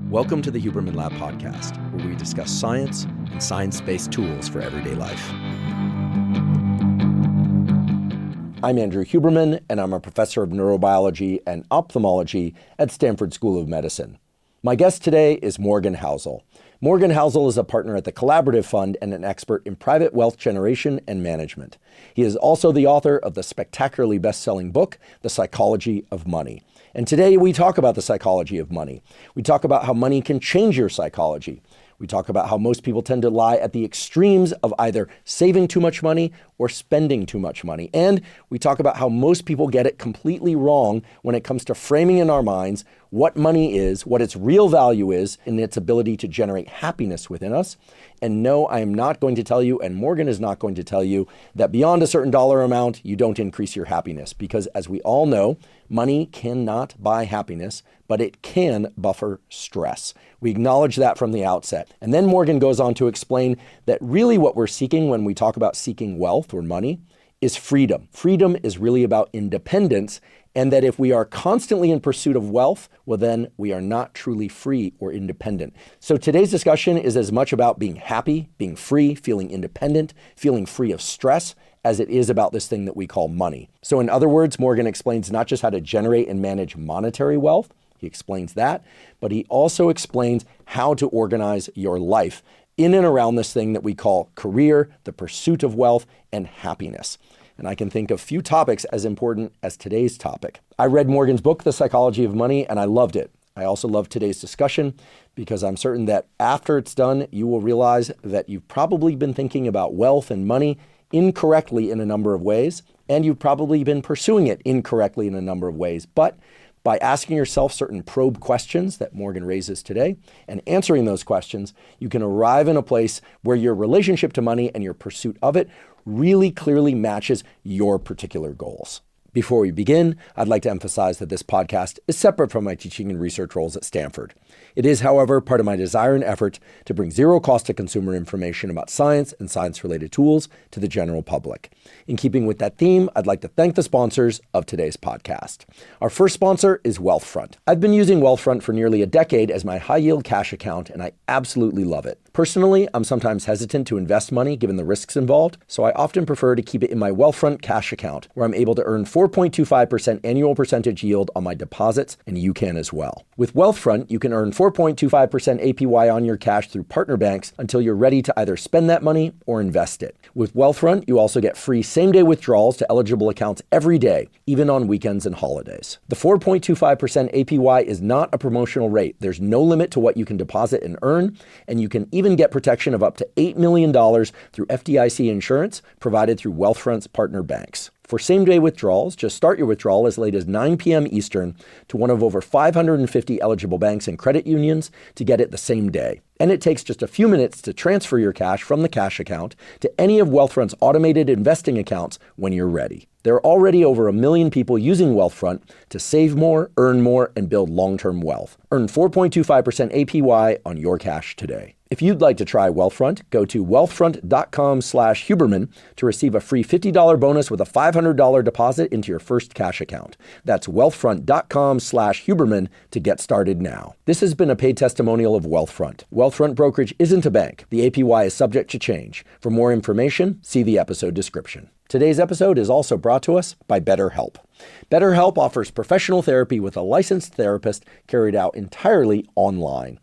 Welcome to the Huberman Lab podcast, where we discuss science and science-based tools for everyday life. I'm Andrew Huberman, and I'm a professor of neurobiology and ophthalmology at Stanford School of Medicine. My guest today is Morgan Housel. Morgan Housel is a partner at the Collaborative Fund and an expert in private wealth generation and management. He is also the author of the spectacularly best-selling book, The Psychology of Money. And today we talk about the psychology of money. We talk about how money can change your psychology. We talk about how most people tend to lie at the extremes of either saving too much money or spending too much money. And we talk about how most people get it completely wrong when it comes to framing in our minds what money is, what its real value is, and its ability to generate happiness within us. And no, I am not going to tell you, and Morgan is not going to tell you, that beyond a certain dollar amount, you don't increase your happiness. Because as we all know, money cannot buy happiness, but it can buffer stress. We acknowledge that from the outset. And then Morgan goes on to explain that really what we're seeking when we talk about seeking wealth or money is freedom. Freedom is really about independence, and that if we are constantly in pursuit of wealth, well then we are not truly free or independent. So today's discussion is as much about being happy, being free, feeling independent, feeling free of stress, as it is about this thing that we call money. So in other words, Morgan explains not just how to generate and manage monetary wealth, he explains that, but he also explains how to organize your life in and around this thing that we call career, the pursuit of wealth, and happiness. And I can think of few topics as important as today's topic. I read Morgan's book, The Psychology of Money, and I loved it. I also love today's discussion because I'm certain that after it's done, you will realize that you've probably been thinking about wealth and money incorrectly in a number of ways, and you've probably been pursuing it incorrectly in a number of ways. But by asking yourself certain probe questions that Morgan raises today and answering those questions, you can arrive in a place where your relationship to money and your pursuit of it really clearly matches your particular goals. Before we begin, I'd like to emphasize that this podcast is separate from my teaching and research roles at Stanford. It is, however, part of my desire and effort to bring zero cost to consumer information about science and science-related tools to the general public. In keeping with that theme, I'd like to thank the sponsors of today's podcast. Our first sponsor is Wealthfront. I've been using Wealthfront for nearly a decade as my high-yield cash account, and I absolutely love it. Personally, I'm sometimes hesitant to invest money given the risks involved, so I often prefer to keep it in my Wealthfront cash account, where I'm able to earn 4.25% annual percentage yield on my deposits, and you can as well. With Wealthfront, you can earn 4.25% APY on your cash through partner banks until you're ready to either spend that money or invest it. With Wealthfront, you also get free same-day withdrawals to eligible accounts every day, even on weekends and holidays. The 4.25% APY is not a promotional rate. There's no limit to what you can deposit and earn, and you can even get protection of up to $8 million through FDIC insurance provided through Wealthfront's partner banks. For same-day withdrawals, just start your withdrawal as late as 9 p.m. Eastern to one of over 550 eligible banks and credit unions to get it the same day. And it takes just a few minutes to transfer your cash from the cash account to any of Wealthfront's automated investing accounts when you're ready. There are already over 1 million people using Wealthfront to save more, earn more, and build long-term wealth. Earn 4.25% APY on your cash today. If you'd like to try Wealthfront, go to wealthfront.com/Huberman to receive a free $50 bonus with a $500 deposit into your first cash account. That's wealthfront.com/Huberman to get started now. This has been a paid testimonial of Wealthfront. Wealthfront Brokerage isn't a bank. The APY is subject to change. For more information, see the episode description. Today's episode is also brought to us by BetterHelp. BetterHelp offers professional therapy with a licensed therapist carried out entirely online.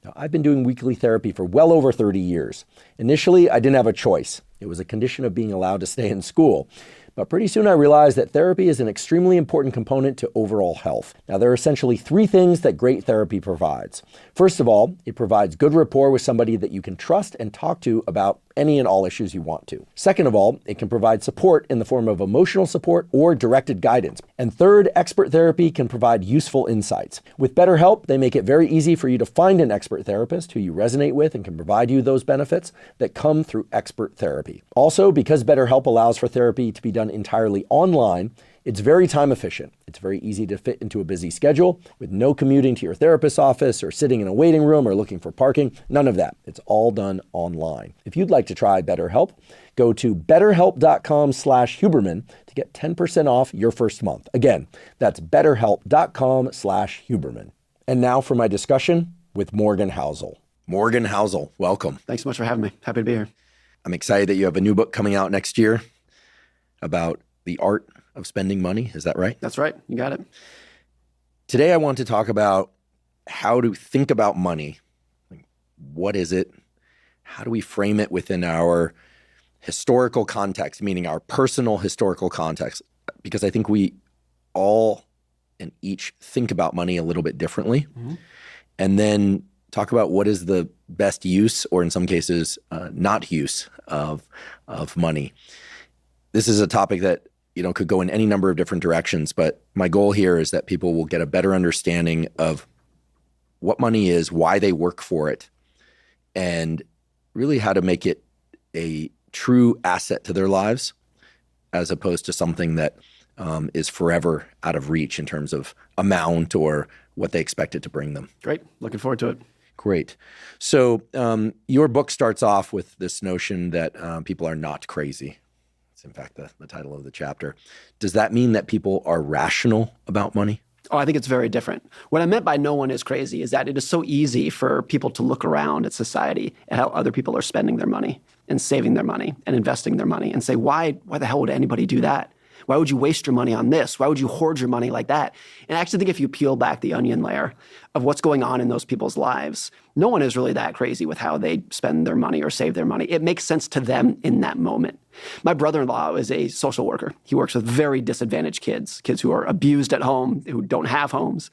Now, I've been doing weekly therapy for well over 30 years. Initially, I didn't have a choice. It was a condition of being allowed to stay in school. But pretty soon I realized that therapy is an extremely important component to overall health. Now, there are essentially 3 things that great therapy provides. First of all, it provides good rapport with somebody that you can trust and talk to about any and all issues you want to. Second of all, it can provide support in the form of emotional support or directed guidance. And third, expert therapy can provide useful insights. With BetterHelp, they make it very easy for you to find an expert therapist who you resonate with and can provide you those benefits that come through expert therapy. Also, because BetterHelp allows for therapy to be done entirely online, it's very time efficient. It's very easy to fit into a busy schedule with no commuting to your therapist's office or sitting in a waiting room or looking for parking. None of that. It's all done online. If you'd like to try BetterHelp, go to betterhelp.com/Huberman to get 10% off your first month. Again, that's betterhelp.com/Huberman. And now for my discussion with Morgan Housel. Morgan Housel, welcome. Thanks so much for having me. Happy to be here. I'm excited that you have a new book coming out next year about the art of spending money. Is that right? That's right. You got it. Today, I want to talk about how to think about money. What is it? How do we frame it within our historical context, meaning our personal historical context? Because I think we all and each think about money a little bit differently. Mm-hmm. And then talk about what is the best use, or in some cases, not use of money. This is a topic that could go in any number of different directions, but my goal here is that people will get a better understanding of what money is, why they work for it, and really how to make it a true asset to their lives, as opposed to something that is forever out of reach in terms of amount or what they expect it to bring them. Great. Looking forward to it. Great. So your book starts off with this notion that people are not crazy. It's in fact the title of the chapter. Does that mean that people are rational about money? Oh, I think it's very different. What I meant by no one is crazy is that it is so easy for people to look around at society at how other people are spending their money and saving their money and investing their money and say, why the hell would anybody do that? Why would you waste your money on this? Why would you hoard your money like that? And I actually think if you peel back the onion layer of what's going on in those people's lives, no one is really that crazy with how they spend their money or save their money. It makes sense to them in that moment. My brother-in-law is a social worker. He works with very disadvantaged kids who are abused at home, who don't have homes.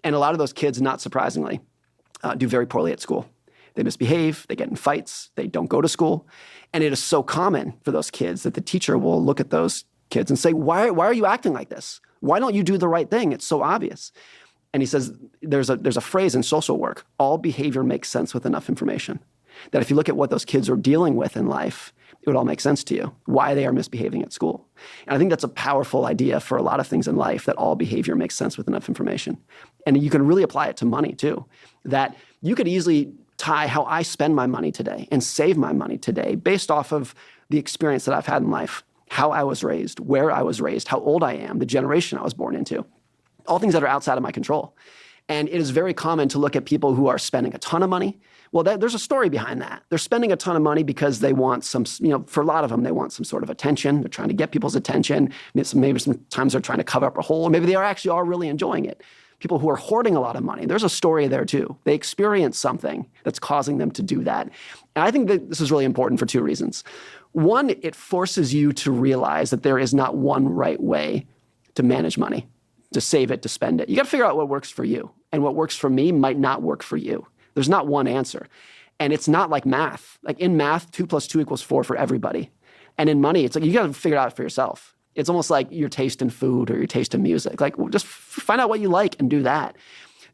And a lot of those kids, not surprisingly, do very poorly at school. They misbehave, they get in fights, they don't go to school. And it is so common for those kids that the teacher will look at those kids and say, why are you acting like this? Why don't you do the right thing? It's so obvious. And he says, there's a phrase in social work, all behavior makes sense with enough information. That if you look at what those kids are dealing with in life, it would all make sense to you, why they are misbehaving at school. And I think that's a powerful idea for a lot of things in life, that all behavior makes sense with enough information. And you can really apply it to money too, that you could easily tie how I spend my money today and save my money today based off of the experience that I've had in life, how I was raised, where I was raised, how old I am, the generation I was born into, all things that are outside of my control. And it is very common to look at people who are spending a ton of money. Well, there's a story behind that. They're spending a ton of money because they want some, for a lot of them, they want some sort of attention. They're trying to get people's attention. Maybe sometimes they're trying to cover up a hole. Maybe they are really enjoying it. People who are hoarding a lot of money, there's a story there too. They experience something that's causing them to do that. And I think that this is really important for two reasons. One, it forces you to realize that there is not one right way to manage money, to save it, to spend it. You got to figure out what works for you. And what works for me might not work for you. There's not one answer. And it's not like math. Like in math, 2 + 2 = 4 for everybody. And in money, it's like you got to figure it out for yourself. It's almost like your taste in food or your taste in music. Like just find out what you like and do that.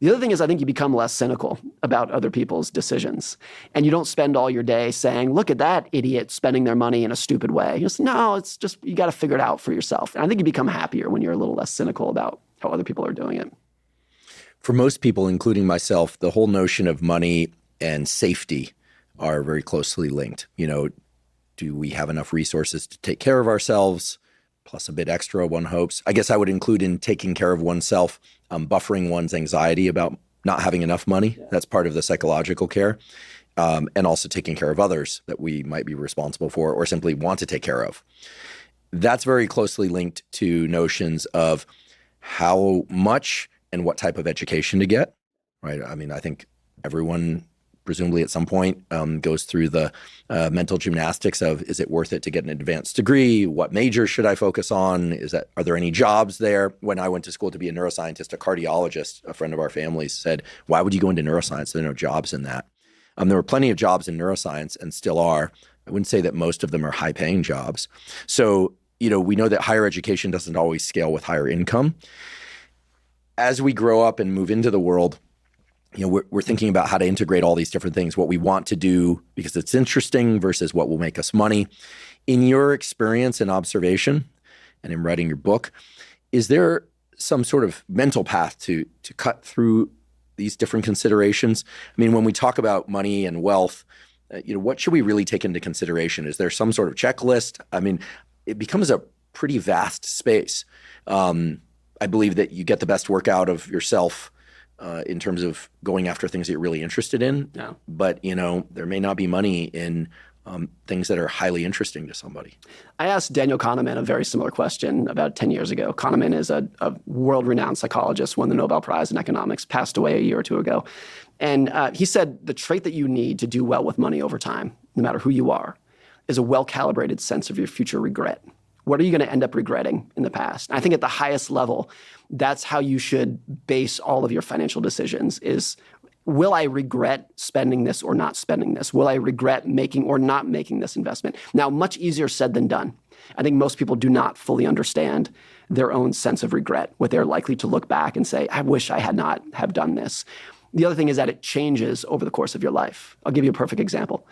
The other thing is I think you become less cynical about other people's decisions. And you don't spend all your day saying, look at that idiot spending their money in a stupid way. No, it's just, you got to figure it out for yourself. And I think you become happier when you're a little less cynical about how other people are doing it. For most people, including myself, the whole notion of money and safety are very closely linked. Do we have enough resources to take care of ourselves? Plus a bit extra, one hopes. I guess I would include in taking care of oneself, buffering one's anxiety about not having enough money. Yeah. That's part of the psychological care. And also taking care of others that we might be responsible for or simply want to take care of. That's very closely linked to notions of how much and what type of education to get, right? I mean, I think everyone presumably at some point goes through the mental gymnastics of, is it worth it to get an advanced degree? What major should I focus on? Are there any jobs there? When I went to school to be a neuroscientist, a cardiologist, a friend of our family's said, why would you go into neuroscience? There are no jobs in that. There were plenty of jobs in neuroscience and still are. I wouldn't say that most of them are high paying jobs. So, we know that higher education doesn't always scale with higher income. As we grow up and move into the world, we're thinking about how to integrate all these different things, what we want to do because it's interesting versus what will make us money. In your experience and observation, and in writing your book, is there some sort of mental path to cut through these different considerations? I mean, when we talk about money and wealth, what should we really take into consideration? Is there some sort of checklist? I mean, it becomes a pretty vast space. I believe that you get the best work out of yourself in terms of going after things that you're really interested in. Yeah. But, there may not be money in things that are highly interesting to somebody. I asked Daniel Kahneman a very similar question about 10 years ago. Kahneman is a world-renowned psychologist, won the Nobel Prize in economics, passed away a year or two ago. And he said the trait that you need to do well with money over time, no matter who you are, is a well-calibrated sense of your future regret. What are you going to end up regretting in the past? And I think at the highest level, that's how you should base all of your financial decisions is, will I regret spending this or not spending this? Will I regret making or not making this investment? Now, much easier said than done. I think most people do not fully understand their own sense of regret, what they're likely to look back and say, I wish I had not have done this. The other thing is that it changes over the course of your life. I'll give you a perfect example.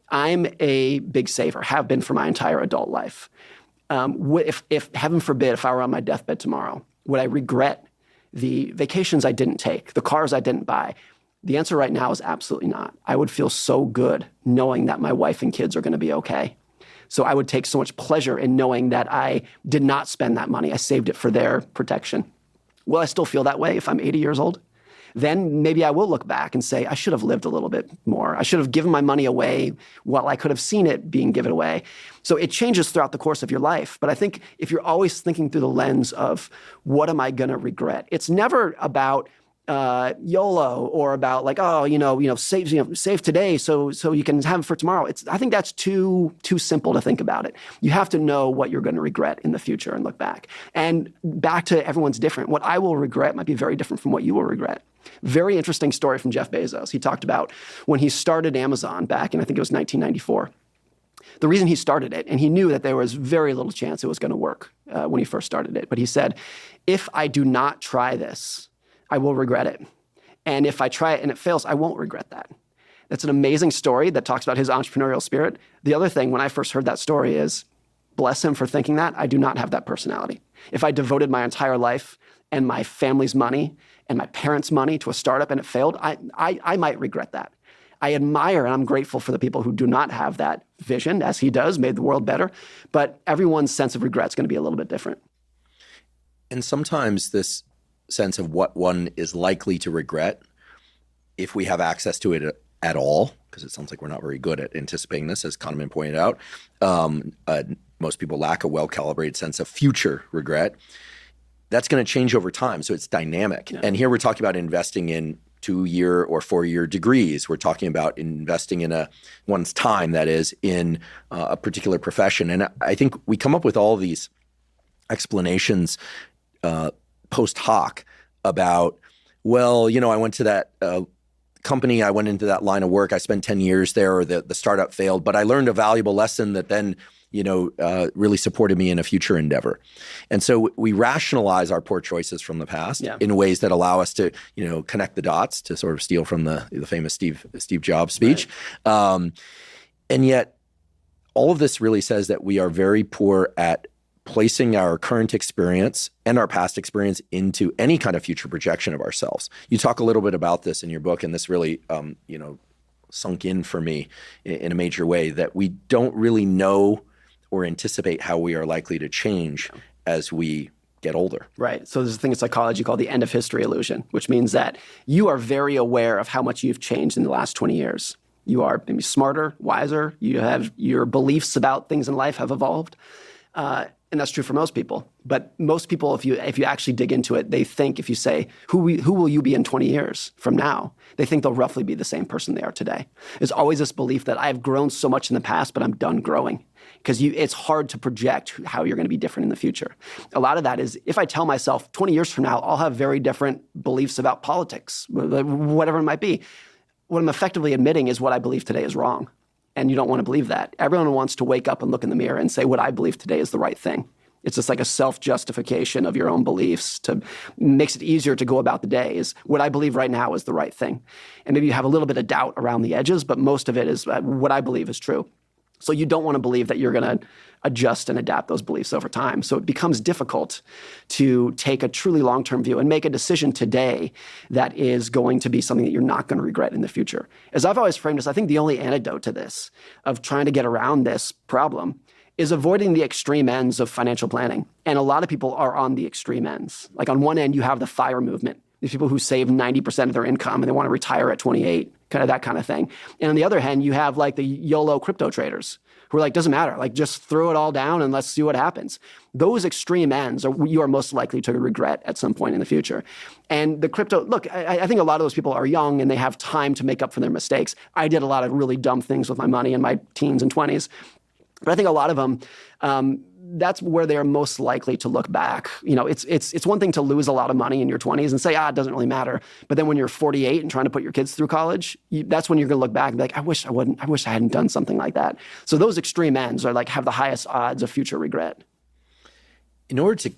I'm a big saver, have been for my entire adult life. If heaven forbid, if I were on my deathbed tomorrow, would I regret the vacations I didn't take, the cars I didn't buy? The answer right now is absolutely not. I would feel so good knowing that my wife and kids are going to be okay. So I would take so much pleasure in knowing that I did not spend that money. I saved it for their protection. Will I still feel that way if I'm 80 years old? Then maybe I will look back and say, I should have lived a little bit more. I should have given my money away while I could have seen it being given away. So it changes throughout the course of your life. But I think if you're always thinking through the lens of what am I going to regret, it's never about YOLO or about like, save today so you can have it for tomorrow. I think that's too simple to think about it. You have to know what you're going to regret in the future and look back. And back to everyone's different. What I will regret might be very different from what you will regret. Very interesting story from Jeff Bezos. He talked about when he started Amazon back in, I think it was 1994. The reason he started it, and he knew that there was very little chance it was going to work when he first started it, but he said, if I do not try this, I will regret it. And if I try it and it fails, I won't regret that. That's an amazing story that talks about his entrepreneurial spirit. The other thing, when I first heard that story is, bless him for thinking that. I do not have that personality. If I devoted my entire life and my family's money and my parents' money to a startup and it failed, I might regret that. I admire and I'm grateful for the people who do not have that vision, as he does, made the world better. But everyone's sense of regret is going to be a little bit different. And sometimes this sense of what one is likely to regret, if we have access to it at all, because it sounds like we're not very good at anticipating this, as Kahneman pointed out. Most people lack a well-calibrated sense of future regret. That's going to change over time, so it's dynamic. Yeah. And here we're talking about investing in 2-year or 4-year degrees. We're talking about investing in one's time, that is, in a particular profession. And I think we come up with all these explanations post hoc about, well, I went to that company, I went into that line of work, I spent 10 years there, or the startup failed, but I learned a valuable lesson that then, really supported me in a future endeavor. And so we rationalize our poor choices from the past in ways that allow us to, connect the dots, to sort of steal from the famous Steve Jobs speech. Right. And yet all of this really says that we are very poor at placing our current experience and our past experience into any kind of future projection of ourselves. You talk a little bit about this in your book, and this really, sunk in for me in a major way, that we don't really know or anticipate how we are likely to change as we get older. Right. So there's a thing in psychology called the end of history illusion, which means that you are very aware of how much you've changed in the last 20 years. You are maybe smarter, wiser. You have your beliefs about things in life have evolved. And that's true for most people. But most people, if you actually dig into it, they think, if you say, who will you be in 20 years from now? They think they'll roughly be the same person they are today. There's always this belief that I've grown so much in the past, but I'm done growing. Because it's hard to project how you're going to be different in the future. A lot of that is, if I tell myself 20 years from now, I'll have very different beliefs about politics, whatever it might be. What I'm effectively admitting is what I believe today is wrong. And you don't want to believe that. Everyone wants to wake up and look in the mirror and say, what I believe today is the right thing. It's just like a self-justification of your own beliefs makes it easier to go about the day. Is what I believe right now is the right thing. And maybe you have a little bit of doubt around the edges, but most of it is what I believe is true. So you don't want to believe that you're going to adjust and adapt those beliefs over time. So it becomes difficult to take a truly long-term view and make a decision today that is going to be something that you're not going to regret in the future. As I've always framed this, I think the only antidote to this, of trying to get around this problem, is avoiding the extreme ends of financial planning. And a lot of people are on the extreme ends. Like on one end, you have the FIRE movement, These people who save 90% of their income and they want to retire at 28, kind of that kind of thing. And on the other hand, you have like the YOLO crypto traders who are like, doesn't matter, like just throw it all down and let's see what happens. Those extreme ends you are most likely to regret at some point in the future. And the crypto, look, I think a lot of those people are young and they have time to make up for their mistakes. I did a lot of really dumb things with my money in my teens and 20s. But I think a lot of them, that's where they're most likely to look back. It's one thing to lose a lot of money in your 20s and say, it doesn't really matter. But then when you're 48 and trying to put your kids through college, that's when you're going to look back and be like, I wish I hadn't done something like that. So those extreme ends are like have the highest odds of future regret. In order to,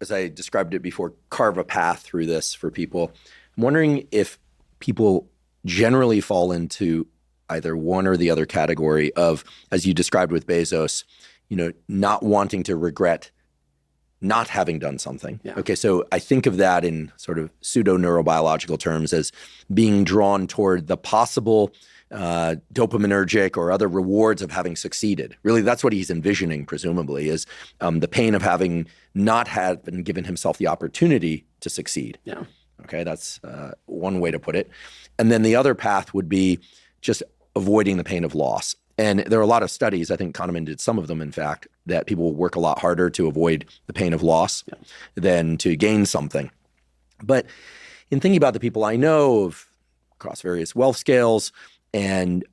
as I described it before, carve a path through this for people, I'm wondering if people generally fall into either one or the other category of, as you described with Bezos, not wanting to regret not having done something. Yeah. Okay, so I think of that in sort of pseudo-neurobiological terms as being drawn toward the possible dopaminergic or other rewards of having succeeded. Really, that's what he's envisioning, presumably, is the pain of having not had been given himself the opportunity to succeed. Yeah. Okay, that's one way to put it. And then the other path would be just avoiding the pain of loss. And there are a lot of studies, I think Kahneman did some of them, in fact, that people work a lot harder to avoid the pain of loss than to gain something. But in thinking about the people I know of across various wealth scales and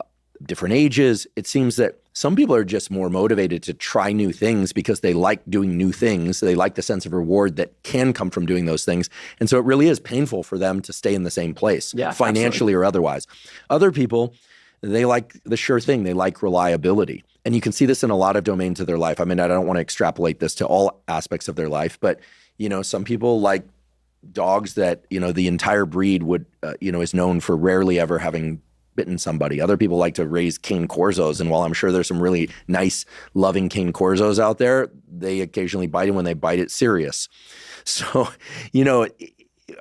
different ages, it seems that some people are just more motivated to try new things because they like doing new things. They like the sense of reward that can come from doing those things. And so it really is painful for them to stay in the same place, financially absolutely. Or otherwise. Other people, they like the sure thing. They like reliability. And you can see this in a lot of domains of their life. I mean, I don't want to extrapolate this to all aspects of their life, but, some people like dogs that, the entire breed would, is known for rarely ever having bitten somebody. Other people like to raise cane corzos. And while I'm sure there's some really nice, loving cane corzos out there, they occasionally bite, and when they bite, it's serious. So,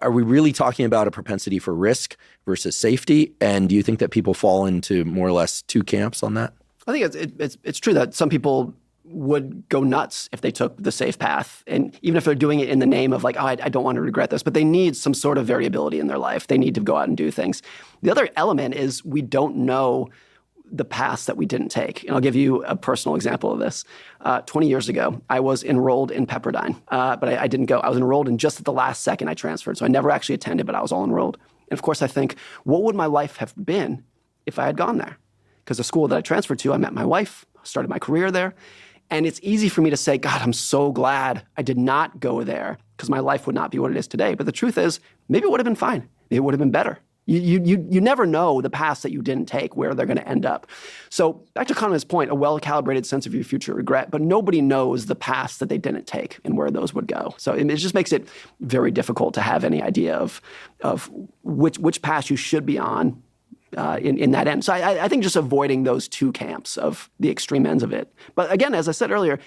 are we really talking about a propensity for risk versus safety? And do you think that people fall into more or less two camps on that? I think it's true that some people would go nuts if they took the safe path. And even if they're doing it in the name of like, I don't want to regret this, but they need some sort of variability in their life. They need to go out and do things. The other element is we don't know the paths that we didn't take. And I'll give you a personal example of this. 20 years ago, I was enrolled in Pepperdine, but I didn't go. I was enrolled in just at the last second I transferred. So I never actually attended, but I was all enrolled. And of course, I think, what would my life have been if I had gone there? Because the school that I transferred to, I met my wife, started my career there. And it's easy for me to say, God, I'm so glad I did not go there because my life would not be what it is today. But the truth is, maybe it would have been fine. Maybe it would have been better. You never know the paths that you didn't take, where they're going to end up. So back to Kahneman's point, a well-calibrated sense of your future regret, but nobody knows the paths that they didn't take and where those would go. So it just makes it very difficult to have any idea of which path you should be on in that end. So I think just avoiding those two camps of the extreme ends of it. But again, as I said earlier,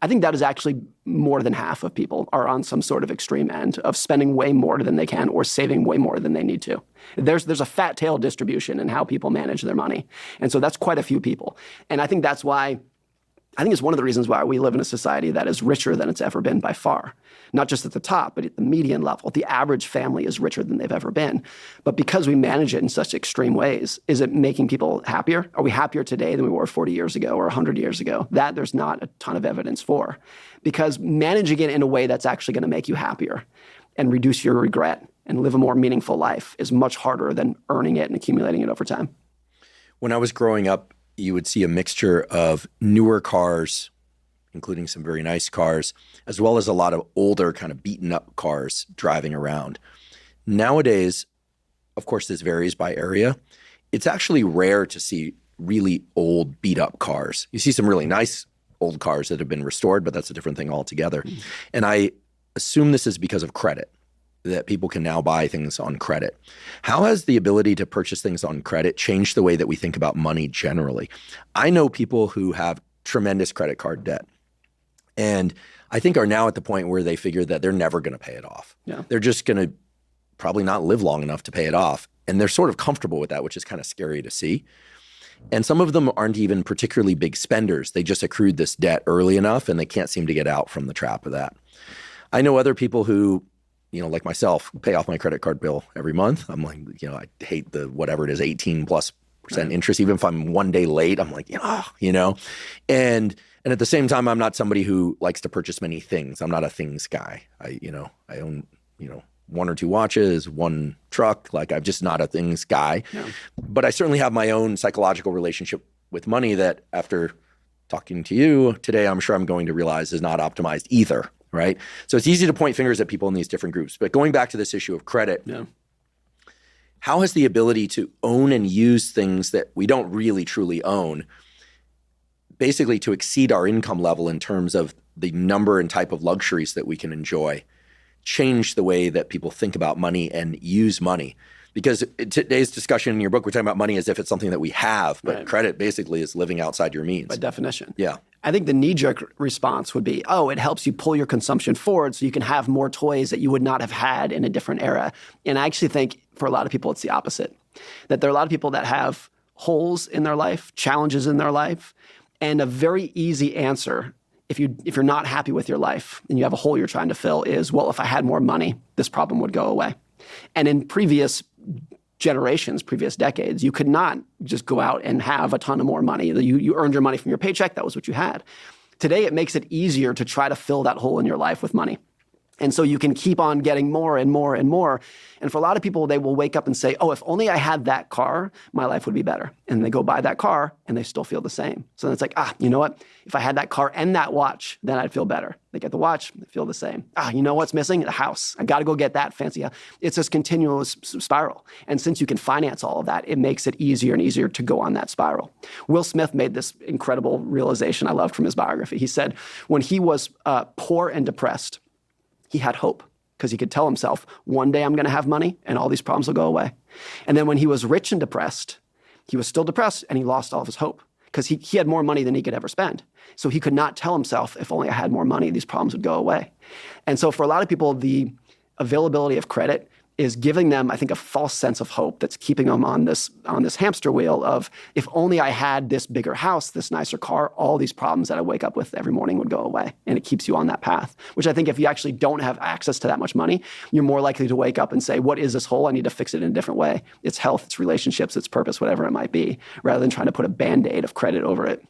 I think that is actually more than half of people are on some sort of extreme end of spending way more than they can or saving way more than they need to. There's a fat tail distribution in how people manage their money. And so that's quite a few people. And I think that's why, I think it's one of the reasons why we live in a society that is richer than it's ever been by far. Not just at the top, but at the median level. The average family is richer than they've ever been. But because we manage it in such extreme ways, is it making people happier? Are we happier today than we were 40 years ago or 100 years ago? That there's not a ton of evidence for. Because managing it in a way that's actually going to make you happier and reduce your regret and live a more meaningful life is much harder than earning it and accumulating it over time. When I was growing up, you would see a mixture of newer cars, including some very nice cars, as well as a lot of older kind of beaten up cars driving around. Nowadays, of course, this varies by area. It's actually rare to see really old beat up cars. You see some really nice old cars that have been restored, but that's a different thing altogether. Mm-hmm. And I assume this is because of credit, that people can now buy things on credit. How has the ability to purchase things on credit changed the way that we think about money generally? I know people who have tremendous credit card debt and I think are now at the point where they figure that they're never going to pay it off. Yeah. They're just going to probably not live long enough to pay it off. And they're sort of comfortable with that, which is kind of scary to see. And some of them aren't even particularly big spenders. They just accrued this debt early enough and they can't seem to get out from the trap of that. I know other people who like myself, pay off my credit card bill every month. I'm like, I hate the whatever it is, 18+% interest. Even if I'm one day late, I'm like, and at the same time, I'm not somebody who likes to purchase many things. I'm not a things guy. I own, one or two watches, one truck. Like, I'm just not a things guy. Yeah. But I certainly have my own psychological relationship with money that, after talking to you today, I'm sure I'm going to realize is not optimized either. Right. So it's easy to point fingers at people in these different groups. But going back to this issue of credit, how has the ability to own and use things that we don't really truly own, basically to exceed our income level in terms of the number and type of luxuries that we can enjoy, changed the way that people think about money and use money? Because today's discussion in your book, we're talking about money as if it's something that we have, but credit basically is living outside your means. By definition. Yeah. I think the knee-jerk response would be, it helps you pull your consumption forward so you can have more toys that you would not have had in a different era. And I actually think for a lot of people, it's the opposite. That there are a lot of people that have holes in their life, challenges in their life, and a very easy answer, if you're not happy with your life and you have a hole you're trying to fill, is, well, if I had more money, this problem would go away. And in previous generations, previous decades, you could not just go out and have a ton of more money. You earned your money from your paycheck. That was what you had. Today, it makes it easier to try to fill that hole in your life with money. And so you can keep on getting more and more and more. And for a lot of people, they will wake up and say, if only I had that car, my life would be better. And they go buy that car and they still feel the same. So then it's like, you know what? If I had that car and that watch, then I'd feel better. They get the watch, they feel the same. You know what's missing? The house. I got to go get that fancy house. It's this continuous spiral. And since you can finance all of that, it makes it easier and easier to go on that spiral. Will Smith made this incredible realization I loved from his biography. He said when he was poor and depressed, he had hope because he could tell himself, one day I'm going to have money and all these problems will go away. And then when he was rich and depressed, he was still depressed and he lost all of his hope because he had more money than he could ever spend. So he could not tell himself, if only I had more money, these problems would go away. And so for a lot of people, the availability of credit is giving them, I think, a false sense of hope that's keeping them on this hamster wheel of, if only I had this bigger house, this nicer car, all these problems that I wake up with every morning would go away. And it keeps you on that path, which I think if you actually don't have access to that much money, you're more likely to wake up and say, what is this hole? I need to fix it in a different way. It's health, it's relationships, it's purpose, whatever it might be, rather than trying to put a Band-Aid of credit over it.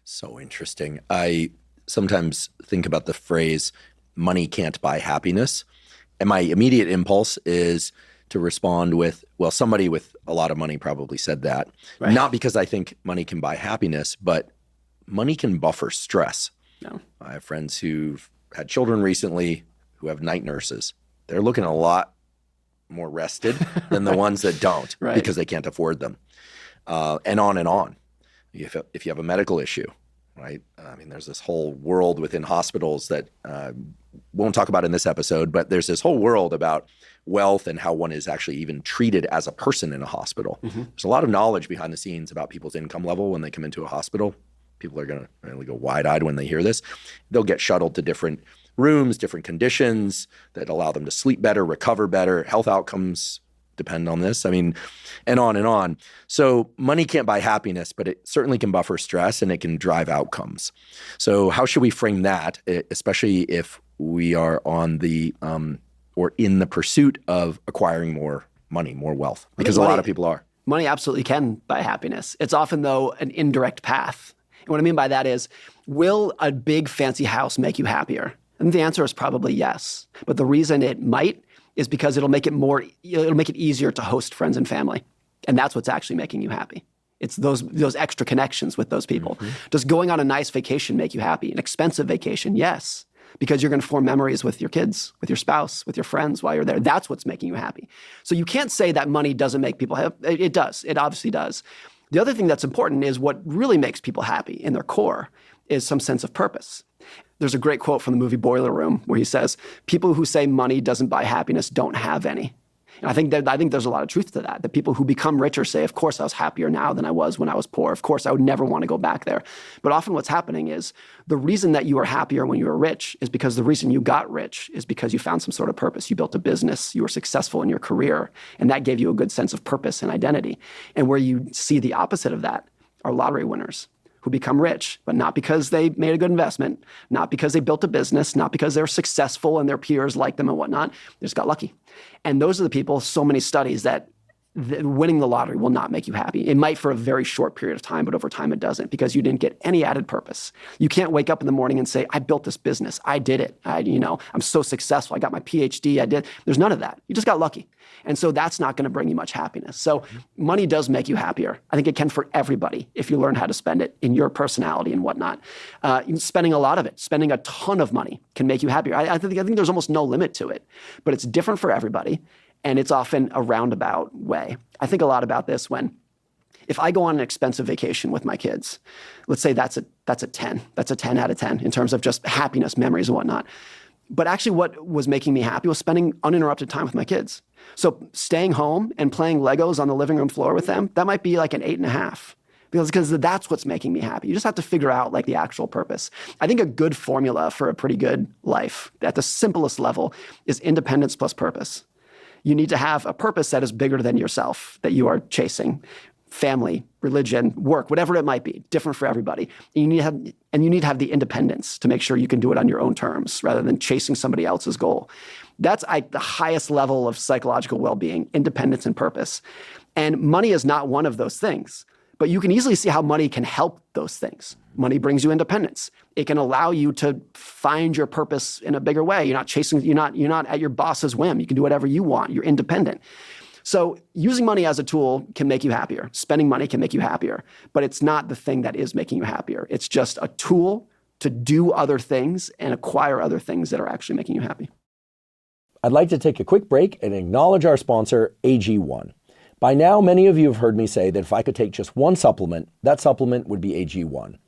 So interesting. I sometimes think about the phrase, money can't buy happiness. And my immediate impulse is to respond with, well, somebody with a lot of money probably said that. Right. Not because I think money can buy happiness, but money can buffer stress. No. I have friends who've had children recently who have night nurses. They're looking a lot more rested than the ones that don't because they can't afford them. And on and on. If you have a medical issue, right? I mean, there's this whole world within hospitals that won't talk about in this episode, but there's this whole world about wealth and how one is actually even treated as a person in a hospital. Mm-hmm. There's a lot of knowledge behind the scenes about people's income level when they come into a hospital. People are going to really go wide-eyed when they hear this. They'll get shuttled to different rooms, different conditions that allow them to sleep better, recover better. Health outcomes depend on this. I mean, and on and on. So money can't buy happiness, but it certainly can buffer stress and it can drive outcomes. So how should we frame that, especially if we are on the or in the pursuit of acquiring more money, more wealth? Because a lot of people are. Money absolutely can buy happiness. It's often, though, an indirect path. And what I mean by that is, will a big fancy house make you happier? And the answer is probably yes. But the reason it might is because it'll make it easier to host friends and family. And that's what's actually making you happy. It's those extra connections with those people. Mm-hmm. Does going on a nice vacation make you happy? An expensive vacation? Yes. Because you're going to form memories with your kids, with your spouse, with your friends while you're there. That's what's making you happy. So you can't say that money doesn't make people happy. It does. It obviously does. The other thing that's important is what really makes people happy in their core is some sense of purpose. There's a great quote from the movie Boiler Room where he says, people who say money doesn't buy happiness don't have any. And I think there's a lot of truth to that. The people who become richer say, of course, I was happier now than I was when I was poor. Of course, I would never want to go back there. But often what's happening is the reason that you are happier when you were rich is because the reason you got rich is because you found some sort of purpose. You built a business. You were successful in your career. And that gave you a good sense of purpose and identity. And where you see the opposite of that are lottery winners who become rich, but not because they made a good investment, not because they built a business, not because they're successful and their peers like them and whatnot. They just got lucky. And those are the people, so many studies that winning the lottery will not make you happy. It might for a very short period of time, but over time it doesn't, because you didn't get any added purpose. You can't wake up in the morning and say, I built this business. I did it. I'm so successful. I got my PhD. There's none of that. You just got lucky. And so that's not going to bring you much happiness. So money does make you happier. I think it can for everybody if you learn how to spend it in your personality and whatnot. Spending a lot of it, spending a ton of money can make you happier. I think there's almost no limit to it, but it's different for everybody. And it's often a roundabout way. I think a lot about this if I go on an expensive vacation with my kids, let's say that's a 10. That's a 10 out of 10 in terms of just happiness, memories, and whatnot. But actually what was making me happy was spending uninterrupted time with my kids. So staying home and playing Legos on the living room floor with them, that might be like an 8.5. Because that's what's making me happy. You just have to figure out like the actual purpose. I think a good formula for a pretty good life at the simplest level is independence plus purpose. You need to have a purpose that is bigger than yourself, that you are chasing. Family, religion, work, whatever it might be, different for everybody. And you need to have the independence to make sure you can do it on your own terms rather than chasing somebody else's goal. That's the highest level of psychological well-being, independence and purpose. And money is not one of those things. But you can easily see how money can help those things. Money brings you independence. It can allow you to find your purpose in a bigger way. You're not at your boss's whim. You can do whatever you want. You're independent. So using money as a tool can make you happier. Spending money can make you happier. But it's not the thing that is making you happier. It's just a tool to do other things and acquire other things that are actually making you happy. I'd like to take a quick break and acknowledge our sponsor, AG1. By now, many of you have heard me say that if I could take just one supplement, that supplement would be AG1.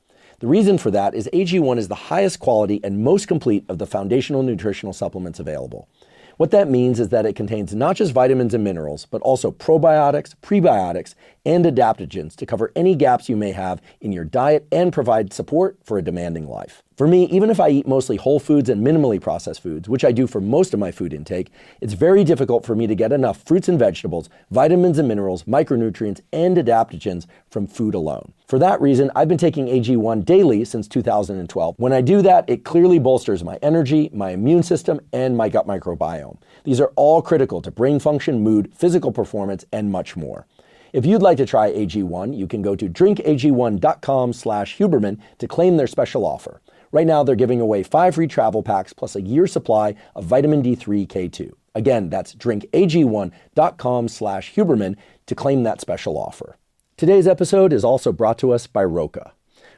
The reason for that is AG1 is the highest quality and most complete of the foundational nutritional supplements available. What that means is that it contains not just vitamins and minerals, but also probiotics, prebiotics, and adaptogens to cover any gaps you may have in your diet and provide support for a demanding life. For me, even if I eat mostly whole foods and minimally processed foods, which I do for most of my food intake, it's very difficult for me to get enough fruits and vegetables, vitamins and minerals, micronutrients, and adaptogens from food alone. For that reason, I've been taking AG1 daily since 2012. When I do that, it clearly bolsters my energy, my immune system, and my gut microbiome. These are all critical to brain function, mood, physical performance, and much more. If you'd like to try AG1, you can go to drinkag1.com/Huberman to claim their special offer. Right now, they're giving away 5 free travel packs plus a year's supply of vitamin D3 K2. Again, that's drinkag1.com/Huberman to claim that special offer. Today's episode is also brought to us by ROKA.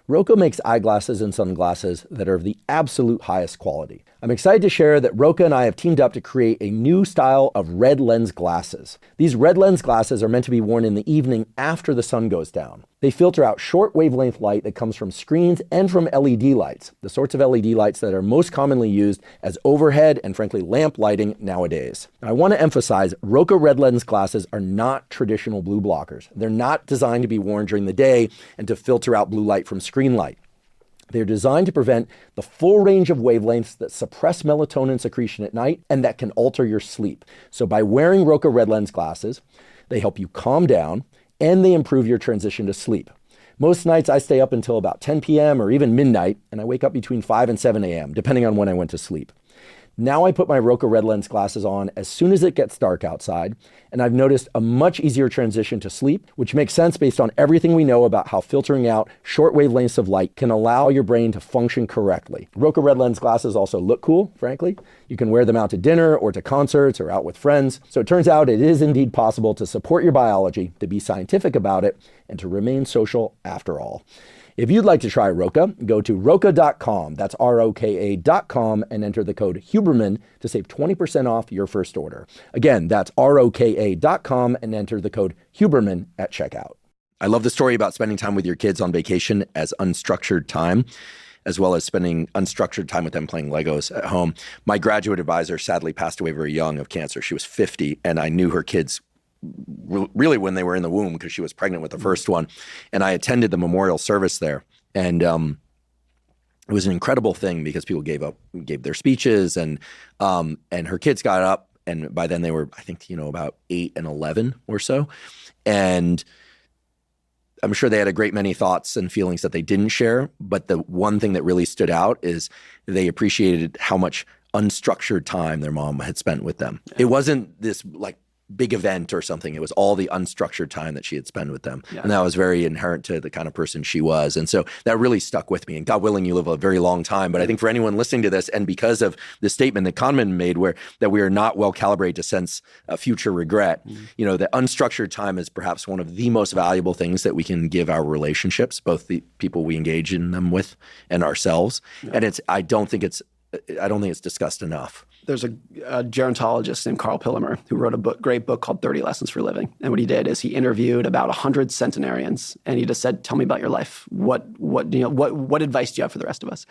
ROKA makes eyeglasses and sunglasses that are of the absolute highest quality. I'm excited to share that ROKA and I have teamed up to create a new style of red lens glasses. These red lens glasses are meant to be worn in the evening after the sun goes down. They filter out short wavelength light that comes from screens and from LED lights, the sorts of LED lights that are most commonly used as overhead and frankly lamp lighting nowadays. Now, I want to emphasize ROKA red lens glasses are not traditional blue blockers. They're not designed to be worn during the day and to filter out blue light from screen light. They're designed to prevent the full range of wavelengths that suppress melatonin secretion at night and that can alter your sleep. So by wearing ROKA red lens glasses, they help you calm down and they improve your transition to sleep. Most nights I stay up until about 10 p.m. or even midnight, and I wake up between 5 and 7 a.m., depending on when I went to sleep. Now I put my ROKA red lens glasses on as soon as it gets dark outside, and I've noticed a much easier transition to sleep, which makes sense based on everything we know about how filtering out short wavelengths of light can allow your brain to function correctly. ROKA red lens glasses also look cool, frankly. You can wear them out to dinner or to concerts or out with friends. So it turns out it is indeed possible to support your biology, to be scientific about it, and to remain social after all. If you'd like to try ROKA, go to roka.com, that's ROKA.com, and enter the code Huberman to save 20% off your first order. Again, that's ROKA.com and enter the code Huberman at checkout. I love the story about spending time with your kids on vacation as unstructured time, as well as spending unstructured time with them playing Legos at home. My graduate advisor sadly passed away very young of cancer. She was 50, and I knew her kids really when they were in the womb because she was pregnant with the first one. And I attended the memorial service there. And it was an incredible thing because people gave their speeches and her kids got up, and by then they were, I think, about 8 and 11 or so. And I'm sure they had a great many thoughts and feelings that they didn't share. But the one thing that really stood out is they appreciated how much unstructured time their mom had spent with them. Yeah. It wasn't this like big event or something. It was all the unstructured time that she had spent with them. Yeah. And that was very inherent to the kind of person she was. And so that really stuck with me. And God willing, you live a very long time. But I think for anyone listening to this, and because of the statement that Kahneman made that we are not well calibrated to sense future regret, the unstructured time is perhaps one of the most valuable things that we can give our relationships, both the people we engage in them with and ourselves. Yeah. And I don't think it's discussed enough. There's a gerontologist named Carl Pillimer who wrote a great book called 30 Lessons for Living. And what he did is he interviewed about 100 centenarians, and he just said, "Tell me about your life. What advice do you have for the rest of us?"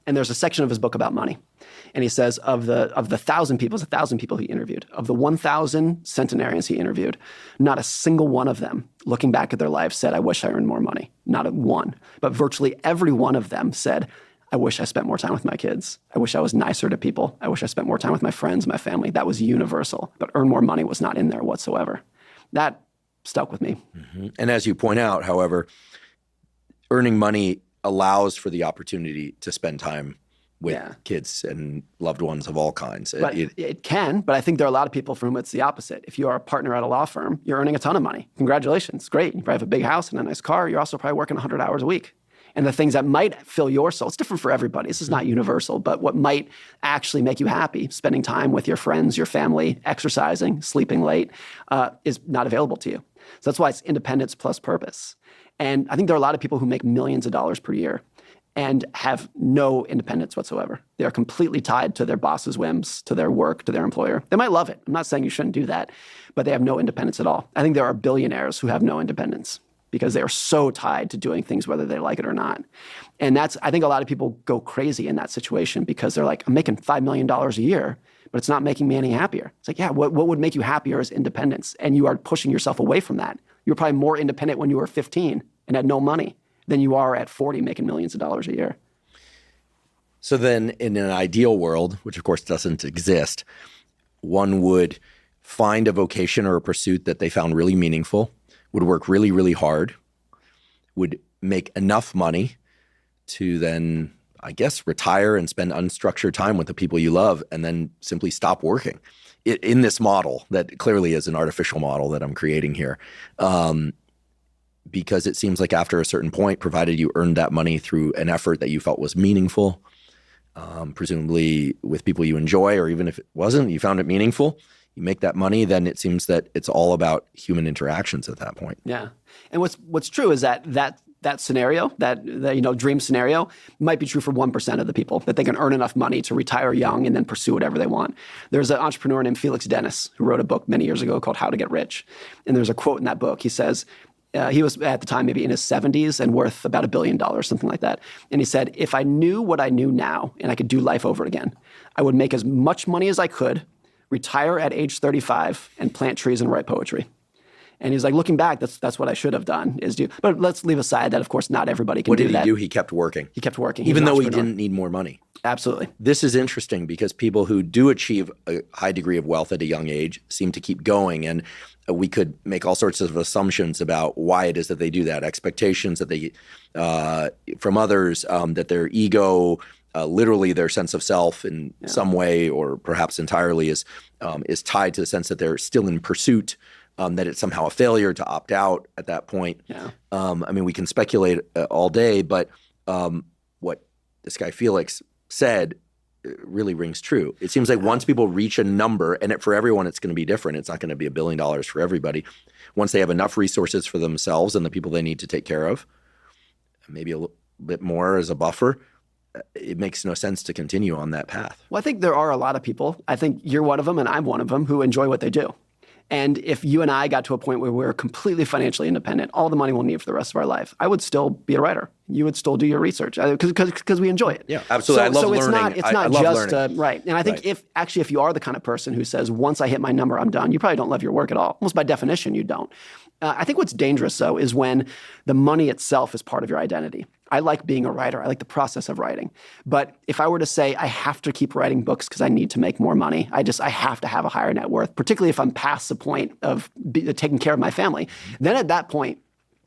And there's a section of his book about money. And he says of the 1,000 people, it was 1,000 people he interviewed. Of the 1,000 centenarians he interviewed, not a single one of them, looking back at their lives, said, "I wish I earned more money." Not a one. But virtually every one of them said, "I wish I spent more time with my kids. I wish I was nicer to people. I wish I spent more time with my friends, my family." That was universal. But earn more money was not in there whatsoever. That stuck with me. Mm-hmm. And as you point out, however, earning money allows for the opportunity to spend time with kids and loved ones of all kinds. But it can, but I think there are a lot of people for whom it's the opposite. If you are a partner at a law firm, you're earning a ton of money. Congratulations. Great. You probably have a big house and a nice car. You're also probably working 100 hours a week. And the things that might fill your soul, it's different for everybody. This is not universal, but what might actually make you happy, spending time with your friends, your family, exercising, sleeping late, is not available to you. So that's why it's independence plus purpose. And I think there are a lot of people who make millions of dollars per year and have no independence whatsoever. They are completely tied to their boss's whims, to their work, to their employer. They might love it. I'm not saying you shouldn't do that, but they have no independence at all. I think there are billionaires who have no independence, because they are so tied to doing things whether they like it or not. And I think a lot of people go crazy in that situation because they're like, "I'm making $5 million a year, but it's not making me any happier." It's like, yeah, what would make you happier is independence. And you are pushing yourself away from that. You're probably more independent when you were 15 and had no money than you are at 40 making millions of dollars a year. So then in an ideal world, which of course doesn't exist, one would find a vocation or a pursuit that they found really meaningful, would work really, really hard, would make enough money to then, I guess, retire and spend unstructured time with the people you love, and then simply stop working in this model that clearly is an artificial model that I'm creating here. Because it seems like after a certain point, provided you earned that money through an effort that you felt was meaningful, presumably with people you enjoy, or even if it wasn't, you found it meaningful, you make that money, then it seems that it's all about human interactions at that point. Yeah. And what's true is that scenario, that dream scenario, might be true for 1% of the people, that they can earn enough money to retire young and then pursue whatever they want. There's an entrepreneur named Felix Dennis who wrote a book many years ago called How to Get Rich. And there's a quote in that book. He says, he was at the time maybe in his 70s and worth about $1 billion, something like that. And he said, "If I knew what I knew now and I could do life over again, I would make as much money as I could, retire at age 35, and plant trees and write poetry." And he's like, looking back, that's what I should have done. But let's leave aside that, of course, not everybody can do that. What did he do? He kept working. He kept working. Even though he didn't need more money. Absolutely. This is interesting because people who do achieve a high degree of wealth at a young age seem to keep going. And we could make all sorts of assumptions about why it is that they do that. Expectations that they from others, that their ego, literally their sense of self in some way or perhaps entirely is tied to the sense that they're still in pursuit, that it's somehow a failure to opt out at that point. Yeah. I mean, we can speculate all day, but what this guy Felix said really rings true. It seems like once people reach a number, and for everyone it's going to be different. It's not going to be $1 billion for everybody. Once they have enough resources for themselves and the people they need to take care of, maybe a little bit more as a buffer, it makes no sense to continue on that path. Well, I think there are a lot of people, I think you're one of them and I'm one of them, who enjoy what they do. And if you and I got to a point where we're completely financially independent, all the money we'll need for the rest of our life, I would still be a writer. You would still do your research because we enjoy it. Yeah, absolutely. I love learning. It's not just right. And I think if you are the kind of person who says, once I hit my number, I'm done, you probably don't love your work at all. Almost by definition, you don't. I think what's dangerous, though, is when the money itself is part of your identity. I like being a writer. I like the process of writing. But if I were to say I have to keep writing books because I need to make more money, I have to have a higher net worth, particularly if I'm past the point of taking care of my family, then at that point,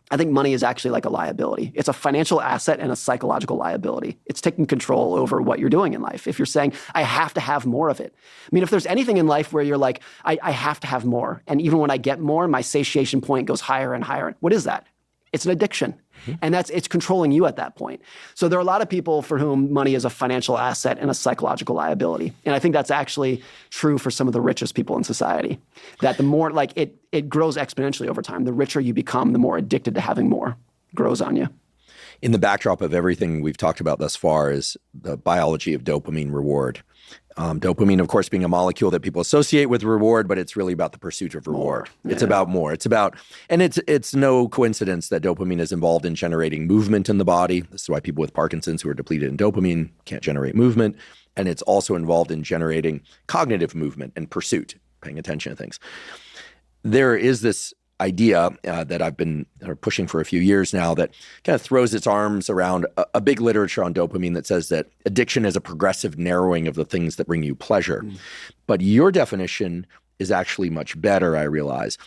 I think money is actually like a liability. It's a financial asset and a psychological liability. It's taking control over what you're doing in life. If you're saying, I have to have more of it. I mean, if there's anything in life where you're like, I have to have more, and even when I get more, my satiation point goes higher and higher. What is that? It's an addiction. And it's controlling you at that point. So there are a lot of people for whom money is a financial asset and a psychological liability. And I think that's actually true for some of the richest people in society. That the more, like, it grows exponentially over time. The richer you become, the more addicted to having more grows on you. In the backdrop of everything we've talked about thus far is the biology of dopamine reward. Dopamine, of course, being a molecule that people associate with reward, but it's really about the pursuit of reward. Yeah. It's about more. It's about, and it's no coincidence that dopamine is involved in generating movement in the body. This is why people with Parkinson's who are depleted in dopamine can't generate movement. And it's also involved in generating cognitive movement and pursuit, paying attention to things. There is this idea that I've been pushing for a few years now that kind of throws its arms around a big literature on dopamine that says that addiction is a progressive narrowing of the things that bring you pleasure. But your definition is actually much better, I realize.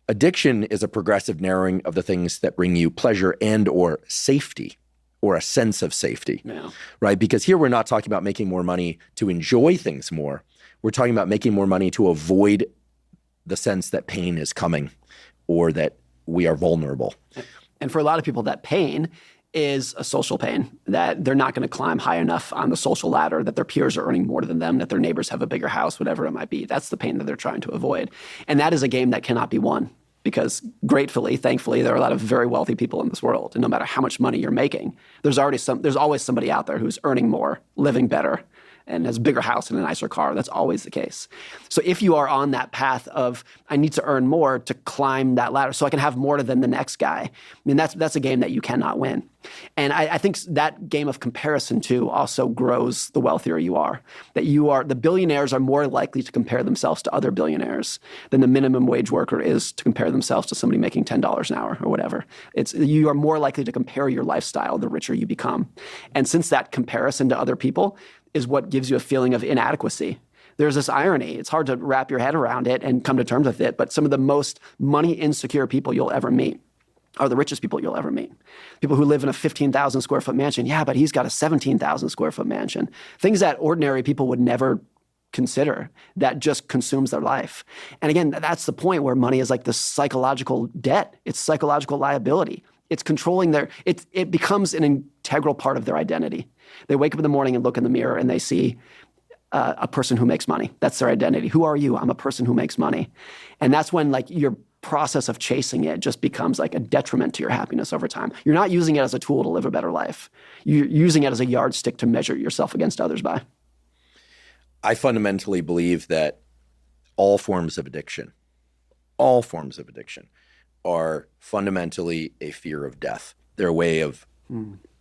Addiction is a progressive narrowing of the things that bring you pleasure and or safety, or a sense of safety, right? Because here we're not talking about making more money to enjoy things more. We're talking about making more money to avoid the sense that pain is coming or that we are vulnerable. And for a lot of people, that pain is a social pain, that they're not going to climb high enough on the social ladder, that their peers are earning more than them, that their neighbors have a bigger house, whatever it might be. That's the pain that they're trying to avoid. And that is a game that cannot be won because gratefully, thankfully, there are a lot of very wealthy people in this world. And no matter how much money you're making, there's always somebody out there who's earning more, living better, and has a bigger house and a nicer car. That's always the case. So if you are on that path of, I need to earn more to climb that ladder so I can have more than the next guy, I mean, that's a game that you cannot win. And I think that game of comparison too also grows the wealthier you are. That the billionaires are more likely to compare themselves to other billionaires than the minimum wage worker is to compare themselves to somebody making $10 an hour or whatever. You are more likely to compare your lifestyle the richer you become. And since that comparison to other people is what gives you a feeling of inadequacy. There's this irony. It's hard to wrap your head around it and come to terms with it, but some of the most money insecure people you'll ever meet are the richest people you'll ever meet. People who live in a 15,000 square foot mansion. Yeah, but he's got a 17,000 square foot mansion. Things that ordinary people would never consider, that just consumes their life. And again, that's the point where money is like the psychological debt. It's psychological liability. It's controlling it becomes an integral part of their identity. They wake up in the morning and look in the mirror and they see a person who makes money. That's their identity. Who are you? I'm a person who makes money. And that's when like your process of chasing it just becomes like a detriment to your happiness over time. You're not using it as a tool to live a better life. You're using it as a yardstick to measure yourself against others by. I fundamentally believe that all forms of addiction are fundamentally a fear of death. They're a way of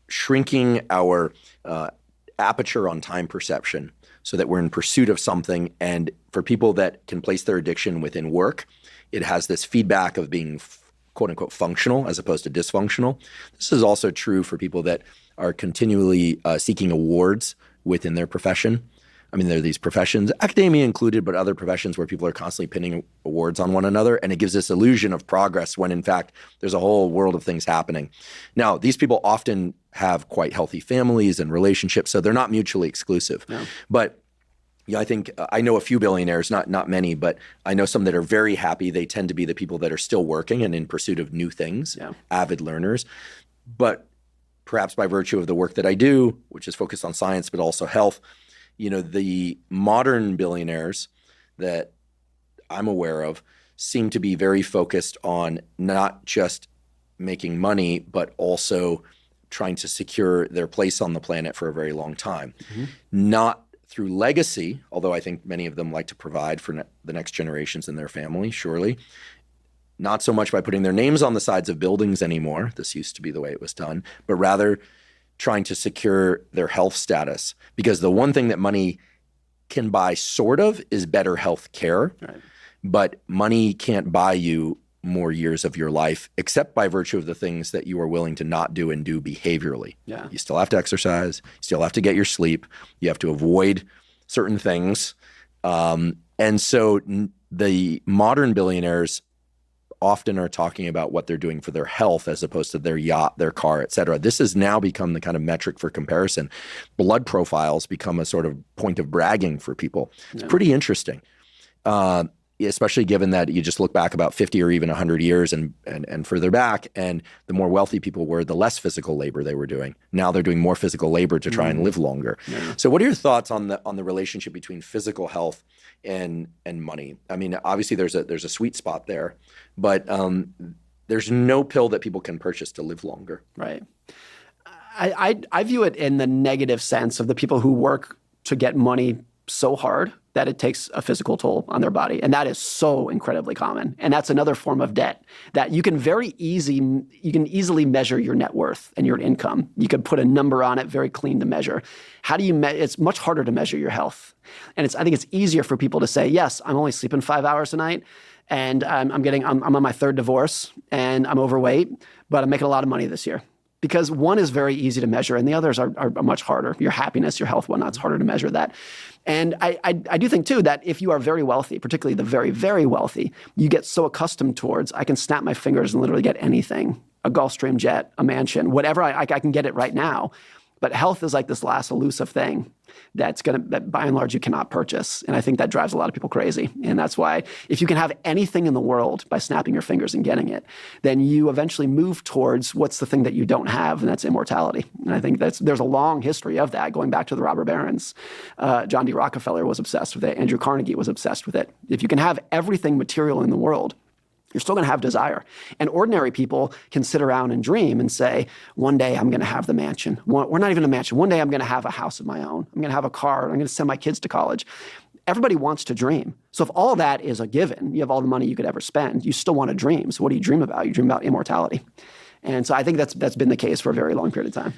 shrinking our aperture on time perception so that we're in pursuit of something. And for people that can place their addiction within work, it has this feedback of being quote unquote functional as opposed to dysfunctional. This is also true for people that are continually seeking awards within their profession. I mean, there are these professions, academia included, but other professions where people are constantly pinning awards on one another. And it gives this illusion of progress when in fact, there's a whole world of things happening. Now, these people often have quite healthy families and relationships, so they're not mutually exclusive. No. But yeah, I think I know a few billionaires, not many, but I know some that are very happy. They tend to be the people that are still working and in pursuit of new things, avid learners. But perhaps by virtue of the work that I do, which is focused on science, but also health, you know, the modern billionaires that I'm aware of seem to be very focused on not just making money, but also trying to secure their place on the planet for a very long time. Not through legacy, although I think many of them like to provide for the next generations in their family, surely. Not so much by putting their names on the sides of buildings anymore. This used to be the way it was done, but rather trying to secure their health status. Because the one thing that money can buy sort of is better health care, right. But money can't buy you more years of your life except by virtue of the things that you are willing to not do and do behaviorally. Yeah. You still have to exercise, you still have to get your sleep, you have to avoid certain things. And so the modern billionaires often are talking about what they're doing for their health as opposed to their yacht, their car, et cetera. This has now become the kind of metric for comparison. Blood profiles become a sort of point of bragging for people. It's pretty interesting. Especially given that you just look back about 50 or even 100 years and further back, and the more wealthy people were, the less physical labor they were doing. Now they're doing more physical labor to try and live longer. Yeah. So what are your thoughts on the relationship between physical health and money? I mean, obviously there's a sweet spot there, but there's no pill that people can purchase to live longer. Right. I view it in the negative sense of the people who work to get money so hard that it takes a physical toll on their body. And that is so incredibly common. And that's another form of debt that you can easily measure your net worth and your income. You could put a number on it, very clean to measure. How do you it's much harder to measure your health. And I think it's easier for people to say, yes, I'm only sleeping 5 hours a night and I'm on my third divorce and I'm overweight, but I'm making a lot of money this year. Because one is very easy to measure and the others are much harder. Your happiness, your health, whatnot, it's harder to measure that. And I do think, too, that if you are very wealthy, particularly the very, very wealthy, you get so accustomed towards, I can snap my fingers and literally get anything, a Gulfstream jet, a mansion, whatever, I can get it right now. But health is like this last elusive thing that by and large you cannot purchase. And I think that drives a lot of people crazy. And that's why if you can have anything in the world by snapping your fingers and getting it, then you eventually move towards what's the thing that you don't have, and that's immortality. And I think there's a long history of that going back to the robber barons. John D. Rockefeller was obsessed with it. Andrew Carnegie was obsessed with it. If you can have everything material in the world, you're still going to have desire. And ordinary people can sit around and dream and say, one day I'm going to have the mansion. We're not even a mansion. One day I'm going to have a house of my own. I'm going to have a car. I'm going to send my kids to college. Everybody wants to dream. So if all that is a given, you have all the money you could ever spend, you still want to dream. So what do you dream about? You dream about immortality. And so I think that's been the case for a very long period of time.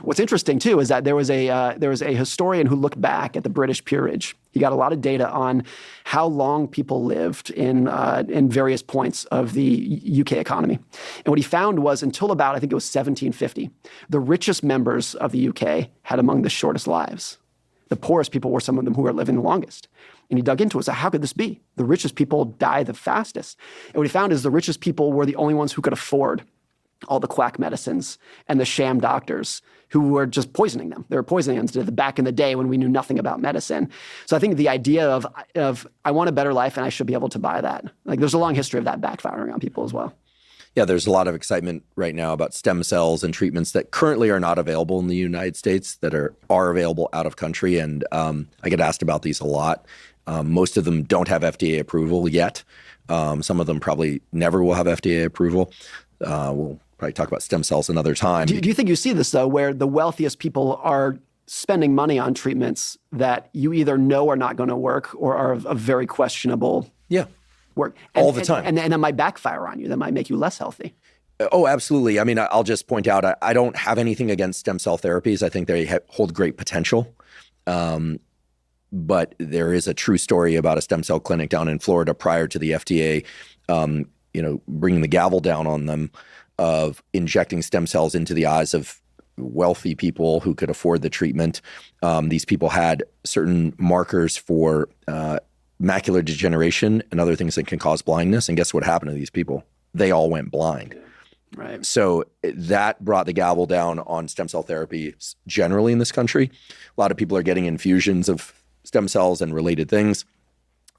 What's interesting, too, is that there was a historian who looked back at the British peerage. He got a lot of data on how long people lived in various points of the UK economy. And what he found was until about, I think it was 1750, the richest members of the UK had among the shortest lives. The poorest people were some of them who were living the longest. And he dug into it. So how could this be? The richest people die the fastest. And what he found is the richest people were the only ones who could afford all the quack medicines and the sham doctors who were just poisoning them. They were poisoning them back in the day when we knew nothing about medicine. So I think the idea of I want a better life and I should be able to buy that. Like there's a long history of that backfiring on people as well. Yeah, there's a lot of excitement right now about stem cells and treatments that currently are not available in the United States that are available out of country. And I get asked about these a lot. Most of them don't have FDA approval yet. Some of them probably never will have FDA approval. We'll probably talk about stem cells another time. Do you think you see this, though, where the wealthiest people are spending money on treatments that you either know are not going to work or are of very questionable work? All the time. And that might backfire on you. That might make you less healthy. Oh, absolutely. I mean, I'll just point out, I don't have anything against stem cell therapies. I think they hold great potential. But there is a true story about a stem cell clinic down in Florida prior to the FDA bringing the gavel down on them of injecting stem cells into the eyes of wealthy people who could afford the treatment. These people had certain markers for macular degeneration and other things that can cause blindness. And guess what happened to these people? They all went blind. Right. So that brought the gavel down on stem cell therapy generally in this country. A lot of people are getting infusions of stem cells and related things.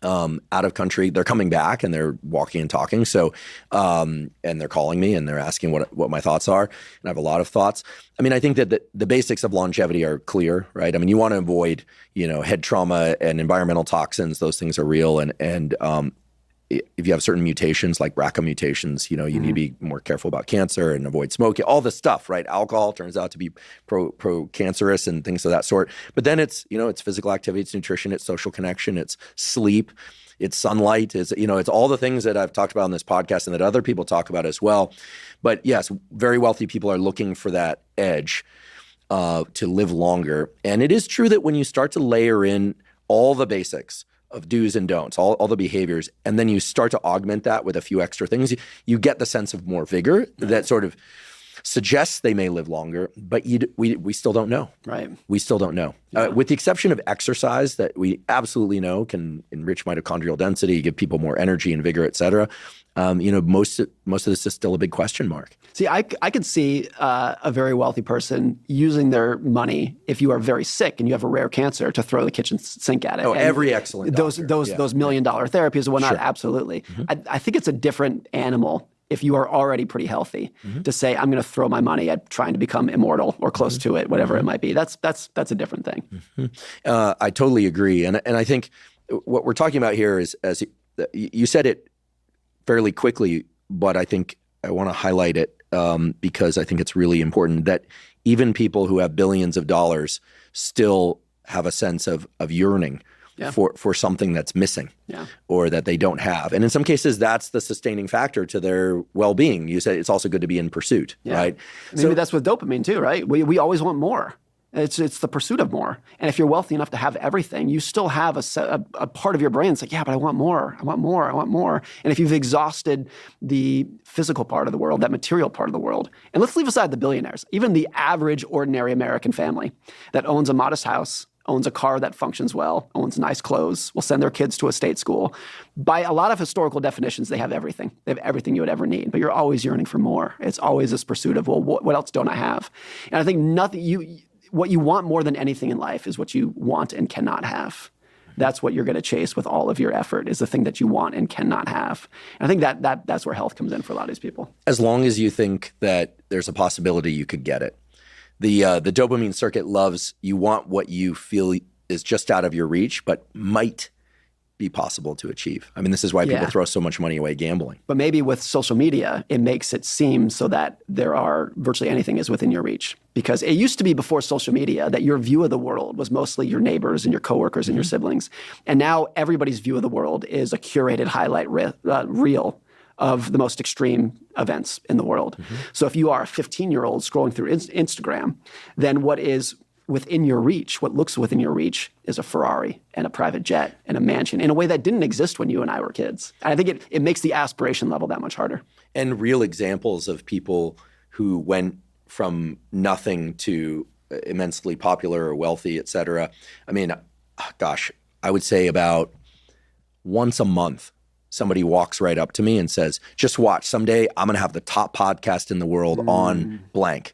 Out of country, they're coming back and they're walking and talking. So, and they're calling me and they're asking what my thoughts are. And I have a lot of thoughts. I mean, I think that the basics of longevity are clear, right? I mean, you want to avoid, head trauma and environmental toxins. Those things are real. And if you have certain mutations like BRCA mutations, you need to be more careful about cancer and avoid smoking, all this stuff, right? Alcohol turns out to be pro-cancerous and things of that sort. But then it's physical activity, it's nutrition, it's social connection, it's sleep, it's sunlight, it's all the things that I've talked about on this podcast and that other people talk about as well. But yes, very wealthy people are looking for that edge to live longer. And it is true that when you start to layer in all the basics of do's and don'ts, all the behaviors, and then you start to augment that with a few extra things, you get the sense of more vigor that sort of suggests they may live longer, but we still don't know. Right. We still don't know. Yeah. With the exception of exercise that we absolutely know can enrich mitochondrial density, give people more energy and vigor, et cetera. Most of this is still a big question mark. See, I could see a very wealthy person using their money, if you are very sick and you have a rare cancer, to throw the kitchen sink at it. Oh, and every excellent doctor. Those $1 million therapies and whatnot, Sure. absolutely. I think it's a different animal if you are already pretty healthy to say, I'm going to throw my money at trying to become immortal or close to it, whatever it might be. That's a different thing. I totally agree. And I think what we're talking about here is, as you said it fairly quickly, but I think I want to highlight it because I think it's really important that even people who have billions of dollars still have a sense of yearning for something that's missing or that they don't have. And in some cases, that's the sustaining factor to their well-being. You said it's also good to be in pursuit, right? Maybe that's with dopamine too, right? We always want more. It's the pursuit of more. And if you're wealthy enough to have everything, you still have a part of your brain that's like, yeah, but I want more. I want more. I want more. And if you've exhausted the physical part of the world, that material part of the world, and let's leave aside the billionaires, even the average, ordinary American family that owns a modest house, owns a car that functions well, owns nice clothes, will send their kids to a state school. By a lot of historical definitions, they have everything. They have everything you would ever need, but you're always yearning for more. It's always this pursuit of, well, what else don't I have? And I think what you want more than anything in life is what you want and cannot have. That's what you're going to chase with all of your effort, is the thing that you want and cannot have. And I think that's where health comes in for a lot of these people. As long as you think that there's a possibility you could get it. The dopamine circuit loves, you want what you feel is just out of your reach, but might be possible to achieve. I mean, this is why people throw so much money away gambling. But maybe with social media, it makes it seem so that virtually anything is within your reach. Because it used to be before social media that your view of the world was mostly your neighbors and your coworkers and your siblings. And now everybody's view of the world is a curated highlight reel of the most extreme events in the world. So if you are a 15-year-old scrolling through Instagram, then what is within your reach, what looks within your reach, is a Ferrari and a private jet and a mansion in a way that didn't exist when you and I were kids. And I think it makes the aspiration level that much harder. And real examples of people who went from nothing to immensely popular or wealthy, et cetera. I mean, gosh, I would say about once a month, somebody walks right up to me and says, just watch, someday I'm going to have the top podcast in the world on blank.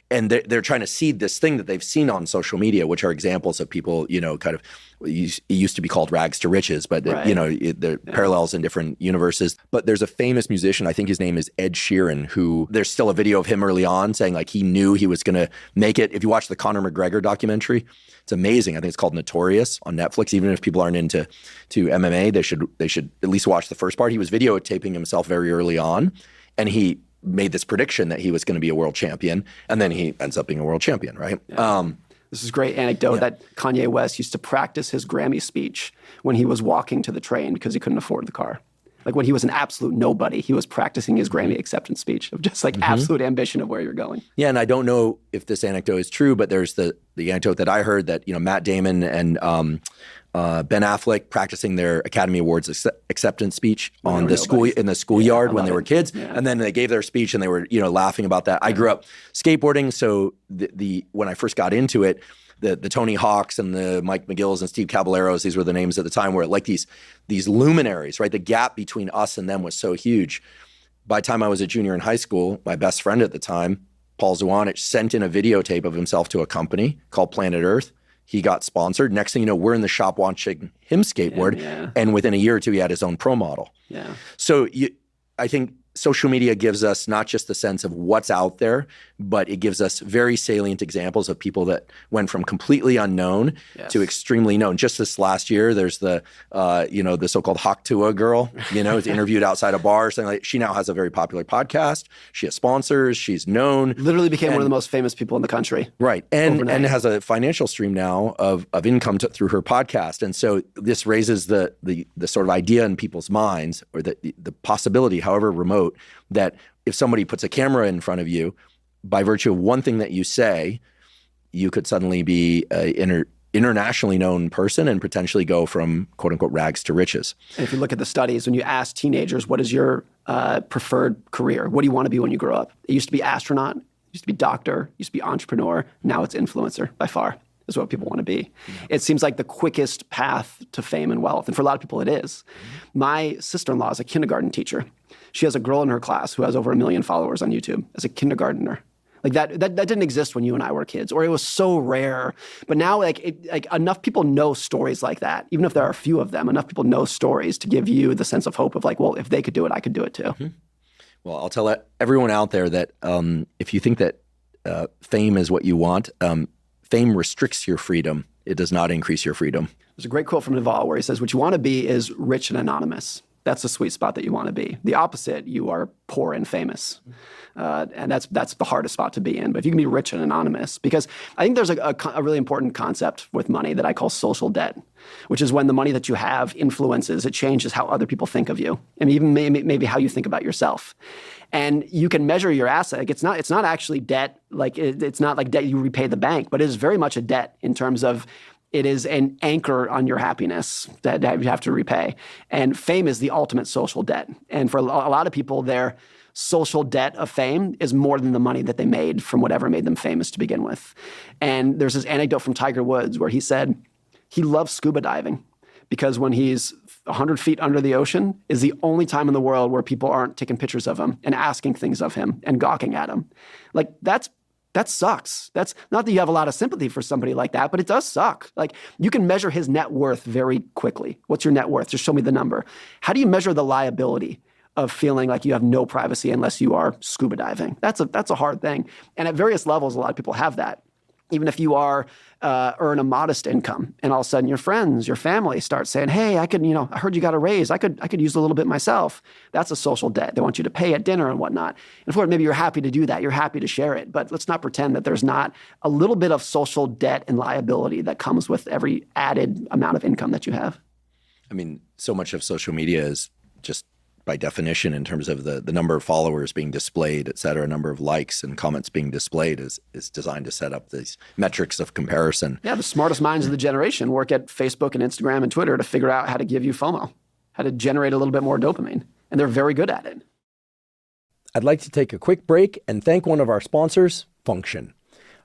And they're trying to seed this thing that they've seen on social media, which are examples of people, kind of, it used to be called rags to riches, but, there are parallels in different universes. But there's a famous musician, I think his name is Ed Sheeran, who there's still a video of him early on saying like he knew he was going to make it. If you watch the Conor McGregor documentary, it's amazing. I think it's called Notorious on Netflix. Even if people aren't into MMA, they should at least watch the first part. He was videotaping himself very early on, and he made this prediction that he was going to be a world champion, and then he ends up being a world champion, right? Yeah. This is a great anecdote that Kanye West used to practice his Grammy speech when he was walking to the train because he couldn't afford the car. Like when he was an absolute nobody, he was practicing his Grammy acceptance speech of just like absolute ambition of where you're going. Yeah, and I don't know if this anecdote is true, but there's the anecdote that I heard that, Matt Damon and Ben Affleck practicing their Academy Awards acceptance speech in the schoolyard when they were kids, and then they gave their speech and they were laughing about that. I grew up skateboarding, so when I first got into it, the Tony Hawks and the Mike McGills and Steve Caballeros, these were the names at the time, were like these luminaries, right? The gap between us and them was so huge. By the time I was a junior in high school, my best friend at the time, Paul Zwanich, sent in a videotape of himself to a company called Planet Earth. He got sponsored. Next thing you know, we're in the shop watching him skateboard. And within a year or two, he had his own pro model. Yeah. So I think social media gives us not just the sense of what's out there, but it gives us very salient examples of people that went from completely unknown to extremely known. Just this last year, there's the so-called Haktua girl, is interviewed outside a bar, saying like she now has a very popular podcast. She has sponsors. She's known. Literally became one of the most famous people in the country. Right. And has a financial stream now of income through her podcast. And so this raises the sort of idea in people's minds, or the possibility, however remote, that if somebody puts a camera in front of you, by virtue of one thing that you say, you could suddenly be an internationally known person and potentially go from quote unquote rags to riches. And if you look at the studies, when you ask teenagers, what is your preferred career? What do you want to be when you grow up? It used to be astronaut. Used to be doctor, used to be entrepreneur. Now it's influencer by far is what people want to be. Yeah. It seems like the quickest path to fame and wealth. And for a lot of people, it is. My sister-in-law is a kindergarten teacher. She has a girl in her class who has over 1 million followers on YouTube as a kindergartner. Like that didn't exist when you and I were kids, or it was so rare. But now, like enough people know stories like that. Even if there are a few of them, enough people know stories to give you the sense of hope of like, well, if they could do it, I could do it too. Mm-hmm. Well, I'll tell everyone out there that if you think that fame is what you want, fame restricts your freedom. It does not increase your freedom. There's a great quote from Naval where he says, what you want to be is rich and anonymous. That's the sweet spot that you want to be. The opposite, you are poor and famous. And that's the hardest spot to be in. But if you can be rich and anonymous, because I think there's a really important concept with money that I call social debt, which is when the money that you have influences, it changes how other people think of you, and even maybe how you think about yourself. And you can measure your asset. It's not actually debt. Like it's not like debt you repay the bank, but it is very much a debt in terms of it is an anchor on your happiness that you have to repay. And fame is the ultimate social debt. And for a lot of people, their social debt of fame is more than the money that they made from whatever made them famous to begin with. And there's this anecdote from Tiger Woods where he said he loves scuba diving because when he's 100 feet under the ocean is the only time in the world where people aren't taking pictures of him and asking things of him and gawking at him. Like that sucks. That's not that you have a lot of sympathy for somebody like that, but it does suck. Like you can measure his net worth very quickly. What's your net worth? Just show me the number. How do you measure the liability of feeling like you have no privacy unless you are scuba diving? That's a hard thing. And at various levels, a lot of people have that. Even if you are earn a modest income, and all of a sudden your friends, your family start saying, "Hey, I heard you got a raise. I could use a little bit myself." That's a social debt. They want you to pay at dinner and whatnot. And of course, maybe you're happy to do that. You're happy to share it. But let's not pretend that there's not a little bit of social debt and liability that comes with every added amount of income that you have. I mean, so much of social media is just by definition, in terms of the number of followers being displayed, et cetera, number of likes and comments being displayed is designed to set up these metrics of comparison. Yeah, the smartest minds of the generation work at Facebook and Instagram and Twitter to figure out how to give you FOMO, how to generate a little bit more dopamine. And they're very good at it. I'd like to take a quick break and thank one of our sponsors, Function.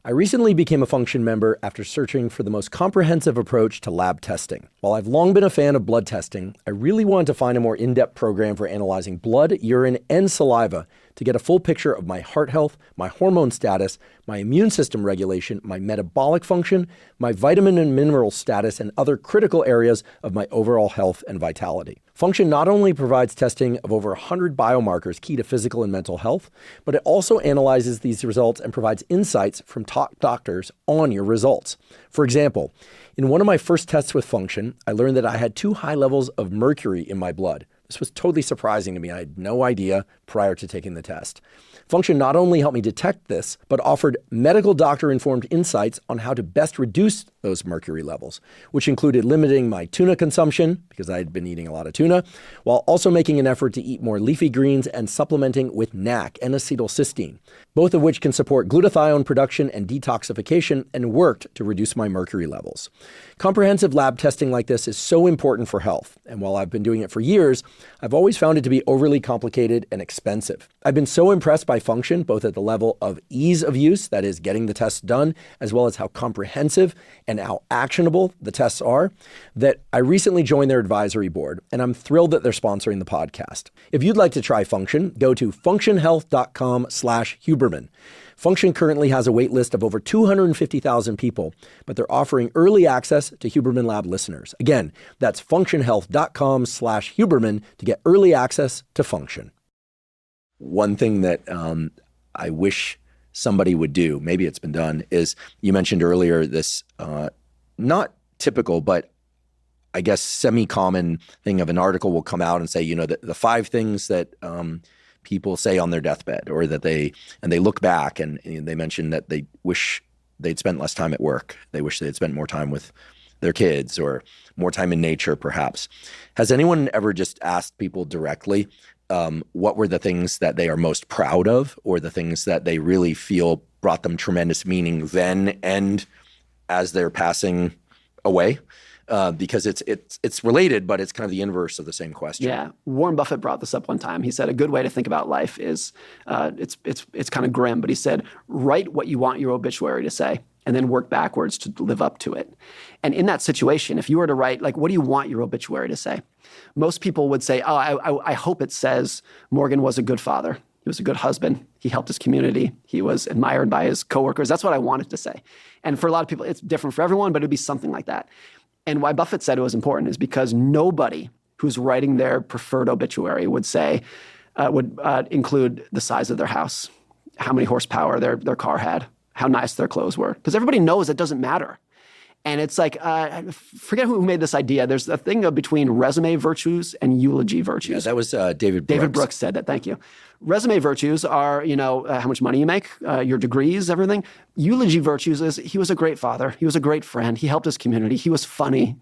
I recently became a Function member after searching for the most comprehensive approach to lab testing. While I've long been a fan of blood testing, I really wanted to find a more in-depth program for analyzing blood, urine, and saliva to get a full picture of my heart health, my hormone status, my immune system regulation, my metabolic function, my vitamin and mineral status, and other critical areas of my overall health and vitality. Function not only provides testing of over 100 biomarkers key to physical and mental health, but it also analyzes these results and provides insights from top doctors on your results. For example, in one of my first tests with Function, I learned that I had 2 high levels of mercury in my blood. This was totally surprising to me. I had no idea prior to taking the test. Function not only helped me detect this, but offered medical doctor-informed insights on how to best reduce those mercury levels, which included limiting my tuna consumption, because I had been eating a lot of tuna, while also making an effort to eat more leafy greens and supplementing with NAC, N-acetylcysteine, both of which can support glutathione production and detoxification and worked to reduce my mercury levels. Comprehensive lab testing like this is so important for health, and while I've been doing it for years, I've always found it to be overly complicated and expensive. I've been so impressed by Function, both at the level of ease of use, that is getting the tests done, as well as how comprehensive and how actionable the tests are, that I recently joined their advisory board, and I'm thrilled that they're sponsoring the podcast. If you'd like to try Function, go to functionhealth.com/Huberman. Function currently has a wait list of over 250,000 people, but they're offering early access to Huberman Lab listeners. Again, that's functionhealth.com/Huberman to get early access to Function. One thing that I wish somebody would do, maybe it's been done, is you mentioned earlier this not typical, but I guess semi-common thing of an article will come out and say, the 5 things that people say on their deathbed, or that they look back and they mention that they wish they'd spent less time at work. They wish they'd spent more time with their kids or more time in nature, perhaps. Has anyone ever just asked people directly what were the things that they are most proud of, or the things that they really feel brought them tremendous meaning then and as they're passing away? because it's related, but it's kind of the inverse of the same question. Yeah. Warren Buffett brought this up one time. He said a good way to think about life is, it's kind of grim, but he said, write what you want your obituary to say and then work backwards to live up to it. And in that situation, if you were to write, like, what do you want your obituary to say? Most people would say, I hope it says Morgan was a good father. He was a good husband. He helped his community. He was admired by his coworkers. That's what I wanted to say. And for a lot of people, it's different for everyone, but it'd be something like that. And why Buffett said it was important is because nobody who's writing their preferred obituary would say, would include the size of their house, how many horsepower their car had, how nice their clothes were. Because everybody knows it doesn't matter. And it's like, I forget who made this idea. There's a thing between resume virtues and eulogy virtues. Yeah, that was David Brooks. David Brooks said that. Thank you. Resume virtues are, how much money you make, your degrees, everything. Eulogy virtues is he was a great father. He was a great friend. He helped his community. He was funny.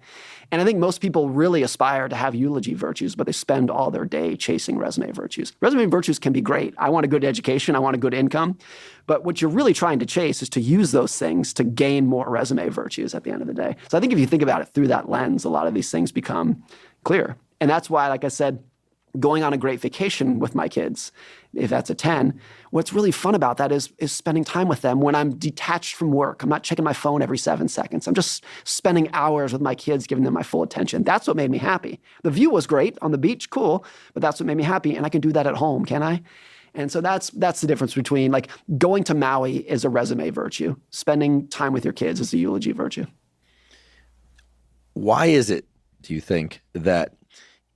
And I think most people really aspire to have eulogy virtues, but they spend all their day chasing resume virtues. Resume virtues can be great. I want a good education. I want a good income. But what you're really trying to chase is to use those things to gain more resume virtues at the end of the day. So I think if you think about it through that lens, a lot of these things become clear. And that's why, like I said, going on a great vacation with my kids, if that's a 10, what's really fun about that is spending time with them when I'm detached from work. I'm not checking my phone every 7 seconds. I'm just spending hours with my kids, giving them my full attention. That's what made me happy. The view was great on the beach, cool, but that's what made me happy. And I can do that at home, can I? And so that's the difference between, like, going to Maui is a resume virtue. Spending time with your kids is a eulogy virtue. Why is it, do you think, that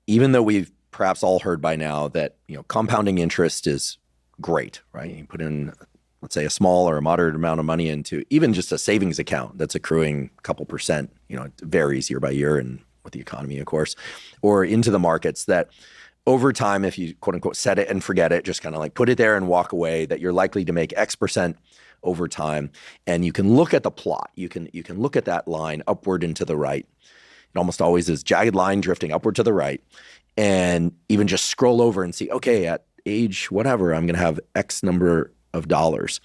even though we've perhaps all heard by now that, compounding interest is great, right? You put in, let's say, a small or a moderate amount of money into even just a savings account that's accruing a couple percent, it varies year by year and with the economy, of course, or into the markets, that over time, if you quote unquote set it and forget it, just kind of like put it there and walk away, that you're likely to make X percent over time. And you can look at the plot. You can look at that line upward and to the right. It almost always is jagged line drifting upward to the right. And even just scroll over and see, okay, at age whatever, I'm going to have X number of dollars.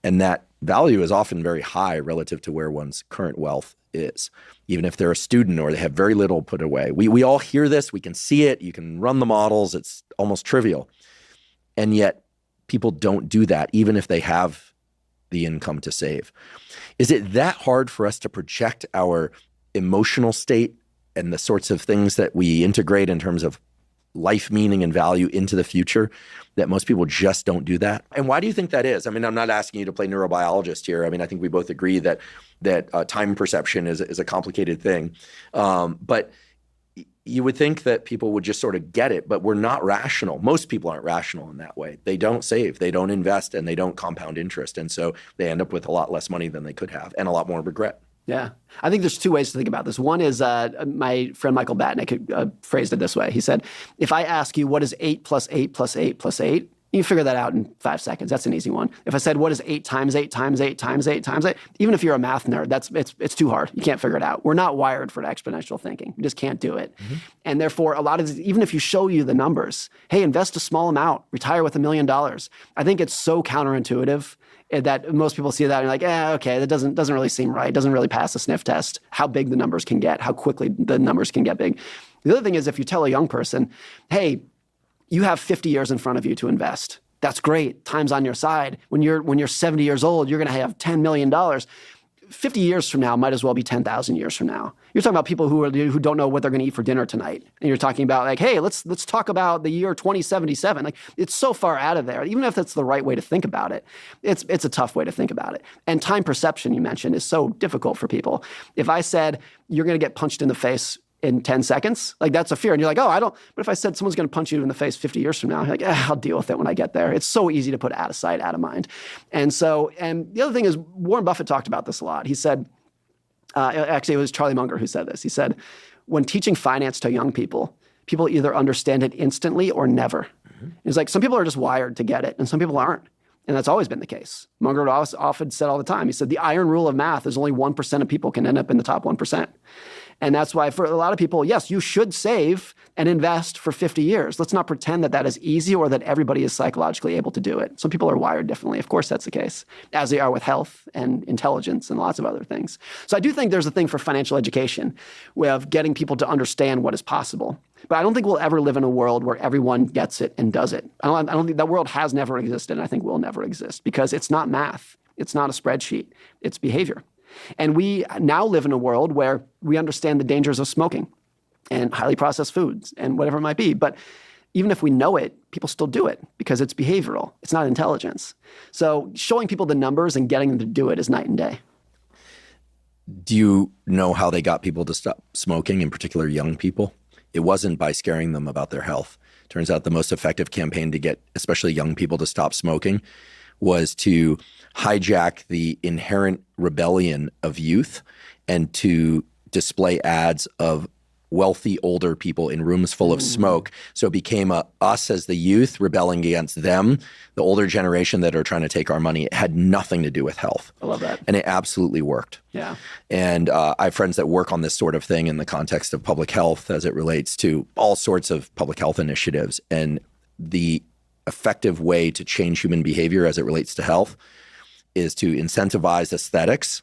And that value is often very high relative to where one's current wealth is, even if they're a student or they have very little put away. We all hear this. We can see it. You can run the models. It's almost trivial. And yet people don't do that, even if they have the income to save. Is it that hard for us to project our emotional state and the sorts of things that we integrate in terms of life meaning and value into the future, that most people just don't do that? And why do you think that is? I mean, I'm not asking you to play neurobiologist here. I mean, I think we both agree that time perception is a complicated thing. But you would think that people would just sort of get it, but we're not rational. Most people aren't rational in that way. They don't save, they don't invest, and they don't compound interest. And so they end up with a lot less money than they could have and a lot more regret. Yeah. I think there's two ways to think about this. One is my friend Michael Batnick phrased it this way. He said, if I ask you what is 8 plus 8 plus 8 plus 8, you can figure that out in 5 seconds. That's an easy one. If I said, what is 8 times 8 times 8 times 8 times 8, even if you're a math nerd, it's too hard. You can't figure it out. We're not wired for exponential thinking. We just can't do it. Mm-hmm. And therefore, a lot of these, even if you show you the numbers, hey, invest a small amount, retire with $1 million. I think it's so counterintuitive that most people see that and are like, okay, that doesn't really seem right. It doesn't really pass the sniff test. How big the numbers can get, how quickly the numbers can get big. The other thing is, if you tell a young person, hey, you have 50 years in front of you to invest. That's great. Time's on your side. When you're 70 years old, you're going to have $10 million. 50 years from now might as well be 10,000 years from now. You're talking about people who don't know what they're going to eat for dinner tonight. And you're talking about like, hey, let's talk about the year 2077. Like, it's so far out of there. Even if that's the right way to think about it, it's a tough way to think about it. And time perception, you mentioned, is so difficult for people. If I said you're going to get punched in the face in 10 seconds, like, that's a fear. And you're like, oh, I don't. But if I said someone's going to punch you in the face 50 years from now, you're like, I'll deal with it when I get there. It's so easy to put out of sight, out of mind. And the other thing is, Warren Buffett talked about this a lot. He said, actually, it was Charlie Munger who said this. He said, when teaching finance to young people, people either understand it instantly or never. Mm-hmm. It's like, some people are just wired to get it and some people aren't. And that's always been the case. Munger often said all the time, he said, the iron rule of math is only 1% of people can end up in the top 1%. And that's why for a lot of people, yes, you should save and invest for 50 years. Let's not pretend that that is easy or that everybody is psychologically able to do it. Some people are wired differently. Of course, that's the case, as they are with health and intelligence and lots of other things. So I do think there's a thing for financial education of getting people to understand what is possible. But I don't think we'll ever live in a world where everyone gets it and does it. I don't think that world has never existed, and I think will never exist, because it's not math. It's not a spreadsheet. It's behavior. And we now live in a world where we understand the dangers of smoking and highly processed foods and whatever it might be. But even if we know it, people still do it because it's behavioral. It's not intelligence. So showing people the numbers and getting them to do it is night and day. Do you know how they got people to stop smoking, in particular young people? It wasn't by scaring them about their health. Turns out the most effective campaign to get especially young people to stop smoking was to hijack the inherent rebellion of youth and to display ads of wealthy older people in rooms full of smoke. So it became us as the youth rebelling against them, the older generation that are trying to take our money. It had nothing to do with health. I love that. And it absolutely worked. Yeah. And I have friends that work on this sort of thing in the context of public health as it relates to all sorts of public health initiatives. And the effective way to change human behavior as it relates to health is to incentivize aesthetics,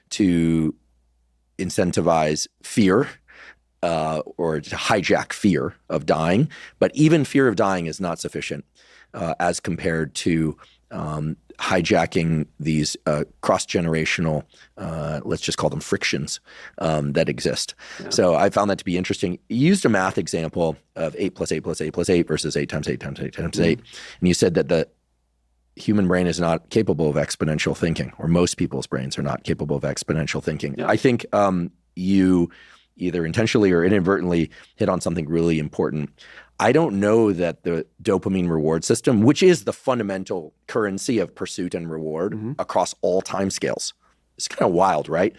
to incentivize fear, or to hijack fear of dying. But even fear of dying is not sufficient as compared to hijacking these cross-generational, let's just call them frictions, that exist. Yeah. So I found that to be interesting. You used a math example of 8 plus 8 plus 8 plus 8 versus 8 times 8 times 8 times 8. And you said that the human brain is not capable of exponential thinking, or most people's brains are not capable of exponential thinking. Yeah. I think you either intentionally or inadvertently hit on something really important. I don't know that the dopamine reward system, which is the fundamental currency of pursuit and reward across all time scales, it's kind of wild, right?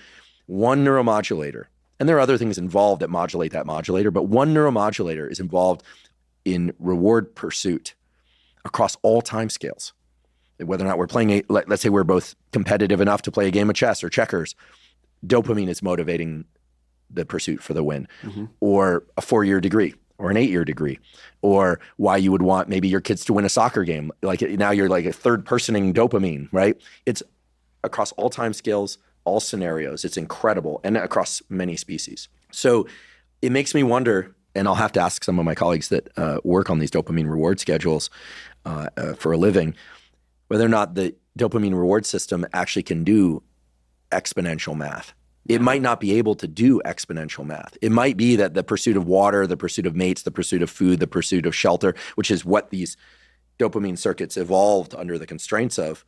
One neuromodulator, and there are other things involved that modulate that modulator, but one neuromodulator is involved in reward pursuit across all time scales. Whether or not we're playing, let's say we're both competitive enough to play a game of chess or checkers, dopamine is motivating the pursuit for the win, or a 4-year degree, or an 8-year degree, or why you would want maybe your kids to win a soccer game. Like now you're like a third-personing dopamine, right? It's across all time scales, all scenarios. It's incredible, and across many species. So it makes me wonder, and I'll have to ask some of my colleagues that work on these dopamine reward schedules for a living, whether or not the dopamine reward system actually can do exponential math. It might not be able to do exponential math. It might be that the pursuit of water, the pursuit of mates, the pursuit of food, the pursuit of shelter, which is what these dopamine circuits evolved under the constraints of,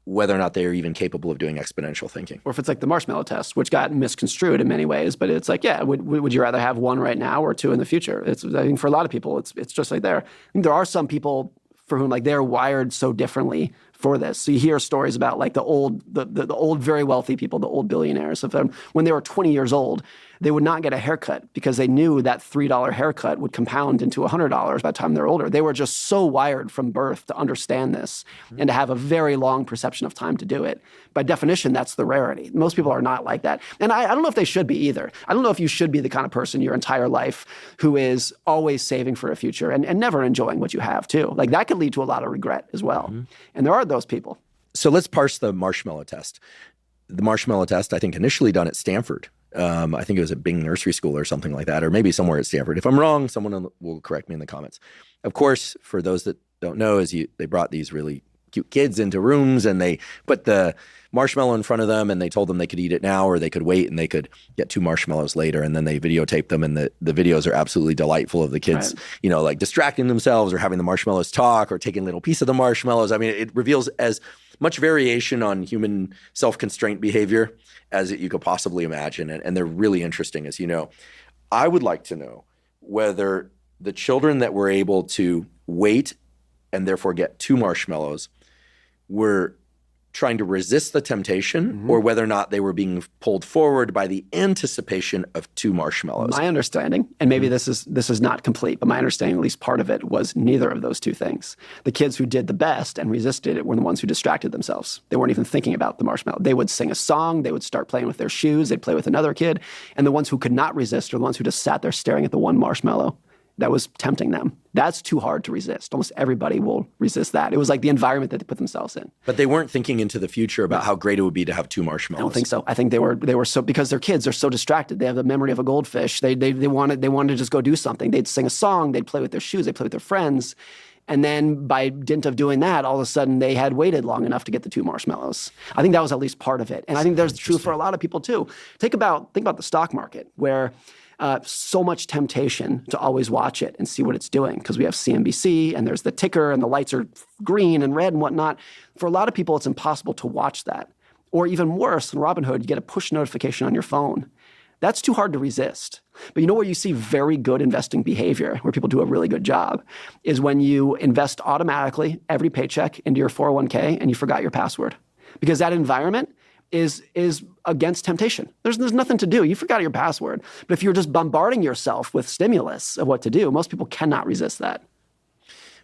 whether or not they are even capable of doing exponential thinking. Or if it's like the Marshmallow test, which got misconstrued in many ways, but it's like, yeah, would you rather have one right now or two in the future? I think for a lot of people, it's just like there. I think there are some people for whom like they're wired so differently for this. So you hear stories about like the old, very wealthy people, the old billionaires of them, when they were 20 years old, they would not get a haircut because they knew that $3 haircut would compound into $100 by the time they're older. They were just so wired from birth to understand this and to have a very long perception of time to do it. By definition, that's the rarity. Most people are not like that. And I don't know if they should be either. I don't know if you should be the kind of person your entire life who is always saving for a future and never enjoying what you have too. Like that could lead to a lot of regret as well. And there are those people. So let's parse the Marshmallow test. The Marshmallow test, I think, initially done at Stanford. I think it was at Bing Nursery School or something like that, or maybe somewhere at Stanford. If I'm wrong, someone will correct me in the comments. Of course, for those that don't know, they brought these really cute kids into rooms and they put the marshmallow in front of them and they told them they could eat it now or they could wait and they could get 2 marshmallows later, and then they videotaped them, and the videos are absolutely delightful of the kids, right, like distracting themselves or having the marshmallows talk or taking a little piece of the marshmallows. I mean, it reveals as much variation on human self-constraint behavior as you could possibly imagine. And they're really interesting, as you know. I would like to know whether the children that were able to wait and therefore get 2 marshmallows were trying to resist the temptation or whether or not they were being pulled forward by the anticipation of 2 marshmallows. My understanding, and maybe this is not complete, but my understanding, at least part of it, was neither of those 2 things. The kids who did the best and resisted it were the ones who distracted themselves. They weren't even thinking about the marshmallow. They would sing a song, they would start playing with their shoes, they'd play with another kid, and the ones who could not resist are the ones who just sat there staring at the one marshmallow that was tempting them. That's too hard to resist. Almost everybody will resist that. It was like the environment that they put themselves in. But they weren't thinking into the future about how great it would be to have 2 marshmallows. I don't think so. I think they were so, because they're kids, they're so distracted. They have the memory of a goldfish. They wanted to just go do something. They'd sing a song, they'd play with their shoes, they'd play with their friends. And then by dint of doing that, all of a sudden they had waited long enough to get the 2 marshmallows. I think that was at least part of it. And I think that's true for a lot of people too. Think about the stock market, where so much temptation to always watch it and see what it's doing, because we have CNBC and there's the ticker and the lights are green and red and whatnot. For a lot of people, it's impossible to watch that. Or even worse, in Robinhood, you get a push notification on your phone. That's too hard to resist. But you know where you see very good investing behavior, where people do a really good job, is when you invest automatically every paycheck into your 401k and you forgot your password. Because that environment is against temptation. There's nothing to do. You forgot your password. But if you're just bombarding yourself with stimulus of what to do, most people cannot resist that.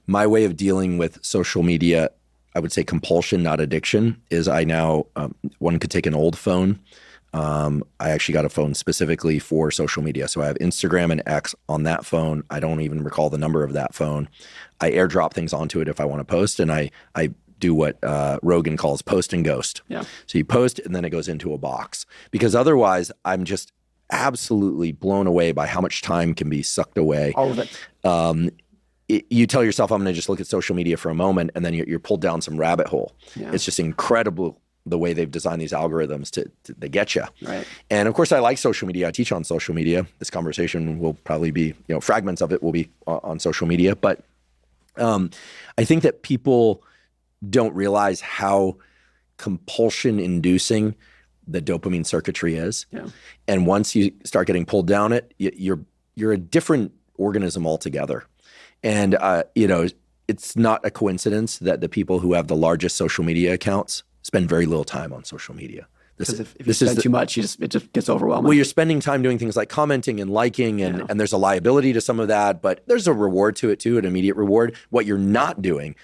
My way of dealing with social media, I would say compulsion, not addiction, is I now, one could take an old phone. I actually got a phone specifically for social media. So I have Instagram and X on that phone. I don't even recall the number of that phone. I airdrop things onto it if I want to post, and I do what Rogan calls post and ghost. Yeah. So you post and then it goes into a box, because otherwise I'm just absolutely blown away by how much time can be sucked away. All of it. You tell yourself, I'm going to just look at social media for a moment, and then you're pulled down some rabbit hole. Yeah. It's just incredible the way they've designed these algorithms to they get you. Right. And of course I like social media. I teach on social media. This conversation will probably be, fragments of it will be on social media. But I think that people don't realize how compulsion inducing the dopamine circuitry is. Yeah. And once you start getting pulled down it, you're a different organism altogether. And, it's not a coincidence that the people who have the largest social media accounts spend very little time on social media. Because if you spend too much, it just gets overwhelming. Well, you're spending time doing things like commenting and liking, and there's a liability to some of that, but there's a reward to it too, an immediate reward. What you're not doing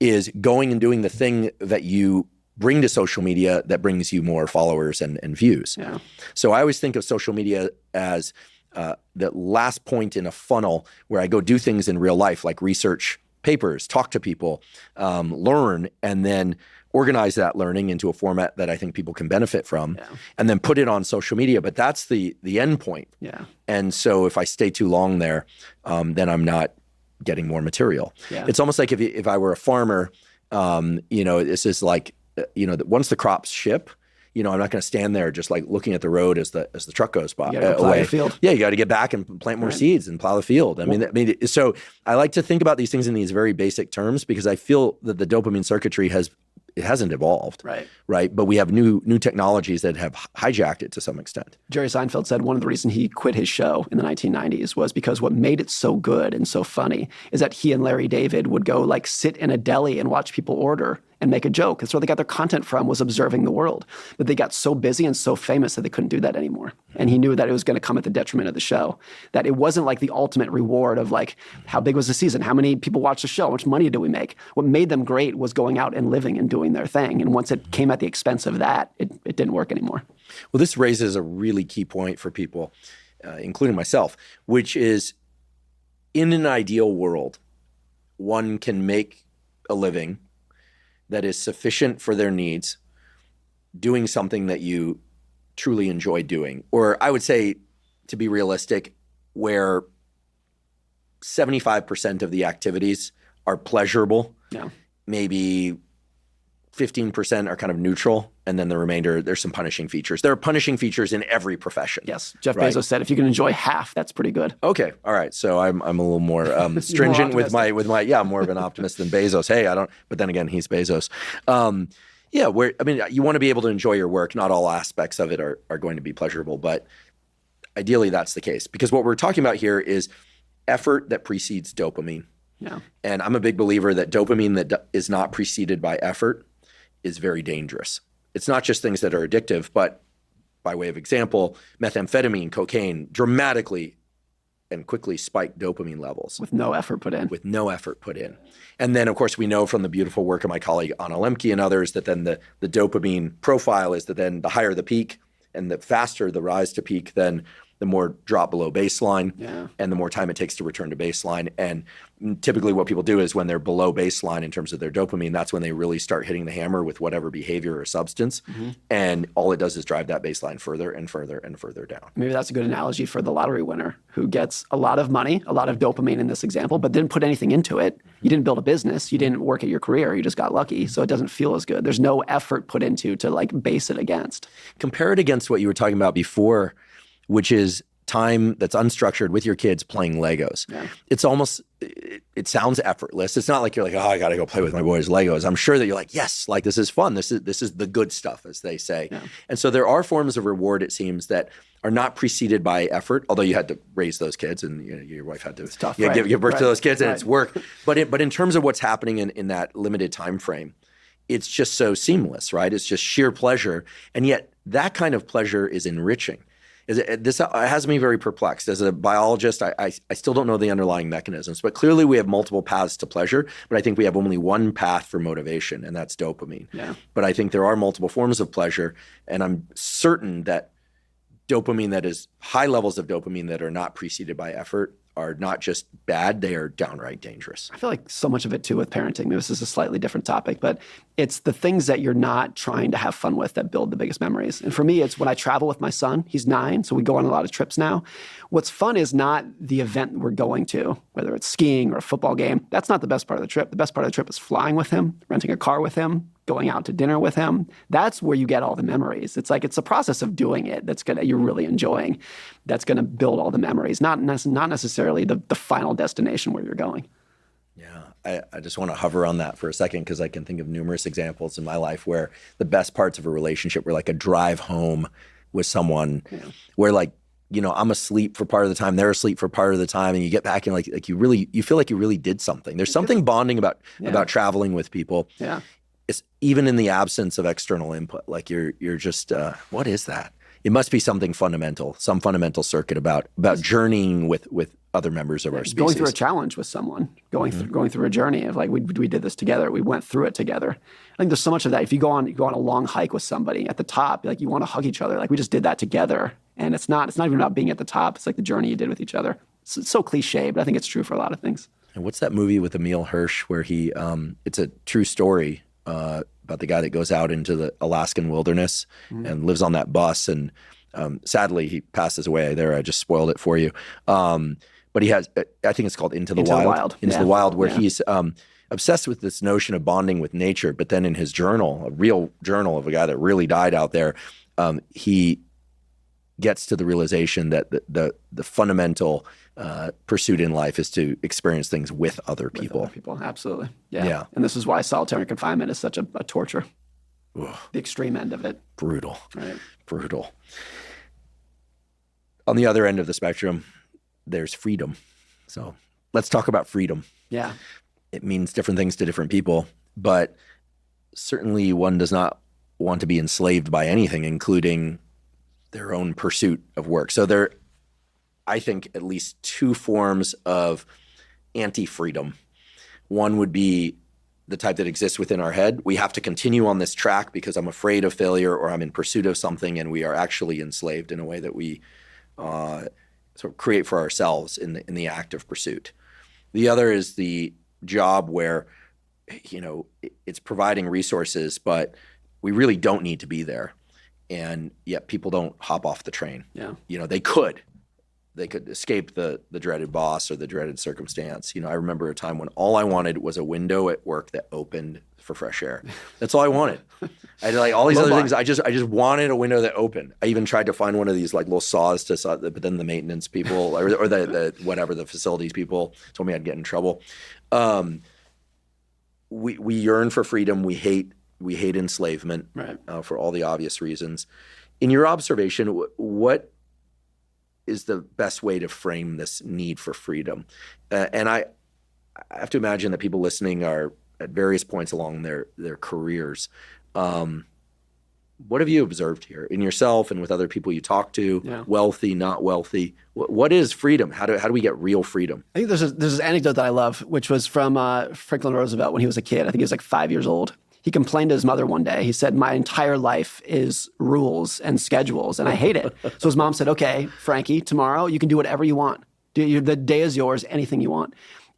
is going and doing the thing that you bring to social media that brings you more followers and views. Yeah. So I always think of social media as the last point in a funnel where I go do things in real life, like research papers, talk to people, learn, and then organize that learning into a format that I think people can benefit from, and then put it on social media. But that's the end point. Yeah. And so if I stay too long there, then I'm not getting more material. Yeah. It's almost like if I were a farmer, this is like, once the crops ship, I'm not going to stand there just like looking at the road as the truck goes by. You gotta plow the field. Yeah, you got to get back and plant more seeds and plow the field. I mean, so I like to think about these things in these very basic terms, because I feel that the dopamine circuitry hasn't evolved, right? But we have new technologies that have hijacked it to some extent. Jerry Seinfeld said one of the reasons he quit his show in the 1990s was because what made it so good and so funny is that he and Larry David would go like sit in a deli and watch people order and make a joke. That's where they got their content from, was observing the world. But they got so busy and so famous that they couldn't do that anymore. And he knew that it was going to come at the detriment of the show, that it wasn't like the ultimate reward of like, how big was the season? How many people watched the show? How much money did we make? What made them great was going out and living and doing their thing. And once it came at the expense of that, it didn't work anymore. Well, this raises a really key point for people, including myself, which is, in an ideal world, one can make a living that is sufficient for their needs, doing something that you truly enjoy doing. Or I would say, to be realistic, where 75% of the activities are pleasurable, maybe 15% are kind of neutral, and then the remainder, there's some punishing features. There are punishing features in every profession. Yes. Jeff Bezos said, if you can enjoy half, that's pretty good. Okay. All right. So I'm a little more stringent with my I'm more of an optimist than Bezos. Hey, but then again, he's Bezos. You want to be able to enjoy your work. Not all aspects of it are going to be pleasurable, but ideally that's the case, because what we're talking about here is effort that precedes dopamine. Yeah. And I'm a big believer that dopamine that is not preceded by effort is very dangerous. It's not just things that are addictive, but by way of example, methamphetamine, cocaine dramatically and quickly spike dopamine levels. With no effort put in. And then, of course, we know from the beautiful work of my colleague Anna Lemke and others that then the dopamine profile is that then the higher the peak and the faster the rise to peak, then the more drop below baseline, and the more time it takes to return to baseline. And typically what people do is when they're below baseline in terms of their dopamine, that's when they really start hitting the hammer with whatever behavior or substance. And all it does is drive that baseline further and further and further down. Maybe that's a good analogy for the lottery winner who gets a lot of money, a lot of dopamine in this example, but didn't put anything into it. You didn't build a business. You didn't work at your career. You just got lucky. So it doesn't feel as good. There's no effort put into to like base it against. Compare it against what you were talking about before, which is time that's unstructured with your kids playing Legos. It's almost, it sounds effortless. It's not like you're like, oh, I got to go play with my boys' Legos. I'm sure that you're like, yes, like this is fun. This is the good stuff, as they say. And so there are forms of reward, it seems, that are not preceded by effort, although you had to raise those kids and your wife had to give birth to those kids and it's work. But in terms of what's happening in that limited time frame, it's just so seamless, right? It's just sheer pleasure. And yet that kind of pleasure is enriching. This has me very perplexed. As a biologist, I still don't know the underlying mechanisms, but clearly we have multiple paths to pleasure, but I think we have only one path for motivation, and that's dopamine. But I think there are multiple forms of pleasure, and I'm certain that dopamine that is high levels of dopamine that are not preceded by effort are not just bad, they are downright dangerous. I feel like so much of it too with parenting, maybe this is a slightly different topic, but it's the things that you're not trying to have fun with that build the biggest memories. And for me, it's when I travel with my son, he's 9, so we go on a lot of trips now. What's fun is not the event we're going to, whether it's skiing or a football game. That's not the best part of the trip. The best part of the trip is flying with him, renting a car with him, going out to dinner with him. That's where you get all the memories. It's like it's a process of doing it you're really enjoying. That's gonna build all the memories, not necessarily the final destination where you're going. Yeah, I just want to hover on that for a second because I can think of numerous examples in my life where the best parts of a relationship were like a drive home with someone where like, I'm asleep for part of the time, they're asleep for part of the time, and you get back and like you feel like you really did something. There's something bonding about traveling with people. It's even in the absence of external input. Like you're just, what is that? It must be something fundamental, some fundamental circuit about journeying with other members of our species. Going through a challenge with someone, going through a journey of like, we did this together. We went through it together. I think there's so much of that. If you go on a long hike with somebody at the top, like you want to hug each other. Like we just did that together. And it's not even about being at the top. It's like the journey you did with each other. It's so cliche, but I think it's true for a lot of things. And what's that movie with Emil Hirsch where he, it's a true story about the guy that goes out into the Alaskan wilderness and lives on that bus. And sadly, he passes away there. I just spoiled it for you. But he has, I think it's called Into the Wild. Into the Wild, where he's obsessed with this notion of bonding with nature. But then in his journal, a real journal of a guy that really died out there, he gets to the realization that the fundamental pursuit in life is to experience things with other people. With other people, absolutely. Yeah. And this is why solitary confinement is such a torture. Ugh. The extreme end of it. Brutal. Right. Brutal. On the other end of the spectrum, there's freedom. So let's talk about freedom. Yeah. It means different things to different people, but certainly one does not want to be enslaved by anything, including their own pursuit of work. So there, I think, at least two forms of anti-freedom. One would be the type that exists within our head. We have to continue on this track because I'm afraid of failure or I'm in pursuit of something, and we are actually enslaved in a way that we sort of create for ourselves in the act of pursuit. The other is the job where, it's providing resources, but we really don't need to be there. And yet people don't hop off the train. Yeah. They could escape the dreaded boss or the dreaded circumstance. I remember a time when all I wanted was a window at work that opened for fresh air. That's all I wanted. I had like all these other things. I just wanted a window that opened. I even tried to find one of these like little saws to saw, but then the maintenance people or the facilities people told me I'd get in trouble. We yearn for freedom. We hate enslavement, right, for all the obvious reasons. In your observation, what is the best way to frame this need for freedom? And I have to imagine that people listening are at various points along their careers. What have you observed here in yourself and with other people you talk to, Yeah. wealthy, not wealthy? What is freedom? How do we get real freedom? I think there's this anecdote that I love, which was from Franklin Roosevelt when he was a kid. I think he was like 5 years old. He complained to his mother one day. He said, "My entire life is rules and schedules, and I hate it." So his mom said, "Okay, Frankie, tomorrow you can do whatever you want. The day is yours, anything you want."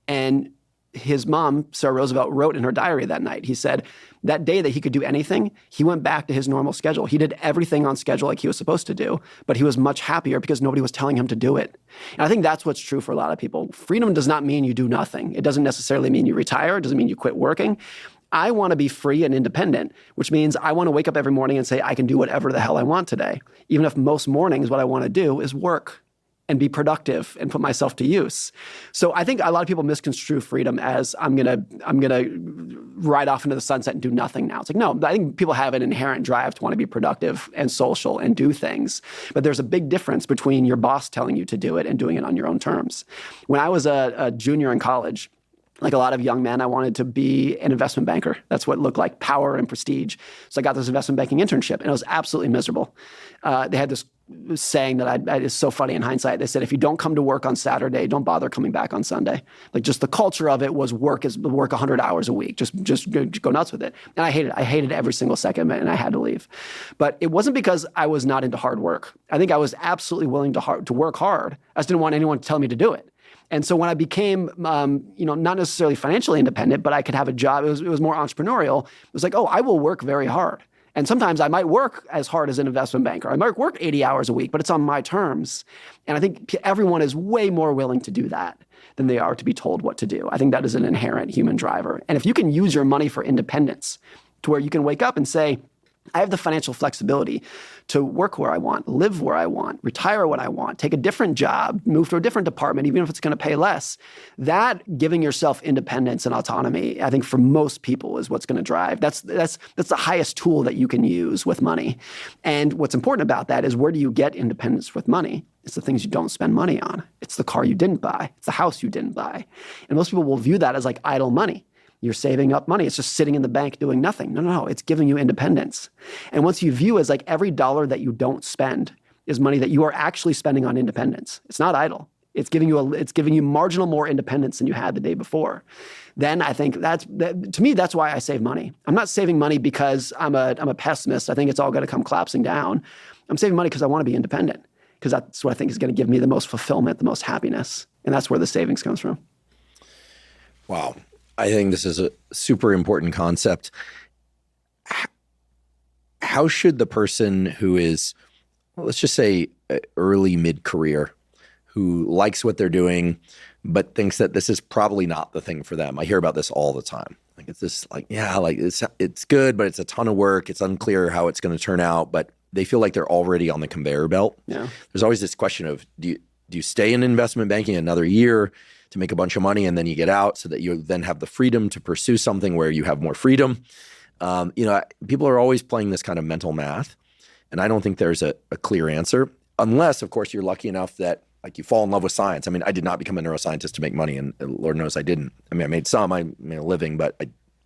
And his mom, Sarah Roosevelt, wrote in her diary that night, he said, that day that he could do anything, he went back to his normal schedule. He did everything on schedule like he was supposed to do, but he was much happier because nobody was telling him to do it. And I think that's what's true for a lot of people. Freedom does not mean you do nothing. It doesn't necessarily mean you retire. It doesn't mean you quit working. I want to be free and independent, which means I want to wake up every morning and say, I can do whatever the hell I want today. Even if most mornings what I want to do is work and be productive and put myself to use. So I think a lot of people misconstrue freedom as I'm gonna ride off into the sunset and do nothing now. It's like, no, I think people have an inherent drive to want to be productive and social and do things. But there's a big difference between your boss telling you to do it and doing it on your own terms. When I was a junior in college, like a lot of young men, I wanted to be an investment banker. That's what looked like power and prestige. So I got this investment banking internship, and it was absolutely miserable. They had this saying that is so funny in hindsight. They said, if you don't come to work on Saturday, don't bother coming back on Sunday. Like just the culture of it was work 100 hours a week. Just go nuts with it. And I hated it. I hated every single second of it, and I had to leave. But it wasn't because I was not into hard work. I think I was absolutely willing to work hard. I just didn't want anyone to tell me to do it. And so when I became, not necessarily financially independent, but I could have a job, it was more entrepreneurial. It was like, oh, I will work very hard. And sometimes I might work as hard as an investment banker. I might work 80 hours a week, but it's on my terms. And I think everyone is way more willing to do that than they are to be told what to do. I think that is an inherent human driver. And if you can use your money for independence to where you can wake up and say, I have the financial flexibility to work where I want, live where I want, retire when I want, take a different job, move to a different department, even if it's going to pay less. That giving yourself independence and autonomy, I think for most people is what's going to drive. That's the highest tool that you can use with money. And what's important about that is, where do you get independence with money? It's the things you don't spend money on. It's the car you didn't buy. It's the house you didn't buy. And most people will view that as like idle money. You're saving up money. It's just sitting in the bank doing nothing. No. It's giving you independence. And once you view as like every dollar that you don't spend is money that you are actually spending on independence. It's not idle. It's giving you marginal more independence than you had the day before. Then I think to me, that's why I save money. I'm not saving money because I'm a pessimist. I think it's all going to come collapsing down. I'm saving money because I want to be independent, because that's what I think is going to give me the most fulfillment, the most happiness. And that's where the savings comes from. Wow. I think this is a super important concept. How should the person who is, let's just say, early mid-career, who likes what they're doing, but thinks that this is probably not the thing for them? I hear about this all the time. Like it's this, it's good, but it's a ton of work. It's unclear how it's going to turn out, but they feel like they're already on the conveyor belt. Yeah. There's always this question of, do you stay in investment banking another year to make a bunch of money and then you get out so that you then have the freedom to pursue something where you have more freedom? People are always playing this kind of mental math, and I don't think there's a clear answer, unless, of course, you're lucky enough that you fall in love with science. I mean, I did not become a neuroscientist to make money, and Lord knows I didn't. I mean, I made a living, but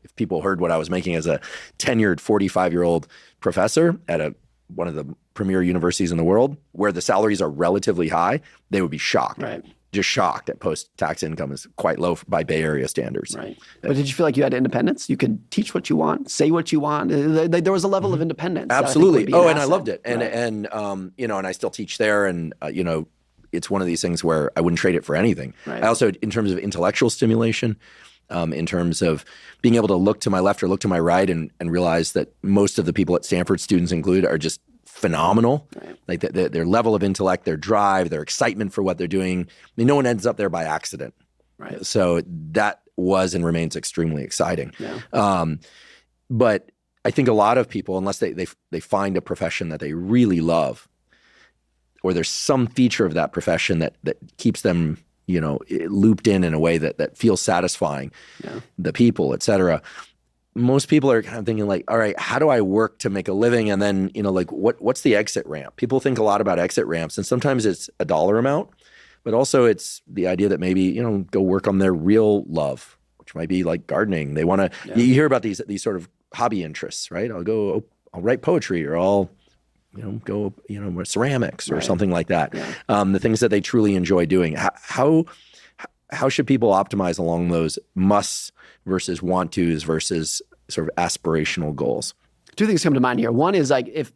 if people heard what I was making as a tenured 45-year-old professor at one of the premier universities in the world, where the salaries are relatively high, they would be shocked. Right. Just shocked that post-tax income is quite low by Bay Area standards. Right. But did you feel like you had independence? You could teach what you want, say what you want. There was a level of independence. Absolutely. And I loved it. And I still teach there. And, it's one of these things where I wouldn't trade it for anything. Right. I also, in terms of intellectual stimulation, in terms of being able to look to my left or look to my right and realize that most of the people at Stanford, students included, are just phenomenal. Right. Like their level of intellect, their drive, their excitement for what they're doing. I mean, no one ends up there by accident. Right. So that was and remains extremely exciting. Yeah. But I think a lot of people, unless they find a profession that they really love, or there's some feature of that profession that keeps them, looped in a way that feels satisfying, the people, et cetera. Most people are kind of thinking like, all right, how do I work to make a living? And then, what's the exit ramp? People think a lot about exit ramps, and sometimes it's a dollar amount, but also it's the idea that maybe, go work on their real love, which might be like gardening. They want to, you hear about these sort of hobby interests, right? I'll write poetry, or I'll go ceramics or something like that. Yeah. The things that they truly enjoy doing. How should people optimize along those musts versus want tos versus sort of aspirational goals? Two things come to mind here. One is like if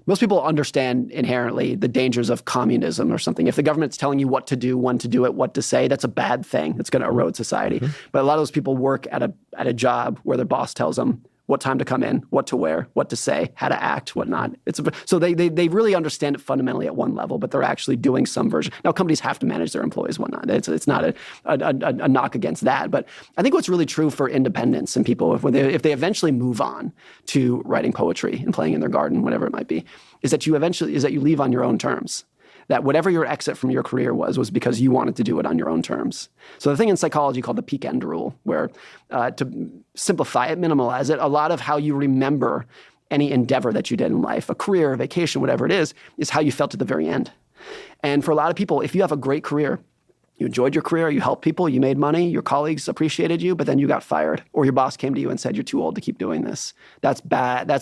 most people understand inherently the dangers of communism or something. If the government's telling you what to do, when to do it, what to say, that's a bad thing. It's going to erode society. But a lot of those people work at a job where their boss tells them what time to come in, what to wear, what to say, how to act, what not. So they really understand it fundamentally at one level, but they're actually doing some version. Now, companies have to manage their employees, whatnot. It's not a knock against that. But I think what's really true for independents and people, if they eventually move on to writing poetry and playing in their garden, whatever it might be, is that you leave on your own terms. That whatever your exit from your career was because you wanted to do it on your own terms. So the thing in psychology called the peak end rule, where to simplify it, minimalize it, a lot of how you remember any endeavor that you did in life, a career, a vacation, whatever it is how you felt at the very end. And for a lot of people, if you have a great career, you enjoyed your career, you helped people, you made money, your colleagues appreciated you, but then you got fired, or your boss came to you and said, you're too old to keep doing this. That's bad.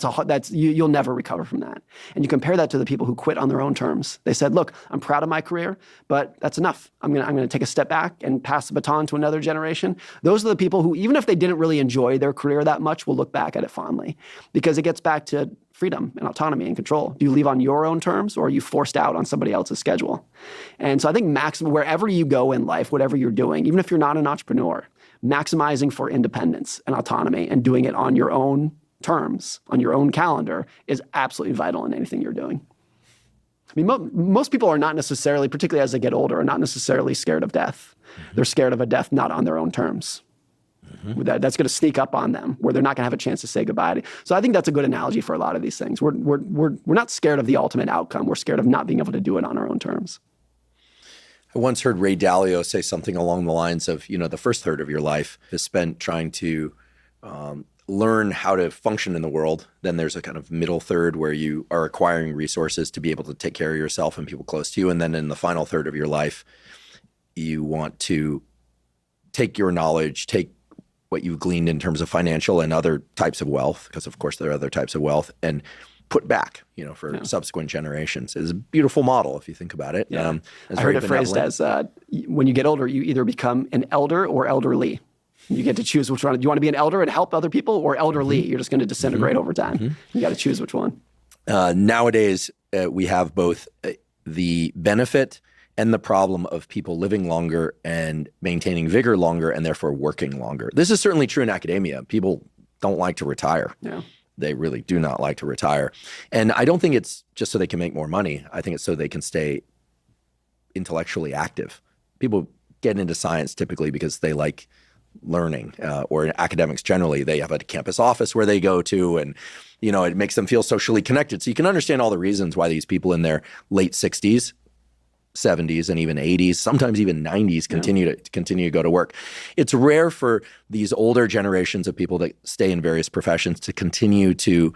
You'll never recover from that. And you compare that to the people who quit on their own terms. They said, look, I'm proud of my career, but that's enough. I'm going to take a step back and pass the baton to another generation. Those are the people who, even if they didn't really enjoy their career that much, will look back at it fondly, because it gets back to freedom and autonomy and control. Do you leave on your own terms, or are you forced out on somebody else's schedule? And so I think wherever you go in life, whatever you're doing, even if you're not an entrepreneur, maximizing for independence and autonomy and doing it on your own terms, on your own calendar, is absolutely vital in anything you're doing. I mean, most people are not necessarily, particularly as they get older, are not necessarily scared of death. They're scared of a death not on their own terms. That's going to sneak up on them, where they're not going to have a chance to say goodbye. So I think that's a good analogy for a lot of these things. We're not scared of the ultimate outcome. We're scared of not being able to do it on our own terms. I once heard Ray Dalio say something along the lines of, the first third of your life is spent trying to learn how to function in the world. Then there's a kind of middle third where you are acquiring resources to be able to take care of yourself and people close to you. And then in the final third of your life, you want to take your knowledge, take what you've gleaned in terms of financial and other types of wealth, because of course there are other types of wealth, and put back, for subsequent generations. It's a beautiful model if you think about it. Yeah. I heard it phrased as when you get older, you either become an elder or elderly. You get to choose which one. Do you want to be an elder and help other people, or elderly? You're just going to disintegrate over time. You got to choose which one. Nowadays, we have both the benefit and the problem of people living longer and maintaining vigor longer and therefore working longer. This is certainly true in academia. People don't like to retire. Yeah. They really do not like to retire. And I don't think it's just so they can make more money. I think it's so they can stay intellectually active. People get into science typically because they like learning, or academics generally. They have a campus office where they go to, and it makes them feel socially connected. So you can understand all the reasons why these people in their late 60s, 70s, and even 80s, sometimes even 90s continue to go to work. It's rare for these older generations of people that stay in various professions to continue to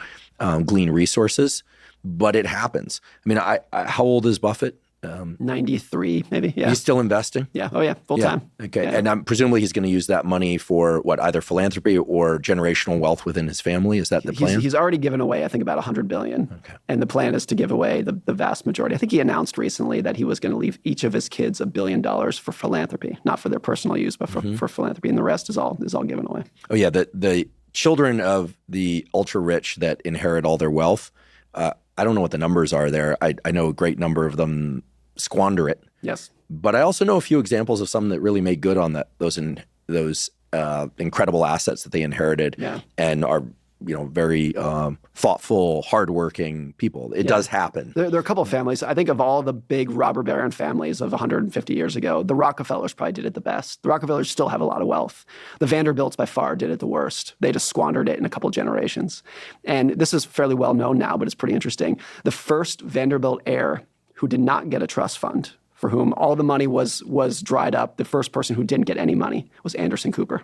glean resources, but it happens. I mean, how old is Buffett? 93, maybe. Yeah. He's still investing? Yeah. Oh, yeah. Full time. Okay. Yeah. And presumably he's going to use that money for either philanthropy or generational wealth within his family. Is that the plan? He's already given away, I think, about $100 billion. Okay. And the plan is to give away the vast majority. I think he announced recently that he was going to leave each of his kids $1 billion for philanthropy, not for their personal use, but for philanthropy. And the rest is all given away. Oh, yeah. The children of the ultra rich that inherit all their wealth, I don't know what the numbers are there. I know a great number of them squander it. Yes. But I also know a few examples of some that really made good on those incredible assets that they inherited, and are very thoughtful, hardworking people. It does happen. There are a couple of families. I think of all the big robber baron families of 150 years ago, the Rockefellers probably did it the best. The Rockefellers still have a lot of wealth. The Vanderbilts by far did it the worst. They just squandered it in a couple of generations. And this is fairly well known now, but it's pretty interesting. The first Vanderbilt heir who did not get a trust fund, for whom all the money was dried up, the first person who didn't get any money was Anderson Cooper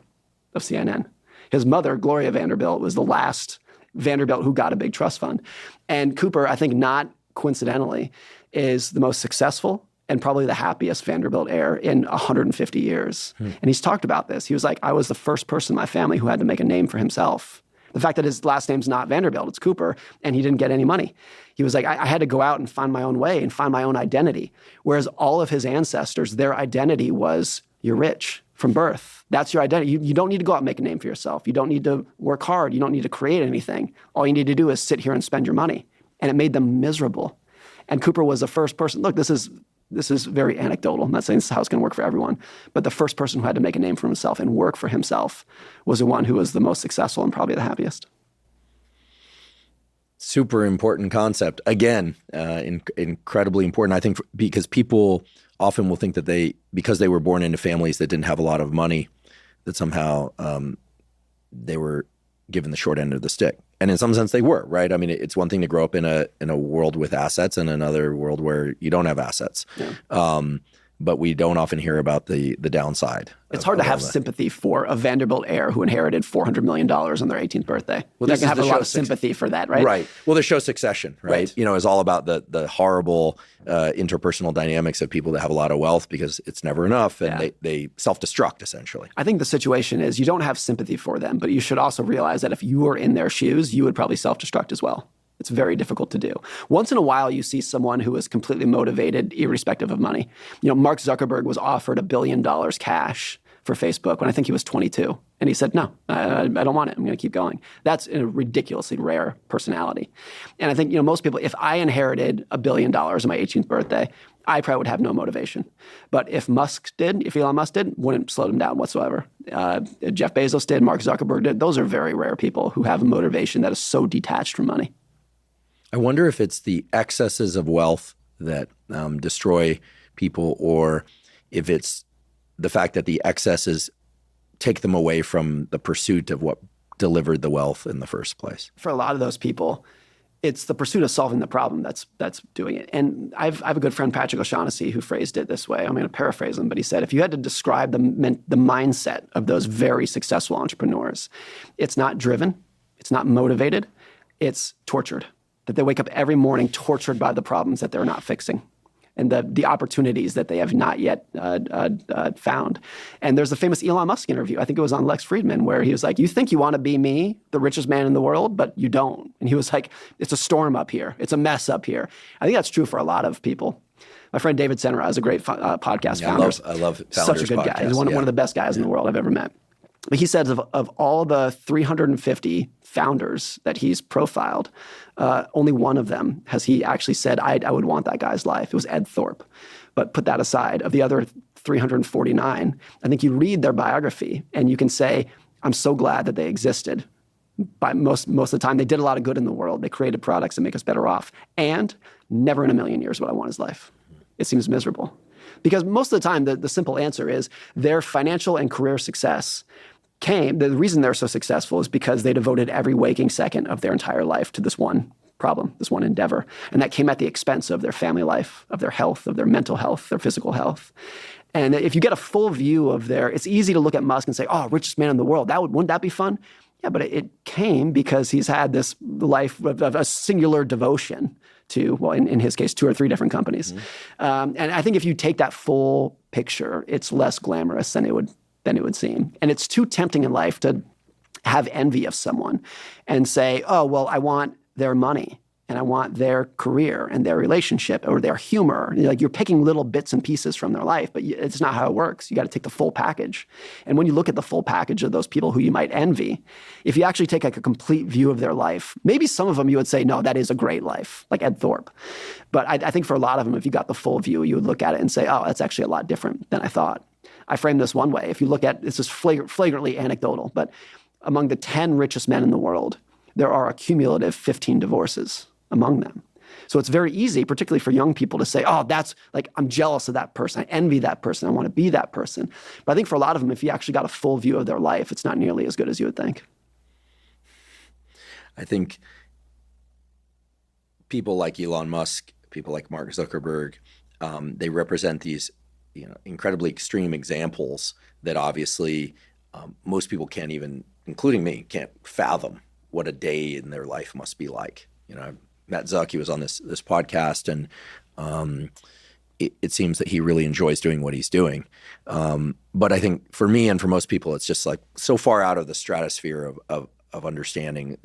of CNN. His mother, Gloria Vanderbilt, was the last Vanderbilt who got a big trust fund. And Cooper, I think not coincidentally, is the most successful and probably the happiest Vanderbilt heir in 150 years. And he's talked about this. He was like, I was the first person in my family who had to make a name for himself The fact that his last name's not Vanderbilt, it's Cooper, and he didn't get any money. He was like, I had to go out and find my own way and find my own identity. Whereas all of his ancestors, their identity was, you're rich from birth. That's your identity. You don't need to go out and make a name for yourself. You don't need to work hard. You don't need to create anything. All you need to do is sit here and spend your money. And it made them miserable. And Cooper was the first person. Look, this is very anecdotal. I'm not saying this is how it's going to work for everyone. But the first person who had to make a name for himself and work for himself was the one who was the most successful and probably the happiest. Super important concept. Again, incredibly important. I think because people often will think that because they were born into families that didn't have a lot of money, that somehow they were given the short end of the stick. And in some sense they were, right? I mean, it's one thing to grow up in a world with assets and another world where you don't have assets. Yeah. But we don't often hear about the downside. It's hard to have sympathy for a Vanderbilt heir who inherited $400 million on their 18th birthday. Well, you can have a lot of sympathy for that, right? Right. Well, the show Succession, right? Is all about the horrible interpersonal dynamics of people that have a lot of wealth because it's never enough and they self-destruct, essentially. I think the situation is you don't have sympathy for them, but you should also realize that if you were in their shoes, you would probably self-destruct as well. It's very difficult to do. Once in a while, you see someone who is completely motivated, irrespective of money. Mark Zuckerberg was offered $1 billion cash for Facebook when I think he was 22. And he said, no, I don't want it. I'm going to keep going. That's a ridiculously rare personality. And I think, most people, if I inherited $1 billion on my 18th birthday, I probably would have no motivation. But if Elon Musk did, wouldn't slow them down whatsoever. Jeff Bezos did, Mark Zuckerberg did. Those are very rare people who have a motivation that is so detached from money. I wonder if it's the excesses of wealth that destroy people, or if it's the fact that the excesses take them away from the pursuit of what delivered the wealth in the first place. For a lot of those people, it's the pursuit of solving the problem that's doing it. And I have a good friend, Patrick O'Shaughnessy, who phrased it this way. I'm going to paraphrase him, but he said, if you had to describe the mindset of those very successful entrepreneurs, it's not driven, it's not motivated, it's tortured. That they wake up every morning tortured by the problems that they're not fixing and the opportunities that they have not yet found. And there's the famous Elon Musk interview. I think it was on Lex Friedman, where he was like, you think you want to be me, the richest man in the world, but you don't. And he was like, it's a storm up here. It's a mess up here. I think that's true for a lot of people. My friend David Senra is a great podcast founder. I love Such a good podcast. guy. He's one of the best guys in the world I've ever met. But he said of all the 350 founders that he's profiled, only one of them has he actually said, I would want that guy's life. It was Ed Thorpe. But put that aside, of the other 349, I think you read their biography and you can say, I'm so glad that they existed. By most of the time, they did a lot of good in the world. They created products that make us better off. And never in a million years would I want his life. It seems miserable. Because most of the time, the simple answer is their financial and career success the reason they're so successful is because they devoted every waking second of their entire life to this one problem, this one endeavor. And that came at the expense of their family life, of their health, of their mental health, their physical health. And if you get a full view of it's easy to look at Musk and say, oh, richest man in the world, wouldn't that be fun? Yeah, but it came because he's had this life of a singular devotion to, well, in his case, 2 or 3 different companies. Mm-hmm. And I think if you take that full picture, it's less glamorous than it would seem. And it's too tempting in life to have envy of someone and say, oh, well, I want their money and I want their career and their relationship or their humor. You're picking little bits and pieces from their life, but it's not how it works. You got to take the full package. And when you look at the full package of those people who you might envy, if you actually take a complete view of their life, maybe some of them you would say, no, that is a great life, like Ed Thorpe. But I think for a lot of them, if you got the full view, you would look at it and say, oh, that's actually a lot different than I thought. I frame this one way. If you look at, this is flagrantly anecdotal, but among the 10 richest men in the world, there are a cumulative 15 divorces among them. So it's very easy, particularly for young people, to say, oh, that's like, I'm jealous of that person. I envy that person. I want to be that person. But I think for a lot of them, if you actually got a full view of their life, it's not nearly as good as you would think. I think people like Elon Musk, people like Mark Zuckerberg, they represent these incredibly extreme examples that obviously most people can't even, including me, can't fathom what a day in their life must be like. I met Zuck, he was on this podcast, and it seems that he really enjoys doing what he's doing. But I think for me and for most people, it's just like so far out of the stratosphere of of understanding,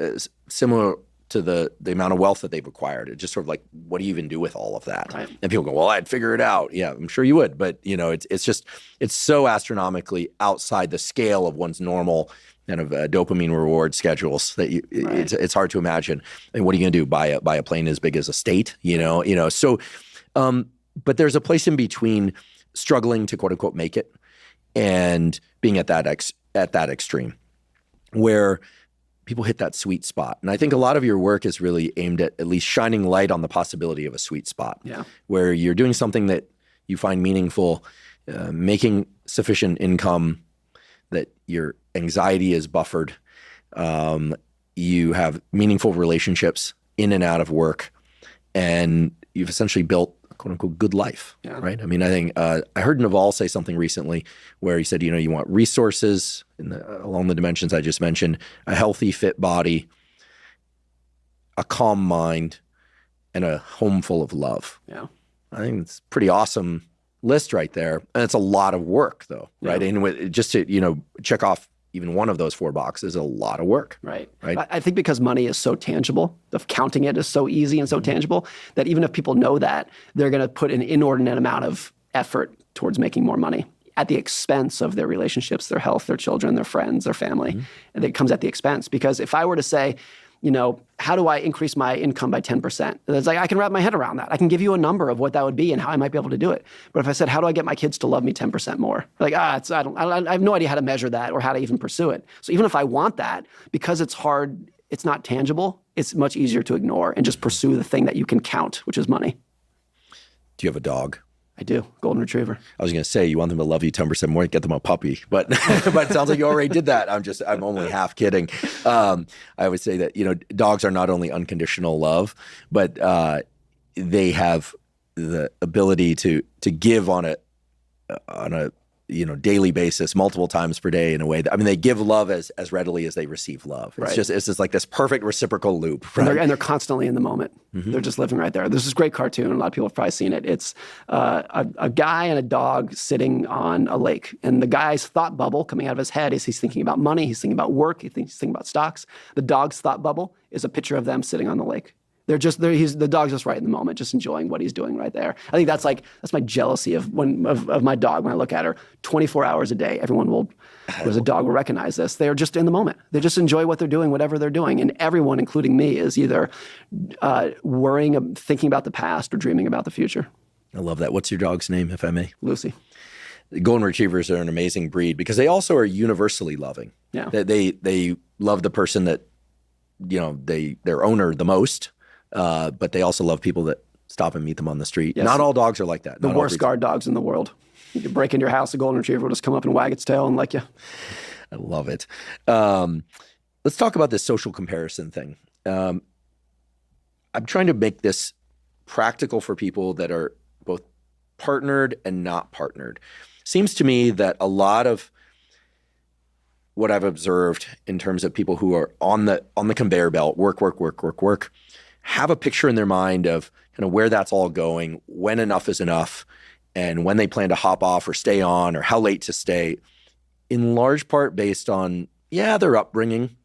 similar to the amount of wealth that they've acquired. It's just sort of like, what do you even do with all of that? Right. And people go, well, I'd figure it out. Yeah, I'm sure you would. But, it's so astronomically outside the scale of one's normal kind of dopamine reward schedules that it's hard to imagine. And what are you going to do? Buy a plane as big as a state? So, but there's a place in between struggling to quote unquote make it and being at that extreme where people hit that sweet spot. And I think a lot of your work is really aimed at least shining light on the possibility of a sweet spot where you're doing something that you find meaningful, making sufficient income that your anxiety is buffered. You have meaningful relationships in and out of work, and you've essentially built a quote unquote good life, right? I mean, I think I heard Naval say something recently where he said, you want resources along the dimensions I just mentioned, a healthy, fit body, a calm mind, and a home full of love. Yeah, I think it's a pretty awesome list right there. And it's a lot of work though, right? And just to, check off even one of those 4 boxes is a lot of work. Right. I think because money is so tangible, counting it is so easy and so tangible that even if people know that, they're going to put an inordinate amount of effort towards making more money at the expense of their relationships, their health, their children, their friends, their family. And it comes at the expense. Because if I were to say, how do I increase my income by 10%? It's like, I can wrap my head around that. I can give you a number of what that would be and how I might be able to do it. But if I said, how do I get my kids to love me 10% more? Like, I have no idea how to measure that or how to even pursue it. So even if I want that, because it's hard, it's not tangible, it's much easier to ignore and just pursue the thing that you can count, which is money. Do you have a dog? I do. Golden Retriever. I was going to say, you want them to love you 10% more, get them a puppy. But but it sounds like you already did that. I'm only half kidding. I would say that, dogs are not only unconditional love, but they have the ability to give on a daily basis, multiple times per day in a way that, they give love as readily as they receive love. It's just like this perfect reciprocal loop. Right? And they're constantly in the moment. They're just living right there. There's this great cartoon. A lot of people have probably seen it. It's a guy and a dog sitting on a lake. And the guy's thought bubble coming out of his head is he's thinking about money. He's thinking about work. He's thinking about stocks. The dog's thought bubble is a picture of them sitting on the lake. The dog's just right in the moment, just enjoying what he's doing right there. I think that's my jealousy of my dog when I look at her 24 hours a day. Everyone there's a dog will recognize this. They are just in the moment. They just enjoy what they're doing, whatever they're doing. And everyone, including me, is either worrying, thinking about the past or dreaming about the future. I love that. What's your dog's name, if I may? Lucy. Golden Retrievers are an amazing breed because they also are universally loving. Yeah. They love the person that, their owner the most. But they also love people that stop and meet them on the street. Yes. Not all dogs are like that. The worst guard dogs in the world. You can break into your house, a golden retriever will just come up and wag its tail and like you. I love it. Let's talk about this social comparison thing. I'm trying to make this practical for people that are both partnered and not partnered. Seems to me that a lot of what I've observed in terms of people who are on the conveyor belt, work, have a picture in their mind of kind of where that's all going, when enough is enough, and when they plan to hop off or stay on or how late to stay, in large part based on, their upbringing,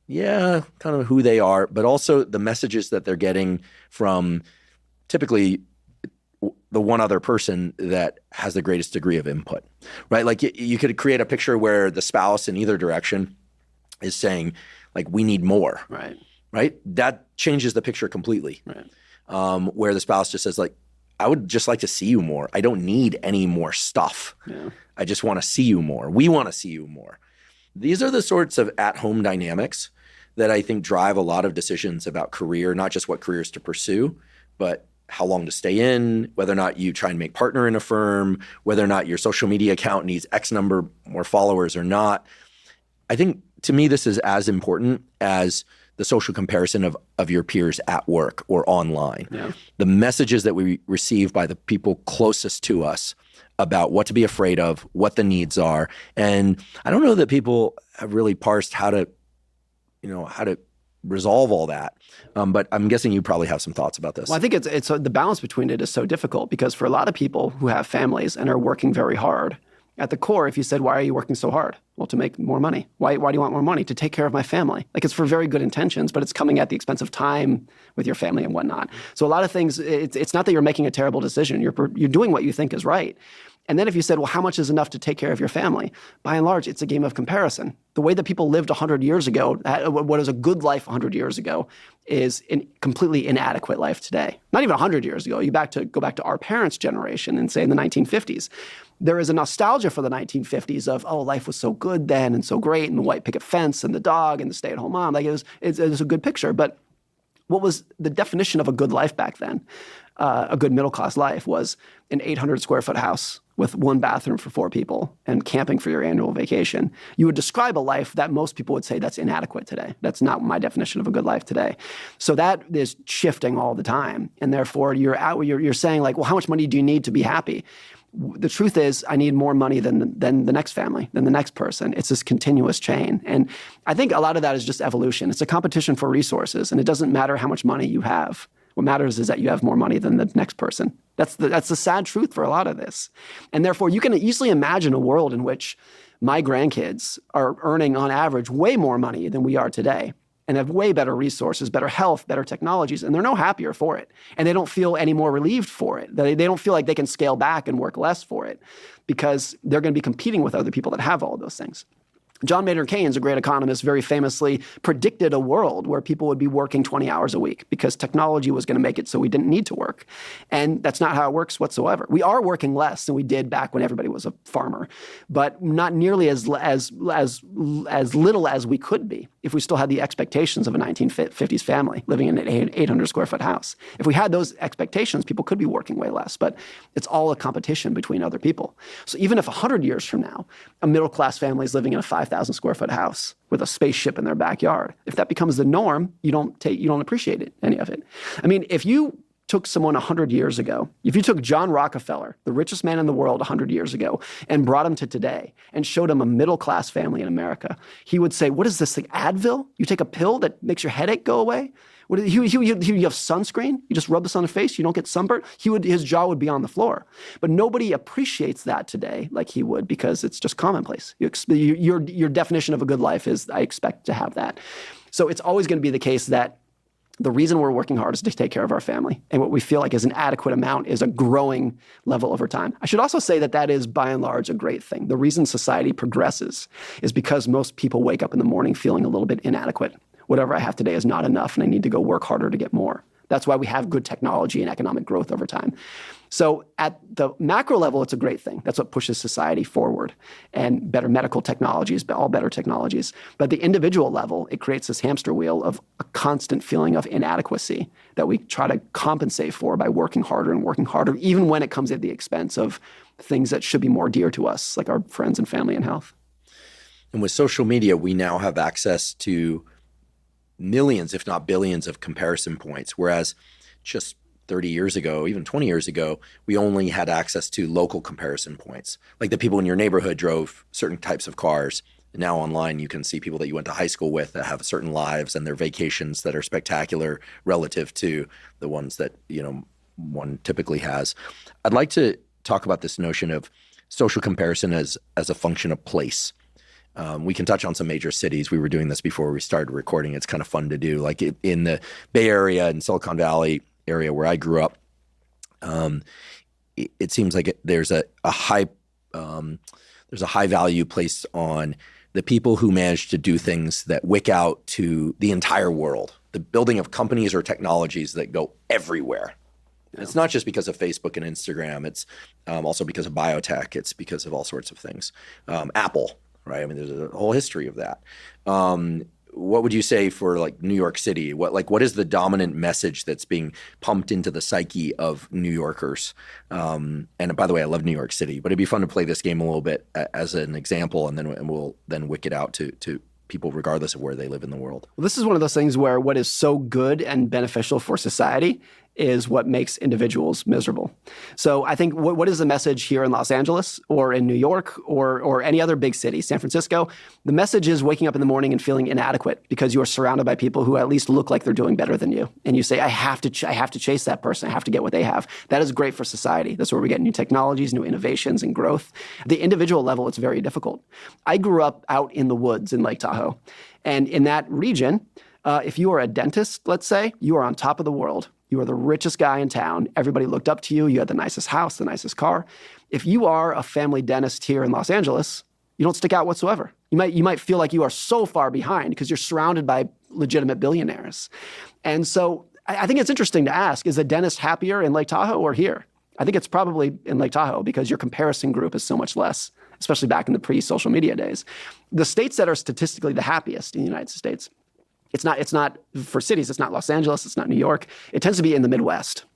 kind of who they are, but also the messages that they're getting from typically the one other person that has the greatest degree of input, right? Like you could create a picture where the spouse in either direction is saying, like, we need more. Right? That changes the picture completely. Right. Where the spouse just says, like, I would just like to see you more. I don't need any more stuff. Yeah. I just want to see you more. We want to see you more. These are the sorts of at-home dynamics that I think drive a lot of decisions about career, not just what careers to pursue, but how long to stay in, whether or not you try and make partner in a firm, whether or not your social media account needs X number more followers or not. I think, to me, this is as important as the social comparison of your peers at work or online. Yeah. The messages that we receive by the people closest to us about what to be afraid of, what the needs are. And I don't know that people have really parsed how to resolve all that. But I'm guessing you probably have some thoughts about this. Well, I think it's the balance between it is so difficult because for a lot of people who have families and are working very hard, At the core, if you said, why are you working so hard? Well, to make more money. Why do you want more money? To take care of my family. Like, it's for very good intentions, but it's coming at the expense of time with your family and whatnot. So a lot of things, it's not that you're making a terrible decision. You're doing what you think is right. And then if you said, well, how much is enough to take care of your family? By and large, it's a game of comparison. The way that people lived 100 years ago, what is a good life 100 years ago, is a completely inadequate life today. Not even 100 years ago. You go back to our parents' generation and say in the 1950s. There is a nostalgia for the 1950s of, oh, life was so good then and so great, and the white picket fence and the dog and the stay-at-home mom. Like, it was a good picture. But what was the definition of a good life back then? A good middle-class life was an 800-square-foot house with one bathroom for 4 people and camping for your annual vacation. You would describe a life that most people would say that's inadequate today. That's not my definition of a good life today. So that is shifting all the time. And therefore, you're saying, like, well, how much money do you need to be happy? The truth is, I need more money than the next family, than the next person. It's this continuous chain. And I think a lot of that is just evolution. It's a competition for resources, and it doesn't matter how much money you have. What matters is that you have more money than the next person. That's the sad truth for a lot of this. And therefore, you can easily imagine a world in which my grandkids are earning, on average, way more money than we are today, and have way better resources, better health, better technologies, and they're no happier for it. And they don't feel any more relieved for it. They don't feel like they can scale back and work less for it because they're going to be competing with other people that have all those things. John Maynard Keynes, a great economist, very famously predicted a world where people would be working 20 hours a week because technology was going to make it so we didn't need to work. And that's not how it works whatsoever. We are working less than we did back when everybody was a farmer, but not nearly as little as we could be if we still had the expectations of a 1950s family living in an 800-square-foot house. If we had those expectations, people could be working way less, but it's all a competition between other people. So even if 100 years from now, a middle-class family is living in a 5,000-square-foot house with a spaceship in their backyard, if that becomes the norm, you don't appreciate any of it. I mean, if you took someone 100 years ago, if you took John Rockefeller, the richest man in the world 100 years ago, and brought him to today and showed him a middle-class family in America, he would say, what is this thing, Advil? You take a pill that makes your headache go away? You have sunscreen? You just rub this on the face, you don't get sunburnt? His jaw would be on the floor. But nobody appreciates that today like he would because it's just commonplace. Your definition of a good life is, I expect to have that. So it's always going to be the case that the reason we're working hard is to take care of our family. And what we feel like is an adequate amount is a growing level over time. I should also say that is, by and large, a great thing. The reason society progresses is because most people wake up in the morning feeling a little bit inadequate. Whatever I have today is not enough, and I need to go work harder to get more. That's why we have good technology and economic growth over time. So at the macro level, it's a great thing. That's what pushes society forward, and better medical technologies, all better technologies. But at the individual level, it creates this hamster wheel of a constant feeling of inadequacy that we try to compensate for by working harder, even when it comes at the expense of things that should be more dear to us, like our friends and family and health. And with social media, we now have access to millions, if not billions, of comparison points, whereas just 30 years ago, even 20 years ago, we only had access to local comparison points. Like the people in your neighborhood drove certain types of cars. Now online, you can see people that you went to high school with that have certain lives and their vacations that are spectacular relative to the ones that, one typically has. I'd like to talk about this notion of social comparison as a function of place. We can touch on some major cities. We were doing this before we started recording. It's kind of fun to do. Like in the Bay Area and Silicon Valley area where I grew up, it seems like there's a high value placed on the people who manage to do things that wick out to the entire world. The building of companies or technologies that go everywhere. Yeah. It's not just because of Facebook and Instagram. It's also because of biotech. It's because of all sorts of things. Apple. Right. I mean, there's a whole history of that. What would you say for like New York City? What is the dominant message that's being pumped into the psyche of New Yorkers? And by the way, I love New York City, but it'd be fun to play this game a little bit as an example, and we'll wick it out to people regardless of where they live in the world. Well, this is one of those things where what is so good and beneficial for society is what makes individuals miserable. So I think what is the message here in Los Angeles or in New York or any other big city, San Francisco? The message is waking up in the morning and feeling inadequate because you are surrounded by people who at least look like they're doing better than you. And you say, I have to chase that person. I have to get what they have. That is great for society. That's where we get new technologies, new innovations, and growth. At the individual level, it's very difficult. I grew up out in the woods in Lake Tahoe. And in that region, if you are a dentist, let's say, you are on top of the world. You are the richest guy in town. Everybody looked up to you. You had the nicest house, the nicest car. If you are a family dentist here in Los Angeles, you don't stick out whatsoever. You might feel like you are so far behind because you're surrounded by legitimate billionaires. And so I think it's interesting to ask, is a dentist happier in Lake Tahoe or here? I think it's probably in Lake Tahoe because your comparison group is so much less, especially back in the pre-social media days. The states that are statistically the happiest in the United States, it's not for cities, it's not Los Angeles, it's not New York. It tends to be in the Midwest,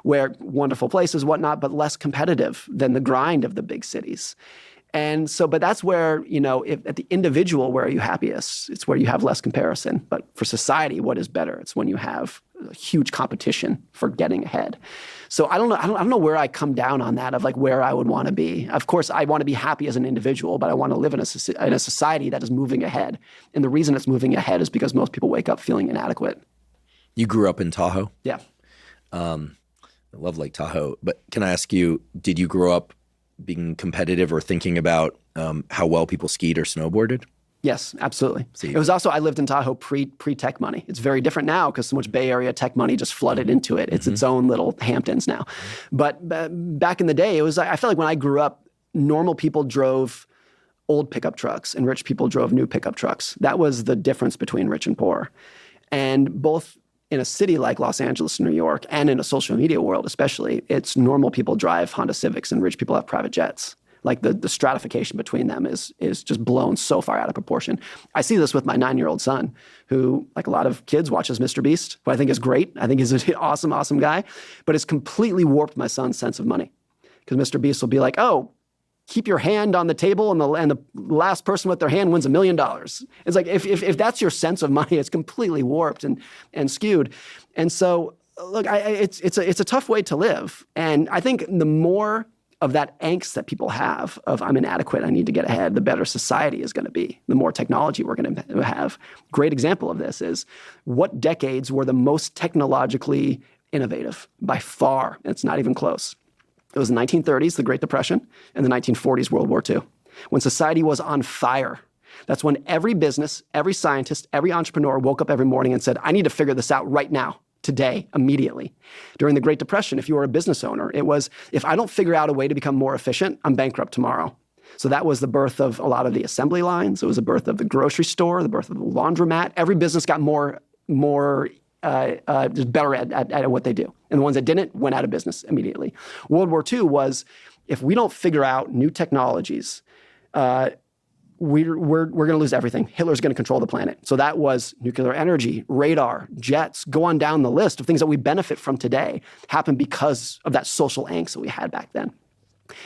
where wonderful places, whatnot, but less competitive than the grind of the big cities. And so, but that's where, if at the individual, where are you happiest? It's where you have less comparison. But for society, what is better? It's when you have a huge competition for getting ahead. So I don't know where I come down on that of like where I would want to be. Of course, I want to be happy as an individual, but I want to live in a society that is moving ahead. And the reason it's moving ahead is because most people wake up feeling inadequate. You grew up in Tahoe? Yeah. I love Lake Tahoe. But can I ask you, did you grow up being competitive or thinking about how well people skied or snowboarded? Yes, absolutely. It was also, I lived in Tahoe pre-tech money. It's very different now because so much Bay Area tech money just flooded into it. It's its own little Hamptons now. But back in the day, I felt like when I grew up, normal people drove old pickup trucks and rich people drove new pickup trucks. That was the difference between rich and poor. And both in a city like Los Angeles, New York, and in a social media world especially, it's normal people drive Honda Civics and rich people have private jets. Like the stratification between them is just blown so far out of proportion. I see this with my 9-year-old son, who, like a lot of kids, watches Mr. Beast, who I think is great. I think he's an awesome, awesome guy. But it's completely warped my son's sense of money. Because Mr. Beast will be like, oh, keep your hand on the table and the last person with their hand wins $1 million. It's like, if that's your sense of money, it's completely warped and skewed. And so, look, it's a tough way to live. And I think the more of that angst that people have of I'm inadequate, I need to get ahead, the better society is going to be, the more technology we're going to have. Great example of this is what decades were the most technologically innovative by far? It's not even close. It was the 1930s, the Great Depression, and the 1940s, World War II, when society was on fire. That's when every business, every scientist, every entrepreneur woke up every morning and said, I need to figure this out right now. Today, immediately. During the Great Depression, if you were a business owner, it was, if I don't figure out a way to become more efficient, I'm bankrupt tomorrow. So that was the birth of a lot of the assembly lines. It was the birth of the grocery store, the birth of the laundromat. Every business got just better at what they do. And the ones that didn't went out of business immediately. World War II was, if we don't figure out new technologies, we're going to lose everything. Hitler's going to control the planet. So that was nuclear energy, radar, jets, go on down the list of things that we benefit from today happened because of that social angst that we had back then.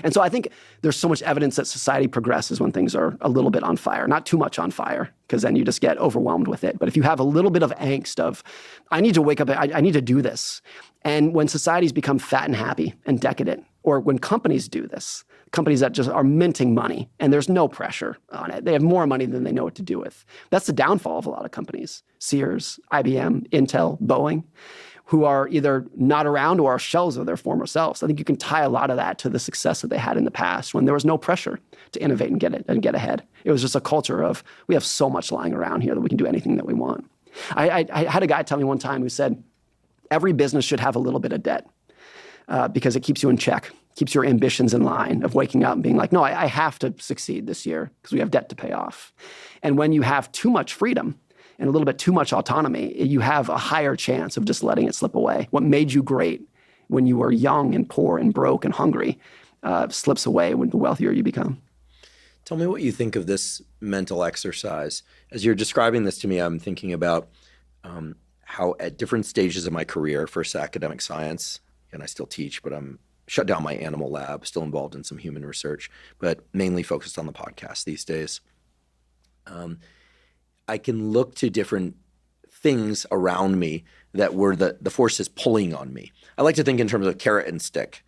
And so I think there's so much evidence that society progresses when things are a little bit on fire, not too much on fire, because then you just get overwhelmed with it. But if you have a little bit of angst of, I need to wake up, I need to do this. And when societies become fat and happy and decadent, or when companies do this, companies that just are minting money and there's no pressure on it. They have more money than they know what to do with. That's the downfall of a lot of companies. Sears, IBM, Intel, Boeing, who are either not around or are shells of their former selves. I think you can tie a lot of that to the success that they had in the past when there was no pressure to innovate and get ahead. It was just a culture of, we have so much lying around here that we can do anything that we want. I had a guy tell me one time who said, every business should have a little bit of debt because it keeps you in check, keeps your ambitions in line of waking up and being like, no, I have to succeed this year because we have debt to pay off. And when you have too much freedom and a little bit too much autonomy, you have a higher chance of just letting it slip away. What made you great when you were young and poor and broke and hungry slips away when the wealthier you become. Tell me what you think of this mental exercise. As you're describing this to me, I'm thinking about how at different stages of my career, first academic science, and I still teach, but I'm shut down my animal lab, still involved in some human research, but mainly focused on the podcast these days. I can look to different things around me that were the forces pulling on me. I like to think in terms of carrot and stick.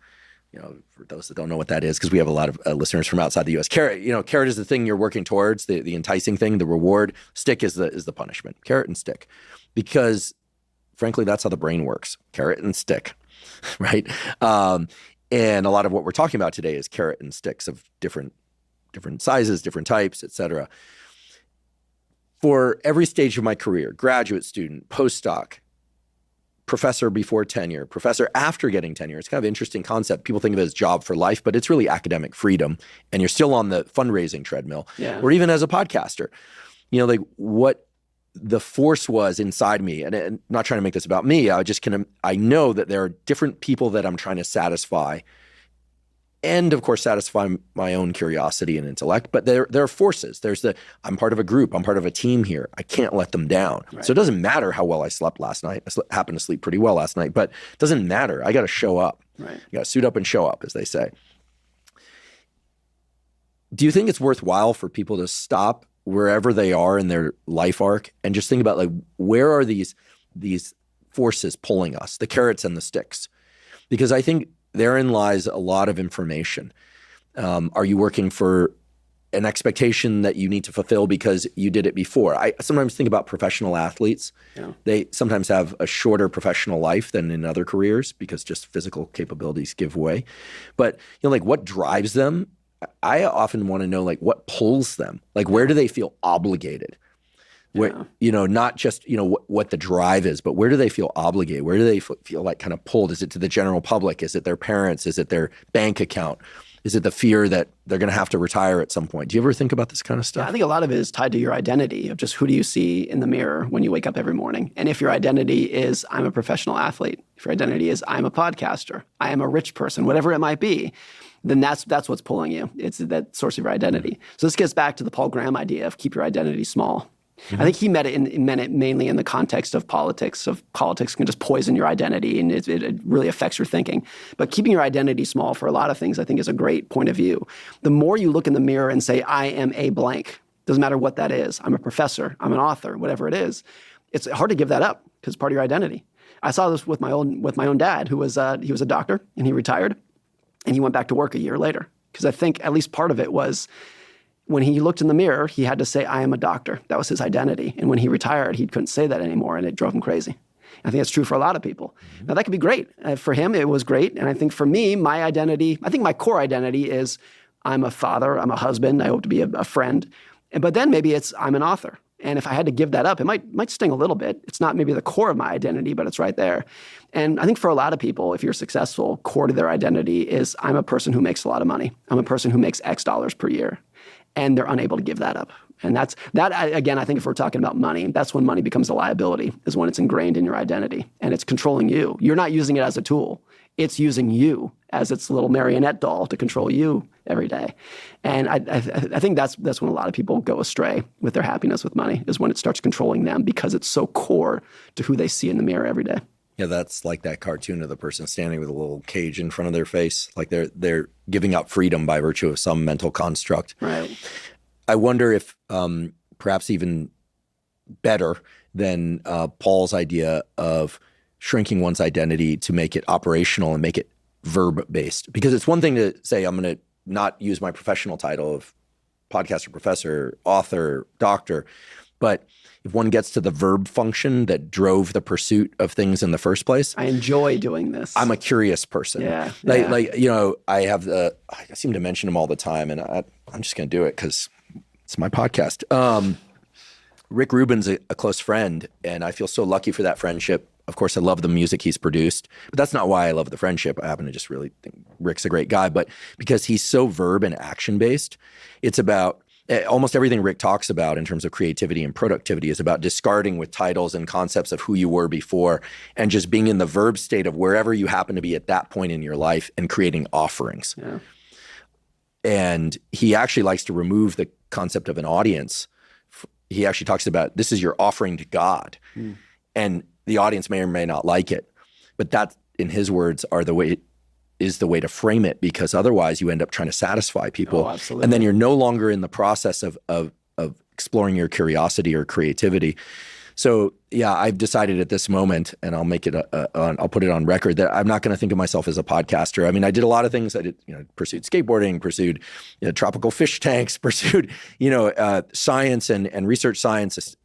For those that don't know what that is, because we have a lot of listeners from outside the U.S. Carrot is the thing you're working towards, the enticing thing, the reward. Stick is the punishment. Carrot and stick, because frankly, that's how the brain works. Carrot and stick, right? And a lot of what we're talking about today is carrot and sticks of different sizes, different types, et cetera. For every stage of my career, graduate student, postdoc, professor before tenure, professor after getting tenure. It's kind of an interesting concept. People think of it as job for life, but it's really academic freedom. And you're still on the fundraising treadmill, or even as a podcaster. What the force was inside me, and I'm not trying to make this about me. I know that there are different people that I'm trying to satisfy, and of course satisfy my own curiosity and intellect. But there are forces. I'm part of a group. I'm part of a team here. I can't let them down. Right. So it doesn't matter how well I slept last night. I happened to sleep pretty well last night, but it doesn't matter. I got to show up. Right. You got to suit up and show up, as they say. Do you think it's worthwhile for people to stop wherever they are in their life arc and just think about where are these forces pulling us, the carrots and the sticks? Because I think therein lies a lot of information. Are you working for an expectation that you need to fulfill because you did it before? I sometimes think about professional athletes. Yeah. They sometimes have a shorter professional life than in other careers because just physical capabilities give way. But what drives them? I often want to know what pulls them. Where do they feel obligated? Where, not just, what the drive is, but where do they feel obligated? Where do they feel kind of pulled? Is it to the general public? Is it their parents? Is it their bank account? Is it the fear that they're going to have to retire at some point? Do you ever think about this kind of stuff? Yeah, I think a lot of it is tied to your identity of just who do you see in the mirror when you wake up every morning. And if your identity is I'm a professional athlete, if your identity is I'm a podcaster, I am a rich person, whatever it might be, then that's what's pulling you. It's that source of your identity. So this gets back to the Paul Graham idea of keep your identity small. Mm-hmm. I think he meant it mainly in the context of politics. Politics can just poison your identity, and it really affects your thinking. But keeping your identity small for a lot of things, I think, is a great point of view. The more you look in the mirror and say, I am a blank, doesn't matter what that is. I'm a professor, I'm an author, whatever it is. It's hard to give that up because it's part of your identity. I saw this with my own dad, who was he was a doctor, and he retired, and he went back to work a year later. Because I think at least part of it was when he looked in the mirror, he had to say, I am a doctor. That was his identity. And when he retired, he couldn't say that anymore, and it drove him crazy. I think that's true for a lot of people. Mm-hmm. Now, that could be great. For him, it was great. And I think for me, my identity, I think my core identity is I'm a father, I'm a husband, I hope to be a friend. But then maybe it's I'm an author. And if I had to give that up, it might sting a little bit. It's not maybe the core of my identity, but it's right there. And I think for a lot of people, if you're successful, core to their identity is I'm a person who makes a lot of money. I'm a person who makes X dollars per year. And they're unable to give that up. And that again, I think if we're talking about money, that's when money becomes a liability, is when it's ingrained in your identity and it's controlling you. You're not using it as a tool. It's using you as its little marionette doll to control you every day. And I think that's when a lot of people go astray with their happiness with money, is when it starts controlling them because it's so core to who they see in the mirror every day. Yeah, that's like that cartoon of the person standing with a little cage in front of their face. Like they're giving up freedom by virtue of some mental construct. Right. I wonder if perhaps even better than Paul's idea of shrinking one's identity to make it operational and make it verb-based. Because it's one thing to say, I'm going to not use my professional title of podcaster, professor, author, doctor, but if one gets to the verb function that drove the pursuit of things in the first place. I enjoy doing this. I'm a curious person. Yeah. I seem to mention him all the time, and I'm just going to do it because it's my podcast. Rick Rubin's a close friend, and I feel so lucky for that friendship. Of course, I love the music he's produced, but that's not why I love the friendship. I happen to just really think Rick's a great guy, but because he's so verb and action-based, it's about almost everything Rick talks about in terms of creativity and productivity is about discarding with titles and concepts of who you were before and just being in the verb state of wherever you happen to be at that point in your life and creating offerings. Yeah. And he actually likes to remove the concept of an audience. He actually talks about this is your offering to God. Mm. And the audience may or may not like it. But that, in his words, is the way to frame it, because otherwise you end up trying to satisfy people. Oh, absolutely. And then you're no longer in the process of exploring your curiosity or creativity. So yeah, I've decided at this moment, and I'll make it I'll put it on record, that I'm not going to think of myself as a podcaster. I mean, I did a lot of things. I did, pursued skateboarding, pursued tropical fish tanks, pursued, science and research science,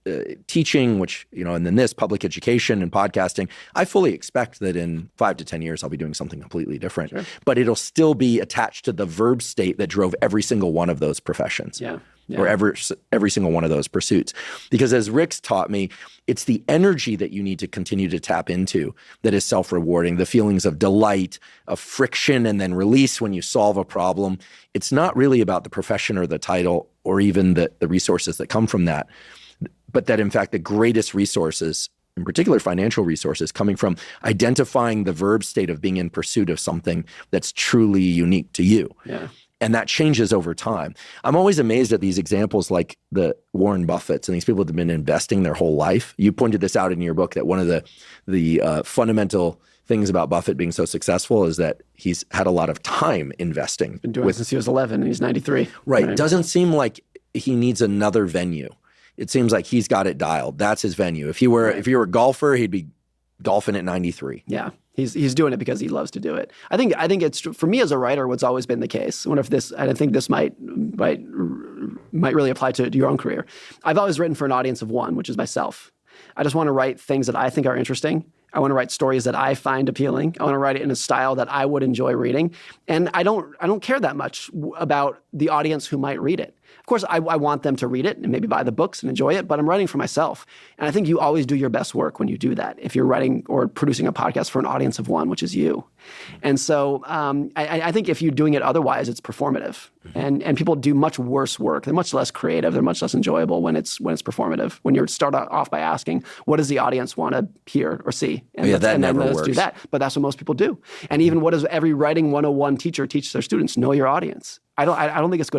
teaching, which, and then this public education and podcasting. I fully expect that in 5 to 10 years, I'll be doing something completely different, sure. But it'll still be attached to the verb state that drove every single one of those professions. Yeah. Or every single one of those pursuits. Because as Rick's taught me, it's the energy that you need to continue to tap into that is self-rewarding, the feelings of delight, of friction, and then release when you solve a problem. It's not really about the profession or the title or even the resources that come from that, but that in fact the greatest resources, in particular financial resources, coming from identifying the verb state of being in pursuit of something that's truly unique to you. Yeah. And that changes over time. I'm always amazed at these examples like the Warren Buffetts and these people that have been investing their whole life. You pointed this out in your book, that one of the fundamental things about Buffett being so successful is that he's had a lot of time investing. Been doing it since he was 11 and he's 93. Right. Doesn't seem like he needs another venue. It seems like he's got it dialed. That's his venue. If he were a golfer, he'd be golfing at 93. Yeah. He's doing it because he loves to do it. I think it's, for me as a writer, what's always been the case. I think this might really apply to your own career. I've always written for an audience of one, which is myself. I just want to write things that I think are interesting. I want to write stories that I find appealing. I want to write it in a style that I would enjoy reading. And I don't care that much about the audience who might read it. Of course, I want them to read it and maybe buy the books and enjoy it, but I'm writing for myself. And I think you always do your best work when you do that, if you're writing or producing a podcast for an audience of one, which is you. And so I think if you're doing it otherwise, it's performative. And people do much worse work. They're much less creative. They're much less enjoyable when it's performative. When you start off by asking, what does the audience want to hear or see? And that never works. Let's do that. But that's what most people do. And even what does every writing 101 teacher teach their students? Know your audience. I don't think it's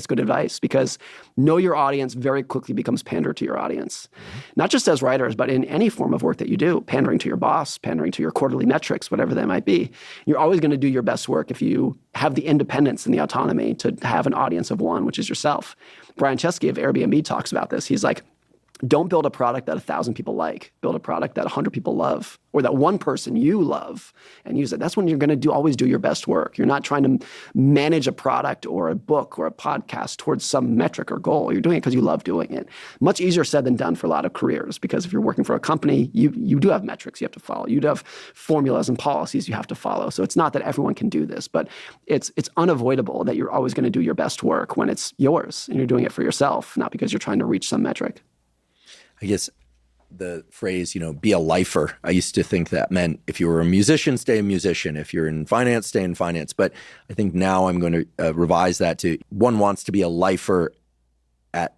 good advice, because know your audience very quickly becomes pander to your audience. Not just as writers, but in any form of work that you do, pandering to your boss, pandering to your quarterly metrics, whatever that might be. You're always going to do your best work if you have the independence and the autonomy to have an audience of one, which is yourself. Brian Chesky of Airbnb talks about this. He's like, don't build a product that 1,000 people like. Build a product that 100 people love, or that one person you love, and use it. That's when you're going to always do your best work. You're not trying to manage a product or a book or a podcast towards some metric or goal. You're doing it because you love doing it. Much easier said than done for a lot of careers, because if you're working for a company, you do have metrics you have to follow. You do have formulas and policies you have to follow. So it's not that everyone can do this, but it's unavoidable that you're always going to do your best work when it's yours and you're doing it for yourself, not because you're trying to reach some metric. I guess the phrase, be a lifer, I used to think that meant if you were a musician, stay a musician. If you're in finance, stay in finance. But I think now I'm going to revise that to one wants to be a lifer at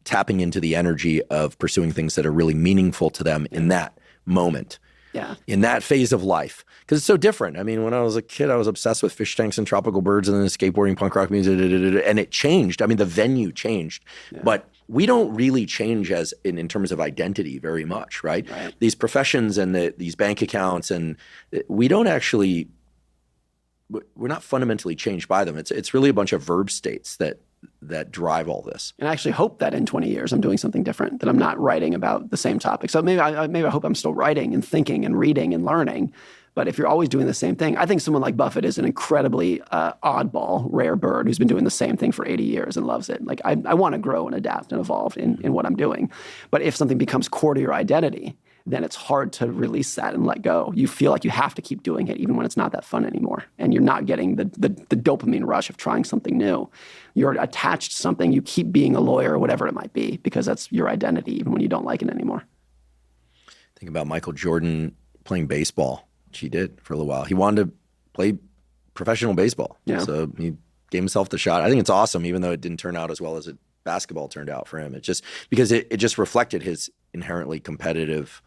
tapping into the energy of pursuing things that are really meaningful to them in that moment. Yeah. In that phase of life. Because it's so different. I mean, when I was a kid, I was obsessed with fish tanks and tropical birds and then skateboarding, punk rock music, and it changed. I mean, the venue changed. Yeah. But we don't really change as in terms of identity very much, right? These professions and these bank accounts, and we don't actually, we're not fundamentally changed by them. It's really a bunch of verb states that drive all this. And I actually hope that in 20 years I'm doing something different, that I'm not writing about the same topic. So maybe I hope I'm still writing and thinking and reading and learning. But if you're always doing the same thing, I think someone like Buffett is an incredibly oddball, rare bird who's been doing the same thing for 80 years and loves it. Like I want to grow and adapt and evolve in what I'm doing. But if something becomes core to your identity, then it's hard to release that and let go. You feel like you have to keep doing it even when it's not that fun anymore. And you're not getting the dopamine rush of trying something new. You're attached to something. You keep being a lawyer or whatever it might be because that's your identity even when you don't like it anymore. Think about Michael Jordan playing baseball. He did for a little while. He wanted to play professional baseball. Yeah. So he gave himself the shot. I think it's awesome, even though it didn't turn out as well as basketball turned out for him. It's just because it just reflected his inherently competitive,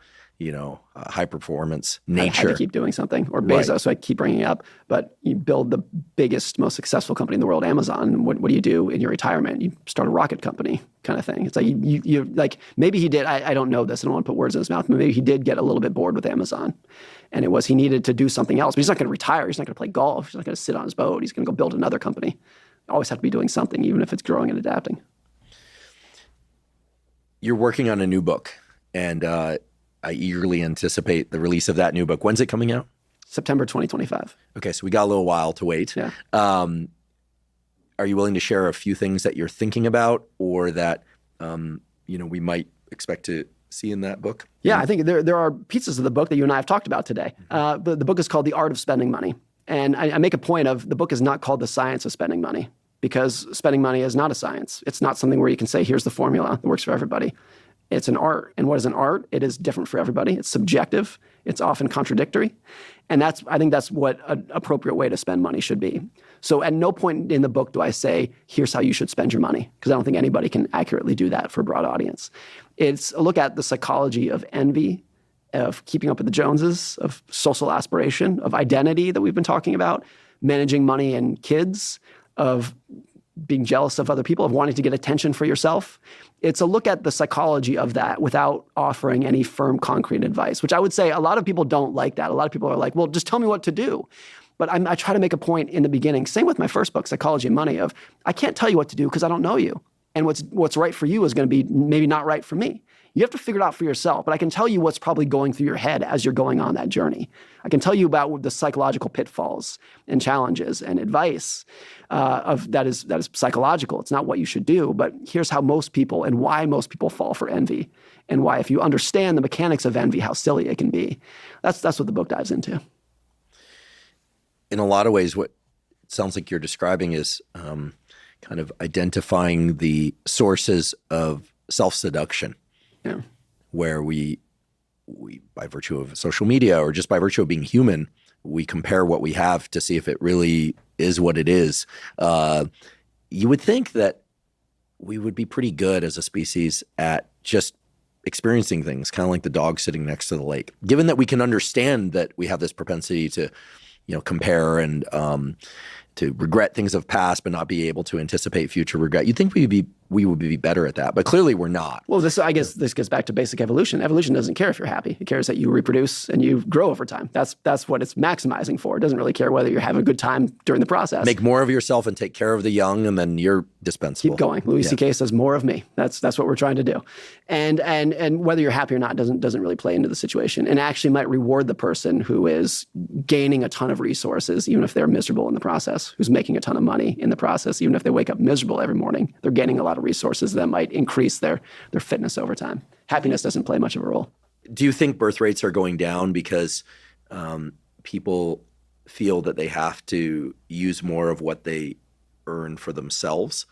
high performance nature. I had to keep doing something. Or Bezos, right. So I keep bringing it up. But you build the biggest, most successful company in the world, Amazon. What do you do in your retirement? You start a rocket company kind of thing. It's like you like maybe he did. I don't know this. I don't want to put words in his mouth. But maybe he did get a little bit bored with Amazon. And he needed to do something else. But he's not going to retire. He's not going to play golf. He's not going to sit on his boat. He's going to go build another company. Always have to be doing something, even if it's growing and adapting. You're working on a new book. And I eagerly anticipate the release of that new book. When's it coming out? September 2025. Okay, so we got a little while to wait. Yeah. Are you willing to share a few things that you're thinking about or that we might expect to see in that book? Yeah, I think there are pieces of the book that you and I have talked about today. The book is called The Art of Spending Money. And I make a point of the book is not called The Science of Spending Money, because spending money is not a science. It's not something where you can say, here's the formula that works for everybody. It's an art. And what is an art? It is different for everybody. It's subjective. It's often contradictory. And I think that's what an appropriate way to spend money should be. So at no point in the book do I say, here's how you should spend your money, because I don't think anybody can accurately do that for a broad audience. It's a look at the psychology of envy, of keeping up with the Joneses, of social aspiration, of identity that we've been talking about, managing money and kids, of being jealous of other people, of wanting to get attention for yourself. It's a look at the psychology of that without offering any firm, concrete advice, which I would say a lot of people don't like that. A lot of people are like, well, just tell me what to do. But I try to make a point in the beginning, same with my first book, Psychology of Money, of I can't tell you what to do because I don't know you. And what's right for you is going to be maybe not right for me. You have to figure it out for yourself. But I can tell you what's probably going through your head as you're going on that journey. I can tell you about the psychological pitfalls and challenges and advice that is psychological. It's not what you should do, but here's how most people and why most people fall for envy, and why if you understand the mechanics of envy, how silly it can be. That's what the book dives into. In a lot of ways, what it sounds like you're describing is kind of identifying the sources of self-seduction. Yeah. Where we, by virtue of social media or just by virtue of being human, we compare what we have to see if it really is what it is. You would think that we would be pretty good as a species at just experiencing things, kind of like the dog sitting next to the lake. Given that we can understand that we have this propensity to, compare and to regret things of past, but not be able to anticipate future regret. You'd think we would be better at that, but clearly we're not. Well, I guess this gets back to basic evolution. Evolution doesn't care if you're happy. It cares that you reproduce and you grow over time. That's what it's maximizing for. It doesn't really care whether you're having a good time during the process. Make more of yourself and take care of the young, and then you're dispensable. Keep going. Louis C.K. says more of me. That's what we're trying to do. And whether you're happy or not doesn't really play into the situation, and actually might reward the person who is gaining a ton of resources, even if they're miserable in the process, who's making a ton of money in the process, even if they wake up miserable every morning. They're gaining a lot of resources that might increase their fitness over time. Happiness doesn't play much of a role. Do you think birth rates are going down because people feel that they have to use more of what they earn for themselves,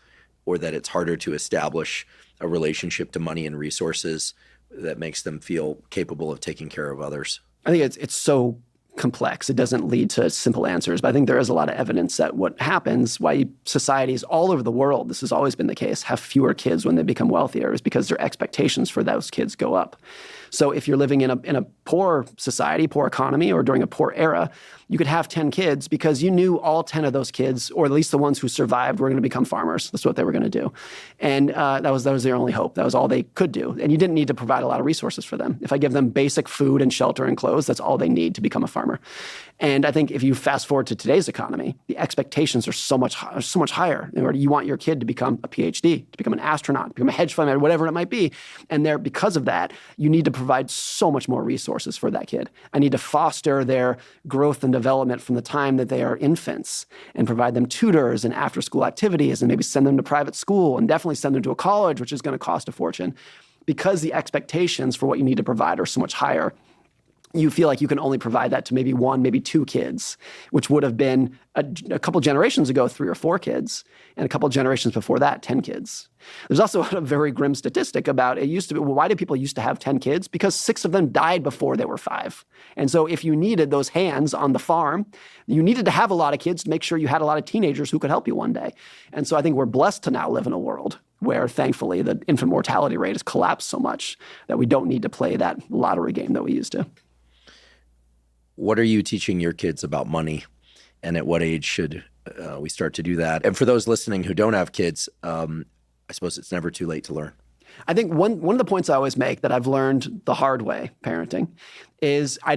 or that it's harder to establish a relationship to money and resources that makes them feel capable of taking care of others? I think it's so complex. It doesn't lead to simple answers, but I think there is a lot of evidence that what happens, why societies all over the world, this has always been the case, have fewer kids when they become wealthier, is because their expectations for those kids go up. So if you're living in a poor society, poor economy, or during a poor era, you could have 10 kids because you knew all 10 of those kids, or at least the ones who survived, were going to become farmers. That's what they were going to do. And that was their only hope. That was all they could do. And you didn't need to provide a lot of resources for them. If I give them basic food and shelter and clothes, that's all they need to become a farmer. And I think if you fast forward to today's economy, the expectations are so much higher. You want your kid to become a PhD, to become an astronaut, to become a hedge fund manager, whatever it might be. And because of that, you need to provide so much more resources for that kid. I need to foster their growth and development from the time that they are infants, and provide them tutors and after-school activities, and maybe send them to private school, and definitely send them to a college, which is going to cost a fortune. Because the expectations for what you need to provide are so much higher, you feel like you can only provide that to maybe one, maybe two kids, which would have been a couple generations ago, 3 or 4 kids, and a couple generations before that, 10 kids. There's also a very grim statistic about it used to be, well, why did people used to have 10 kids? Because 6 of them died before they were 5. And so if you needed those hands on the farm, you needed to have a lot of kids to make sure you had a lot of teenagers who could help you one day. And so I think we're blessed to now live in a world where, thankfully, the infant mortality rate has collapsed so much that we don't need to play that lottery game that we used to. What are you teaching your kids about money, and at what age should we start to do that? And for those listening who don't have kids, I suppose it's never too late to learn. I think one of the points I always make that I've learned the hard way parenting is I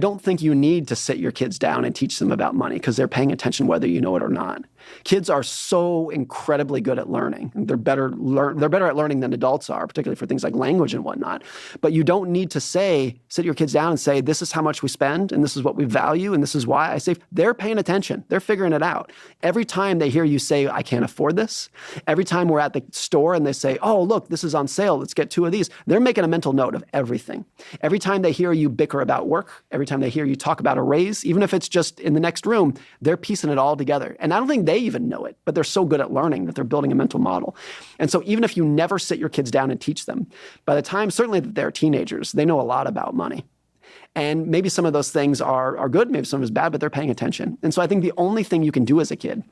don't think you need to sit your kids down and teach them about money because they're paying attention whether you know it or not. Kids are so incredibly good at learning. They're better at learning than adults are, particularly for things like language and whatnot. But you don't need to sit your kids down and say, this is how much we spend, and this is what we value, and this is why I save. They're paying attention. They're figuring it out. Every time they hear you say, I can't afford this, every time we're at the store and they say, oh, look, this is on sale, let's get 2 of these, they're making a mental note of everything. Every time they hear you bicker about work, every time they hear you talk about a raise, even if it's just in the next room, they're piecing it all together. And I don't think they even know it, but they're so good at learning that they're building a mental model. And so even if you never sit your kids down and teach them, by the time certainly that they're teenagers, they know a lot about money. And maybe some of those things are good, maybe some of it's bad, but they're paying attention. And so I think the only thing you can do as a kid,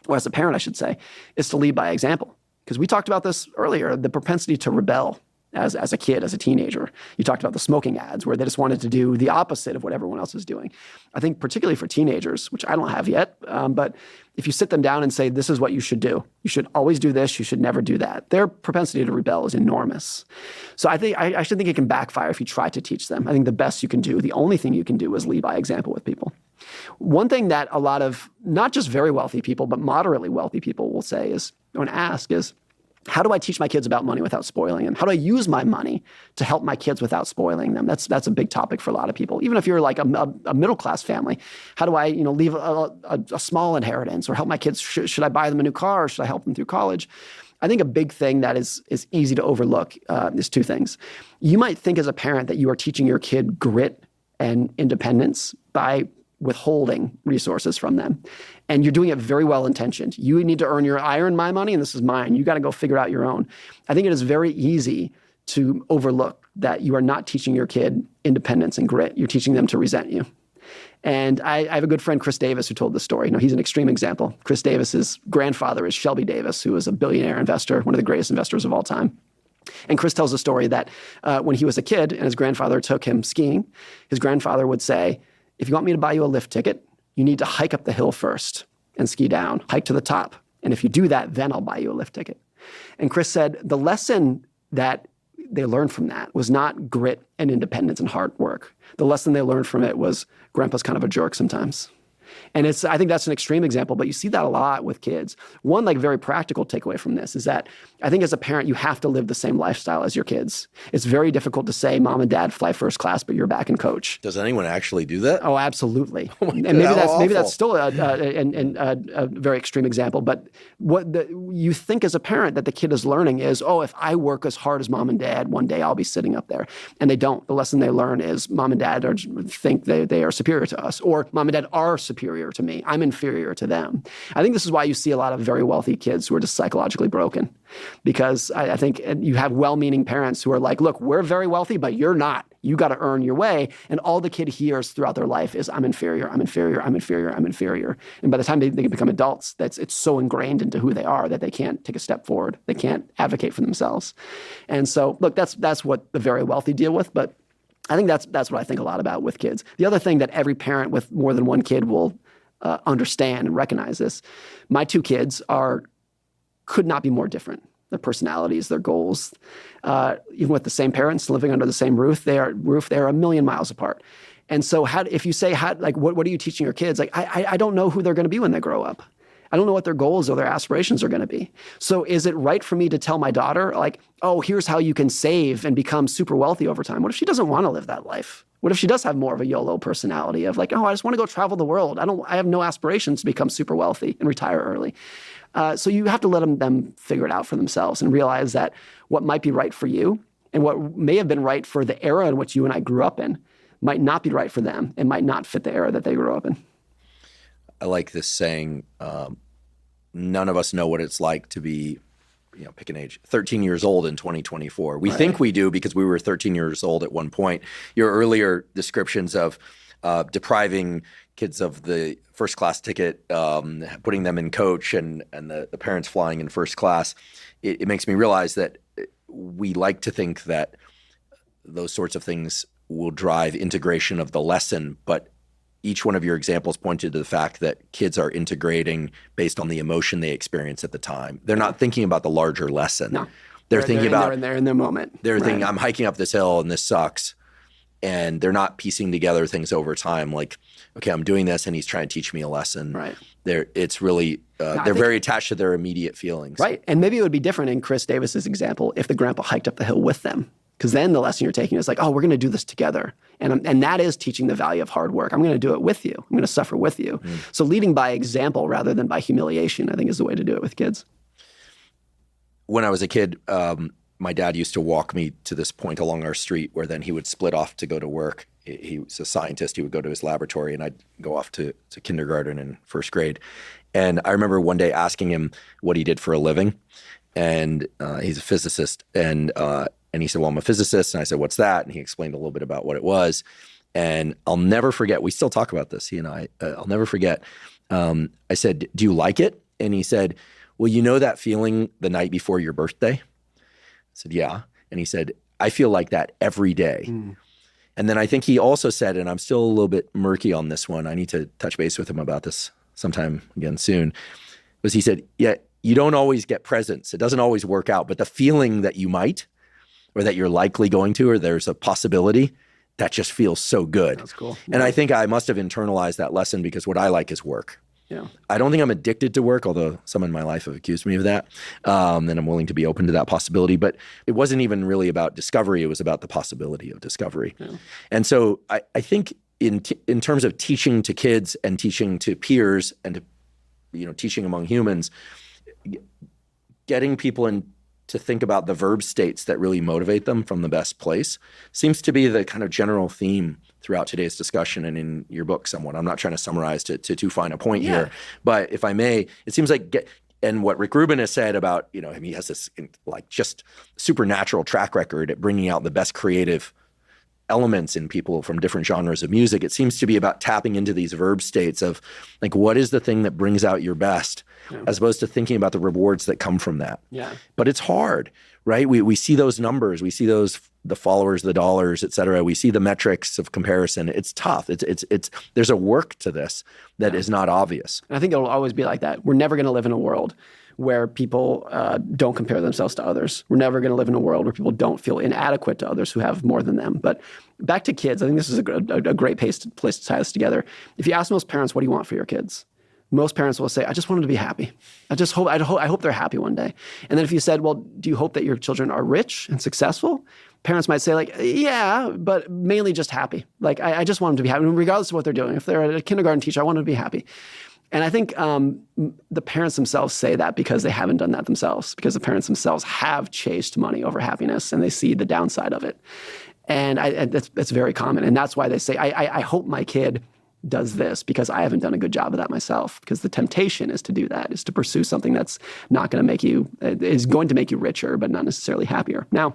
or as a parent, I should say, is to lead by example. Because we talked about this earlier, the propensity to rebel as a kid, as a teenager. You talked about the smoking ads where they just wanted to do the opposite of what everyone else is doing. I think particularly for teenagers, which I don't have yet, but if you sit them down and say, this is what you should do, you should always do this, you should never do that, their propensity to rebel is enormous. So I actually think it can backfire if you try to teach them. I think the best you can do, the only thing you can do is lead by example with people. One thing that a lot of, not just very wealthy people, but moderately wealthy people will say is, or ask is, how do I teach my kids about money without spoiling them? How do I use my money to help my kids without spoiling them? That's a big topic for a lot of people. Even if you're like a middle-class family, how do I leave a small inheritance or help my kids? Should I buy them a new car or should I help them through college? I think a big thing that is easy to overlook is 2 things. You might think as a parent that you are teaching your kid grit and independence by withholding resources from them. And you're doing it very well-intentioned. You need to I earn my money and this is mine. You got to go figure out your own. I think it is very easy to overlook that you are not teaching your kid independence and grit. You're teaching them to resent you. And I have a good friend, Chris Davis, who told this story. He's an extreme example. Chris Davis's grandfather is Shelby Davis, who was a billionaire investor, one of the greatest investors of all time. And Chris tells a story that when he was a kid and his grandfather took him skiing, his grandfather would say, if you want me to buy you a lift ticket, you need to hike up the hill first and ski down, hike to the top. And if you do that, then I'll buy you a lift ticket. And Chris said the lesson that they learned from that was not grit and independence and hard work. The lesson they learned from it was grandpa's kind of a jerk sometimes. And I think that's an extreme example, but you see that a lot with kids. One very practical takeaway from this is that I think as a parent, you have to live the same lifestyle as your kids. It's very difficult to say mom and dad fly first class, but you're back and coach. Does anyone actually do that? Oh, absolutely. Oh my God, and maybe that's still a very extreme example, but you think as a parent that the kid is learning is, if I work as hard as mom and dad, one day I'll be sitting up there. And they don't. The lesson they learn is mom and dad think they are superior to us, or mom and dad are superior to me. I'm inferior to them. I think this is why you see a lot of very wealthy kids who are just psychologically broken, because I think you have well-meaning parents who are like, look, we're very wealthy, but you're not. You got to earn your way. And all the kid hears throughout their life is, I'm inferior, I'm inferior, I'm inferior, I'm inferior. And by the time they become adults, it's so ingrained into who they are that they can't take a step forward. They can't advocate for themselves. And so, look, that's what the very wealthy deal with. But I think that's what I think a lot about with kids. The other thing that every parent with more than one kid will understand and recognize this. My 2 kids could not be more different. Their personalities, their goals, even with the same parents living under the same roof, they are a million miles apart. And so if you say, what are you teaching your kids? I don't know who they're going to be when they grow up. I don't know what their goals or their aspirations are going to be. So is it right for me to tell my daughter, here's how you can save and become super wealthy over time? What if she doesn't want to live that life? What if she does have more of a YOLO personality of I just want to go travel the world. I have no aspirations to become super wealthy and retire early. So you have to let them figure it out for themselves and realize that what might be right for you and what may have been right for the era in which you and I grew up in might not be right for them and might not fit the era that they grew up in. I like this saying, none of us know what it's like to be, pick an age, 13 years old in 2024. We think we do because we were 13 years old at one point. Your earlier descriptions of depriving kids of the first class ticket, putting them in coach and the parents flying in first class, it makes me realize that we like to think that those sorts of things will drive integration of the lesson, but each one of your examples pointed to the fact that kids are integrating based on the emotion they experience at the time. They're not thinking about the larger lesson. No. They're thinking about they're in their moment. They're thinking, I'm hiking up this hill and this sucks. and they're not piecing together things over time. Like, okay, I'm doing this and he's trying to teach me a lesson. Right. It's really, they're very attached to their immediate feelings. Right. And maybe it would be different in Chris Davis's example if the grandpa hiked up the hill with them. Because then the lesson you're taking is like, oh, we're going to do this together. And that is teaching the value of hard work. I'm going to do it with you. I'm going to suffer with you. So leading by example rather than by humiliation, I think, is the way to do it with kids. When I was a kid, my dad used to walk me to this point along our street where then he would split off to go to work. He was a scientist. He would go to his laboratory and I'd go off to kindergarten and first grade. And I remember one day asking him what he did for a living. And he's a physicist. And he said, well, I'm a physicist. And I said, what's that? And he explained a little bit about what it was. And I'll never forget, we still talk about this, he and I, I'll never forget. I said, do you like it? And he said, well, you know that feeling the night before your birthday? I said, yeah. And he said, I feel like that every day. And then I think he also said, and I'm still a little bit murky on this one, I need to touch base with him about this sometime again soon, was he said, yeah, you don't always get presents. It doesn't always work out, but the feeling that you might, or that you're likely going to, or there's a possibility, that just feels so good. That's cool. And I think I must have internalized that lesson because what I like is work. Yeah. I don't think I'm addicted to work, although some in my life have accused me of that. And I'm willing to be open to that possibility. But it wasn't even really about discovery. It was about the possibility of discovery. Yeah. And so I think in terms of teaching to kids and teaching to peers and to, teaching among humans, getting people to think about the verb states that really motivate them from the best place seems to be the kind of general theme throughout today's discussion and in your book somewhat. I'm not trying to summarize to too fine a point here, but if I may, it seems like, and what Rick Rubin has said about, he has this like just supernatural track record at bringing out the best creative elements in people from different genres of music. It seems to be about tapping into these verb states of like, what is the thing that brings out your best, as opposed to thinking about the rewards that come from that. Yeah. But it's hard, right? We see those numbers, we see the followers, the dollars, et cetera. We see the metrics of comparison. It's tough. It's there's a work to this that is not obvious. And I think it'll always be like that. We're never going to live in a world where people don't compare themselves to others. We're never going to live in a world where people don't feel inadequate to others who have more than them. But back to kids, I think this is a great place to tie this together. If you ask most parents, what do you want for your kids? Most parents will say, I just want them to be happy. I hope they're happy one day. And then if you said, well, do you hope that your children are rich and successful? Parents might say like, yeah, but mainly just happy. Like, I just want them to be happy, regardless of what they're doing. If they're a kindergarten teacher, I want them to be happy. And I think the parents themselves say that because they haven't done that themselves, because the parents themselves have chased money over happiness and they see the downside of it. And that's very common. And that's why they say, I hope my kid does this because I haven't done a good job of that myself. Because the temptation is to do that, is to pursue something that's not going to make you, is going to make you richer, but not necessarily happier. Now,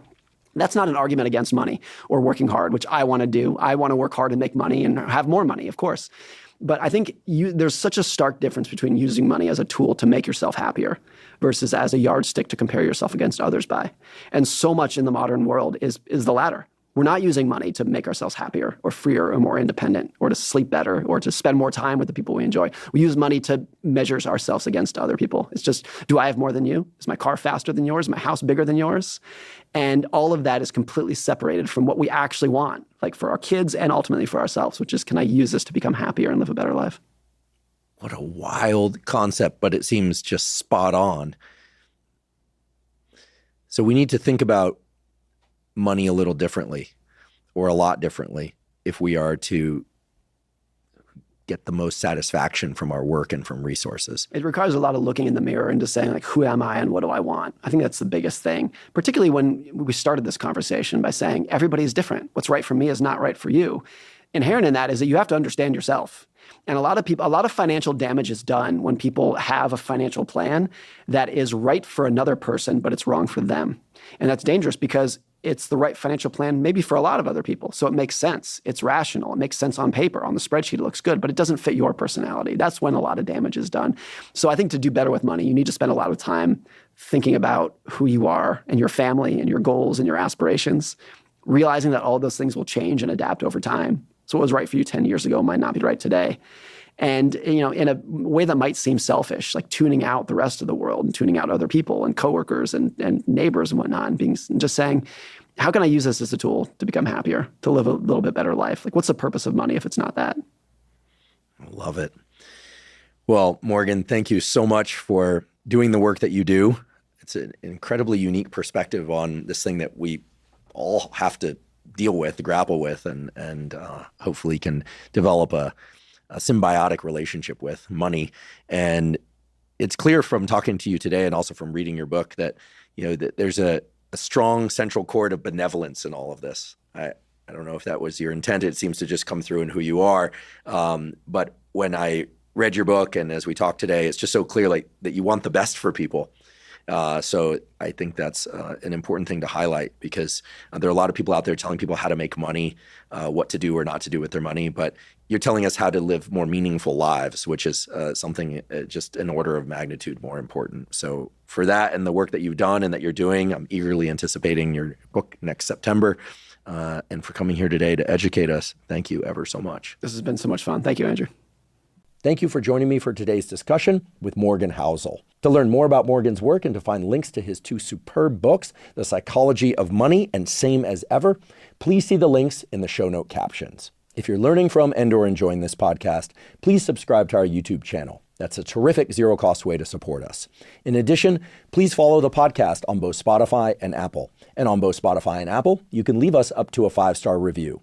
that's not an argument against money or working hard, which I want to do. I want to work hard and make money and have more money, of course. But I think there's such a stark difference between using money as a tool to make yourself happier versus as a yardstick to compare yourself against others by. And so much in the modern world is the latter. We're not using money to make ourselves happier or freer or more independent or to sleep better or to spend more time with the people we enjoy. We use money to measure ourselves against other people. It's just, do I have more than you? Is my car faster than yours? Is my house bigger than yours? And all of that is completely separated from what we actually want, like for our kids and ultimately for ourselves, which is, can I use this to become happier and live a better life? What a wild concept, but it seems just spot on. So we need to think about money a little differently, or a lot differently, if we are to get the most satisfaction from our work and from resources. It requires a lot of looking in the mirror and just saying, like, who am I and what do I want? I think that's the biggest thing, particularly when we started this conversation by saying everybody's different. What's right for me is not right for you. Inherent in that is that you have to understand yourself. And a lot of financial damage is done when people have a financial plan that is right for another person, but it's wrong for them. And that's dangerous because it's the right financial plan maybe for a lot of other people. So it makes sense. It's rational. It makes sense on paper. On the spreadsheet, it looks good, but it doesn't fit your personality. That's when a lot of damage is done. So I think to do better with money, you need to spend a lot of time thinking about who you are and your family and your goals and your aspirations, realizing that all those things will change and adapt over time. So what was right for you 10 years ago might not be right today. And, in a way that might seem selfish, like tuning out the rest of the world and tuning out other people and coworkers and neighbors and whatnot, and just saying, how can I use this as a tool to become happier, to live a little bit better life? Like, what's the purpose of money if it's not that? I love it. Well, Morgan, thank you so much for doing the work that you do. It's an incredibly unique perspective on this thing that we all have to deal with, grapple with, and hopefully can develop a symbiotic relationship with money. And it's clear from talking to you today and also from reading your book that, that there's a strong central chord of benevolence in all of this. I don't know if that was your intent. It seems to just come through in who you are. But when I read your book and as we talked today, it's just so clear that you want the best for people. So I think that's an important thing to highlight because there are a lot of people out there telling people how to make money, what to do or not to do with their money. But you're telling us how to live more meaningful lives, which is something just an order of magnitude more important. So for that and the work that you've done and that you're doing, I'm eagerly anticipating your book next September. And for coming here today to educate us, thank you ever so much. This has been so much fun. Thank you, Andrew. Thank you for joining me for today's discussion with Morgan Housel. To learn more about Morgan's work and to find links to his two superb books, The Psychology of Money and Same as Ever, please see the links in the show note captions. If you're learning from and/or enjoying this podcast, please subscribe to our YouTube channel. That's a terrific zero-cost way to support us. In addition, please follow the podcast on both Spotify and Apple. And on both Spotify and Apple, you can leave us up to a 5-star review.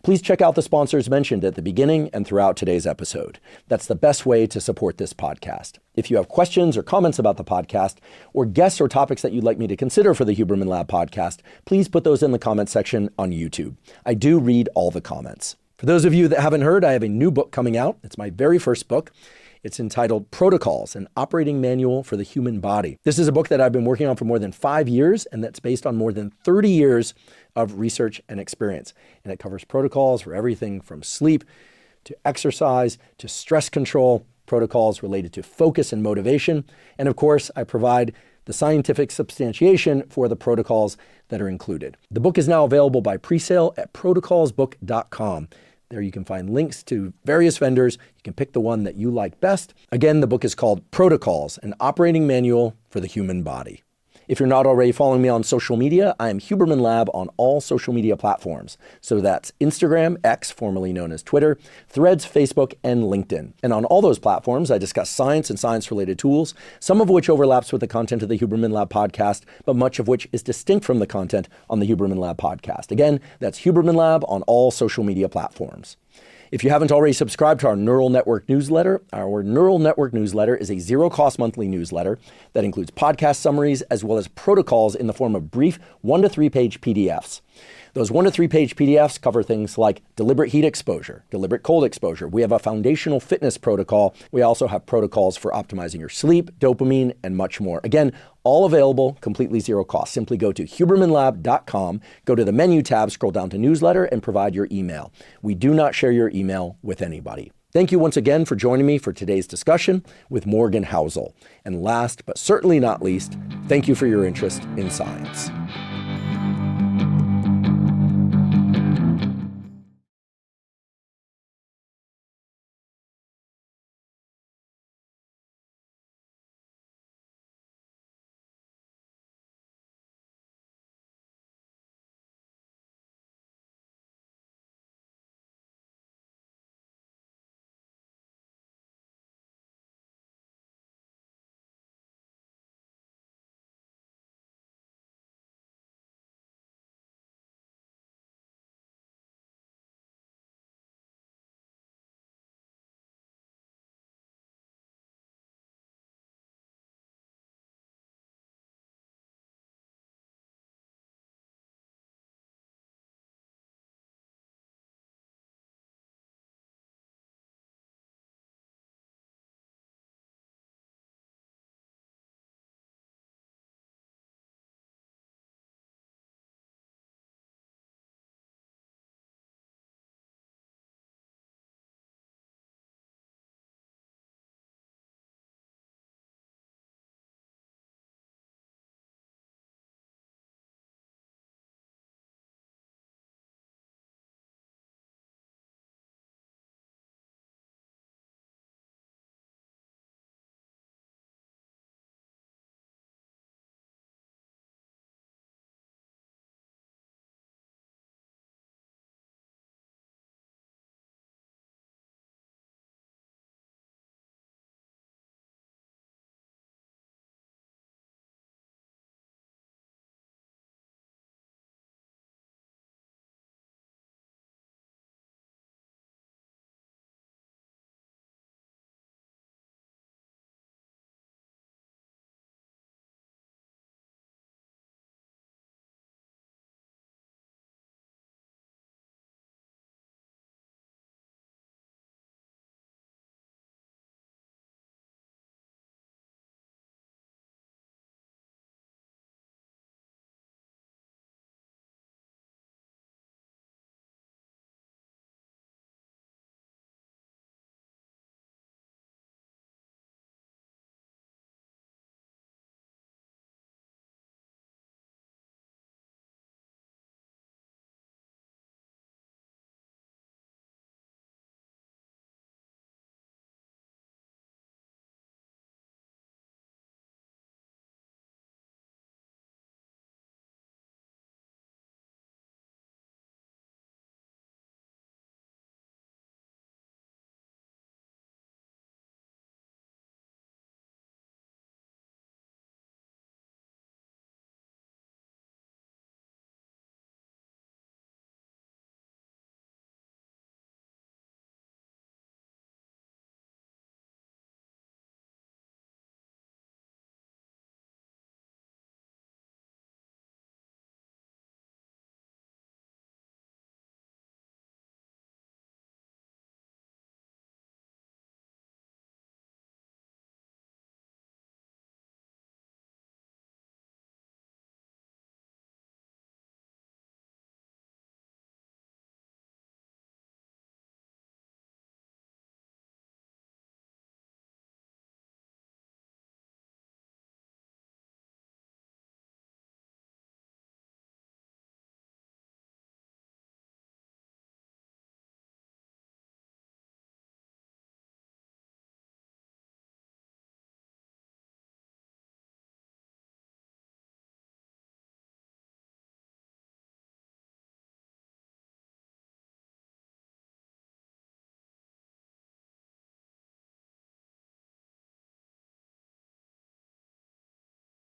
Please check out the sponsors mentioned at the beginning and throughout today's episode. That's the best way to support this podcast. If you have questions or comments about the podcast, or guests or topics that you'd like me to consider for the Huberman Lab podcast, please put those in the comments section on YouTube. I do read all the comments. For those of you that haven't heard, I have a new book coming out. It's my very first book. It's entitled Protocols, an Operating Manual for the Human Body. This is a book that I've been working on for more than 5 years, and that's based on more than 30 years of research and experience. And it covers protocols for everything from sleep to exercise to stress control, protocols related to focus and motivation. And of course, I provide the scientific substantiation for the protocols that are included. The book is now available by presale at protocolsbook.com. There you can find links to various vendors. You can pick the one that you like best. Again, the book is called Protocols, an Operating Manual for the Human Body. If you're not already following me on social media, I am Huberman Lab on all social media platforms. So that's Instagram, X, formerly known as Twitter, Threads, Facebook, and LinkedIn. And on all those platforms, I discuss science and science-related tools, some of which overlaps with the content of the Huberman Lab podcast, but much of which is distinct from the content on the Huberman Lab podcast. Again, that's Huberman Lab on all social media platforms. If you haven't already subscribed to our Neural Network newsletter, our Neural Network newsletter is a zero-cost monthly newsletter that includes podcast summaries as well as protocols in the form of brief 1 to 3 page PDFs. Those 1 to 3 page PDFs cover things like deliberate heat exposure, deliberate cold exposure. We have a foundational fitness protocol. We also have protocols for optimizing your sleep, dopamine, and much more. Again, all available, completely zero cost. Simply go to hubermanlab.com, go to the menu tab, scroll down to newsletter, and provide your email. We do not share your email with anybody. Thank you once again for joining me for today's discussion with Morgan Housel. And last, but certainly not least, thank you for your interest in science.